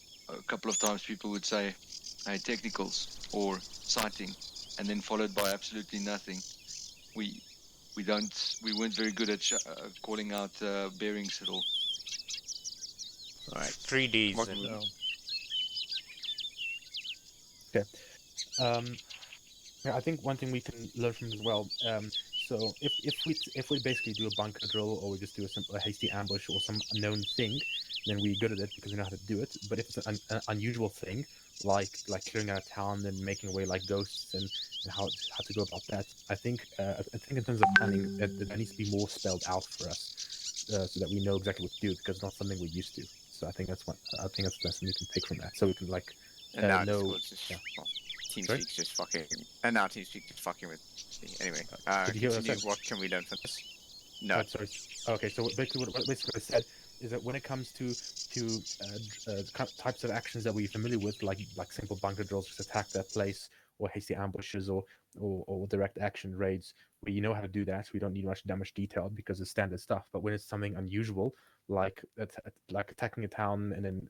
couple of times people would say, hey, technicals or sighting, and then followed by absolutely nothing. We weren't very good at calling out bearings at all. All right. 3Ds. Okay. I think one thing we can learn from as well. So if we basically do a bunker drill or we just do a hasty ambush or some known thing, then we're good at it because we know how to do it. But if it's an unusual thing, like clearing out a town and making away like ghosts and how to go about that, I think in terms of planning, that needs to be more spelled out for us, so that we know exactly what to do because it's not something we're used to. So I think that's the lesson we can take from that. So we can like And now know. TeamSpeak's just fucking. And now TeamSpeak just fucking with. Anyway, Did you hear what I continue. said? What can we learn from this? No. Sorry. Okay, so basically what I said is that when it comes to types of actions that we're familiar with, like simple bunker drills, just attack that place, or hasty ambushes, or direct action raids, where you know how to do that, so we don't need much detail because it's standard stuff. But when it's something unusual, like attacking a town and then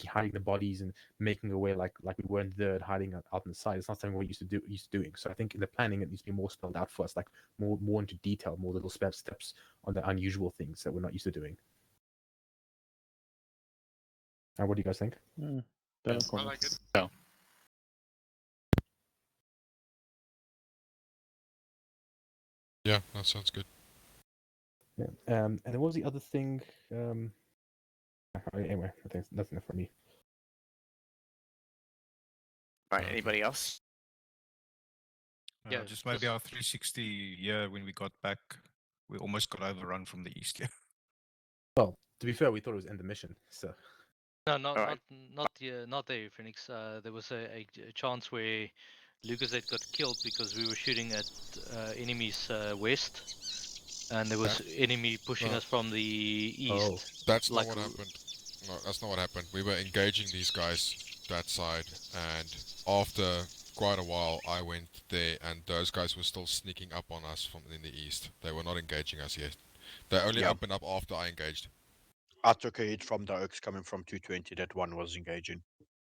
hiding the bodies and making away like we weren't there, hiding out in the side, it's not something we're used to doing. So I think in the planning it needs to be more spelled out for us, like more into detail, more little steps on the unusual things that we're not used to doing. Now, what do you guys think? I like it. Yeah. Yeah, that sounds good. Yeah. And then what was the other thing? Anyway, I think that's enough for me. Right. Anybody else? Just maybe our 360 when we got back We almost got overrun from the east. Yeah. Well, to be fair, we thought it was end the mission. So No, not Alright. not there, Phoenix. There was a chance where Lucasade got killed because we were shooting at enemies west, and there was enemy pushing No. us from the east. That's like not what happened. No, that's not what happened. We were engaging these guys that side, and after quite a while, I went there, and those guys were still sneaking up on us from in the east. They were not engaging us yet. They only Yeah. opened up after I engaged. I took a hit from the Oaks coming from 220 that one was engaging.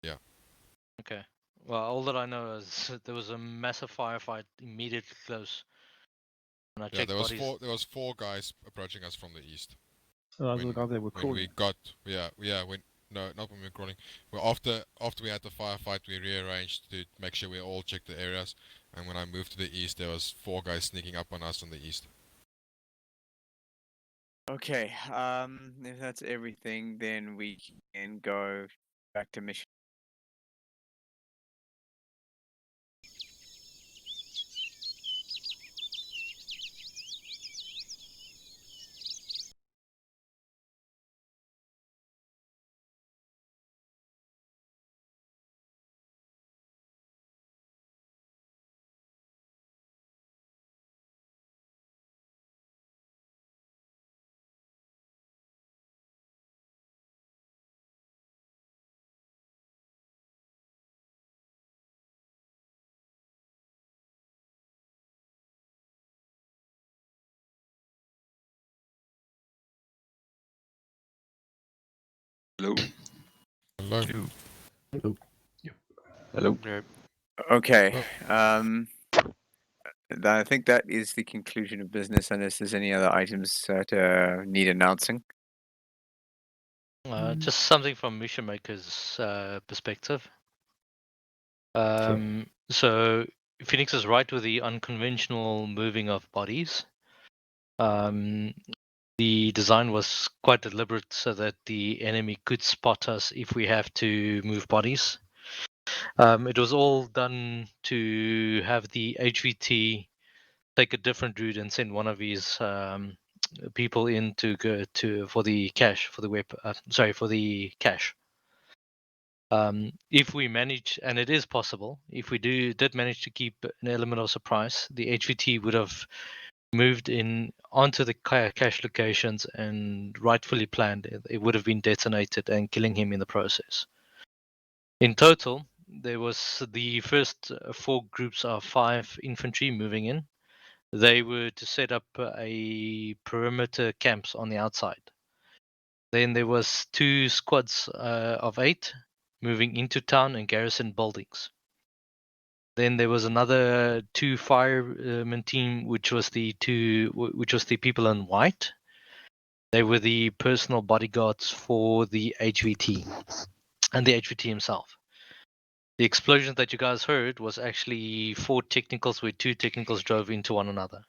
Yeah. Okay. Well, all that I know is there was a massive firefight immediately close. And I Yeah, checked there was bodies. there was 4 guys approaching us from the east. So those are the guys that were When crawling. we got no, not when we were crawling. Well, after we had the firefight, we rearranged to make sure we all checked the areas. And when I moved to the east, there was 4 guys sneaking up on us on the east. Okay, if that's everything, then we can go back to mission. Hello. Hello. Hello. Hello. Okay, I think that is the conclusion of business, unless there's any other items that need announcing. Just something from Mission Maker's perspective. So Phoenix is right with the unconventional moving of bodies. The design was quite deliberate so that the enemy could spot us if we have to move bodies. It was all done to have the HVT take a different route and send one of his people in to go to for the cache for the cache. If we manage, and it is possible, if we did manage to keep an element of surprise, the HVT would have moved in onto the cache locations and rightfully planned. It would have been detonated and killing him in the process. In total, there was the first 4 groups of 5 infantry moving in. They were to set up a perimeter camps on the outside. Then there was 2 squads of 8 moving into town and garrison buildings. Then there was another 2 fireman team, which was the people in white. They were the personal bodyguards for the HVT and the HVT himself. The explosion that you guys heard was actually 4 technicals, where 2 technicals drove into one another.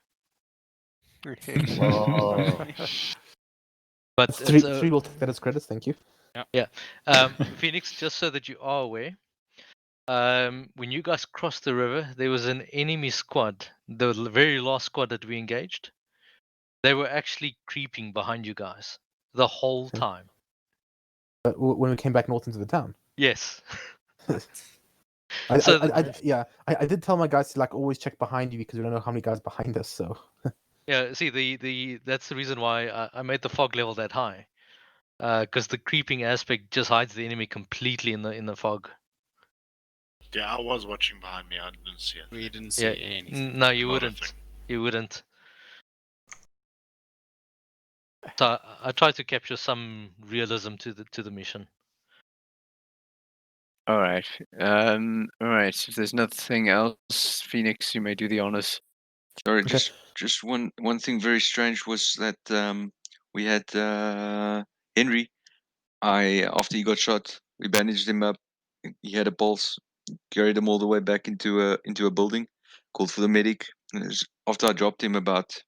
Whoa. But That's three will take that as credits. Thank you. Yeah. Phoenix, just so that you are aware, when you guys crossed the river, there was an enemy squad, the very last squad that we engaged. They were actually creeping behind you guys the whole time. When we came back north into the town. Yes. I did tell my guys to like always check behind you because we don't know how many guys behind us. So Yeah. See, that's the reason why I made the fog level that high, because the creeping aspect just hides the enemy completely in the fog. Yeah, I was watching behind me. I didn't see it. We didn't see anything. No, you Not a wouldn't. thing. You wouldn't. So I tried to capture some realism to the mission. All right. All right. If there's nothing else, Phoenix, you may do the honors. Sorry, just one thing very strange was that we had Henry. After he got shot, we bandaged him up. He had a pulse. Carried him all the way back into a building. Called for the medic. And after I dropped him, about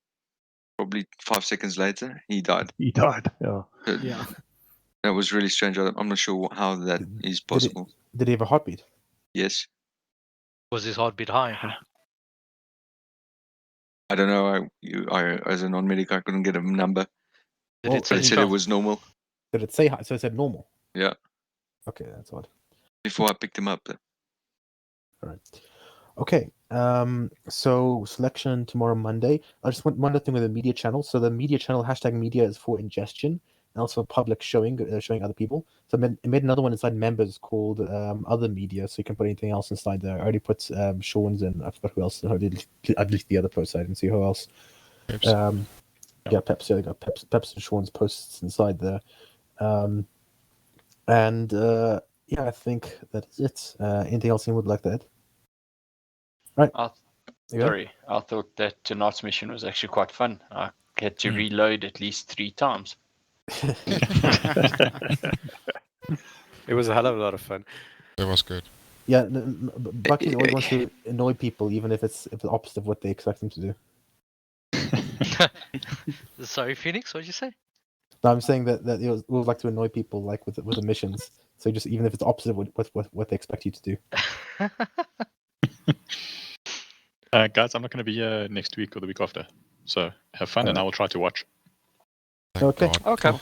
probably 5 seconds later, he died. He died. Yeah. Yeah. That was really strange. I'm not sure how that is possible. Did he have a heartbeat? Yes. Was his heartbeat high? I don't know. I as a non-medic, I couldn't get a number. Did Oh, it say It said it strong? was normal. Did it say high? So it said normal. Yeah. Okay, that's odd. Before I picked him up. All right. Okay. So selection tomorrow, Monday. I just want one other thing with the media channel. So the media channel #media is for ingestion and also public showing other people. So I made another one inside members called other media. So you can put anything else inside there. I already put Sean's and I forgot who else. I did at least the other post. I didn't see who else. Peps. Yeah, Peps. Yeah, they got Peps and Sean's posts inside there. And yeah, I think that's it. Anything else you would like to add? Right. Sorry, I thought that tonight's mission was actually quite fun. I had to reload at least 3 times. It was a hell of a lot of fun. It was good. Yeah, Bucky always wants to annoy people, even if it's the opposite of what they expect them to do. Sorry, Phoenix, what'd you say? No, I'm saying that he would like to annoy people, like with the missions. So just even if it's opposite of what they expect you to do. Guys, I'm not going to be here next week or the week after. So have fun, and I will try to watch. Okay. Okay.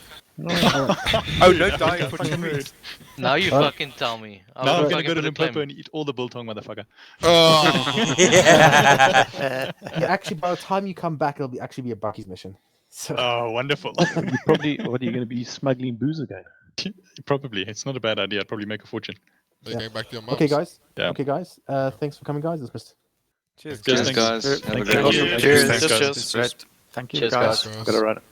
Oh, don't die for fucking rude. Now you fucking tell me. Now I'm going to go to Limpopo and eat all the biltong, motherfucker. Oh. Yeah, actually, by the time you come back, it'll actually be a Bucky's mission. So. Oh, wonderful. You probably, what are you going to be smuggling booze again? Probably. It's not a bad idea. I'd probably make a fortune. Are you going back to your Okay, mums? guys. Yeah. Okay, guys. Thanks for coming, guys. Dismissed. Cheers, Cheers, guys. Have a great Thank you. one. Cheers. Cheers. Thanks, guys. Thank you, Cheers, guys. guys. Got to write it.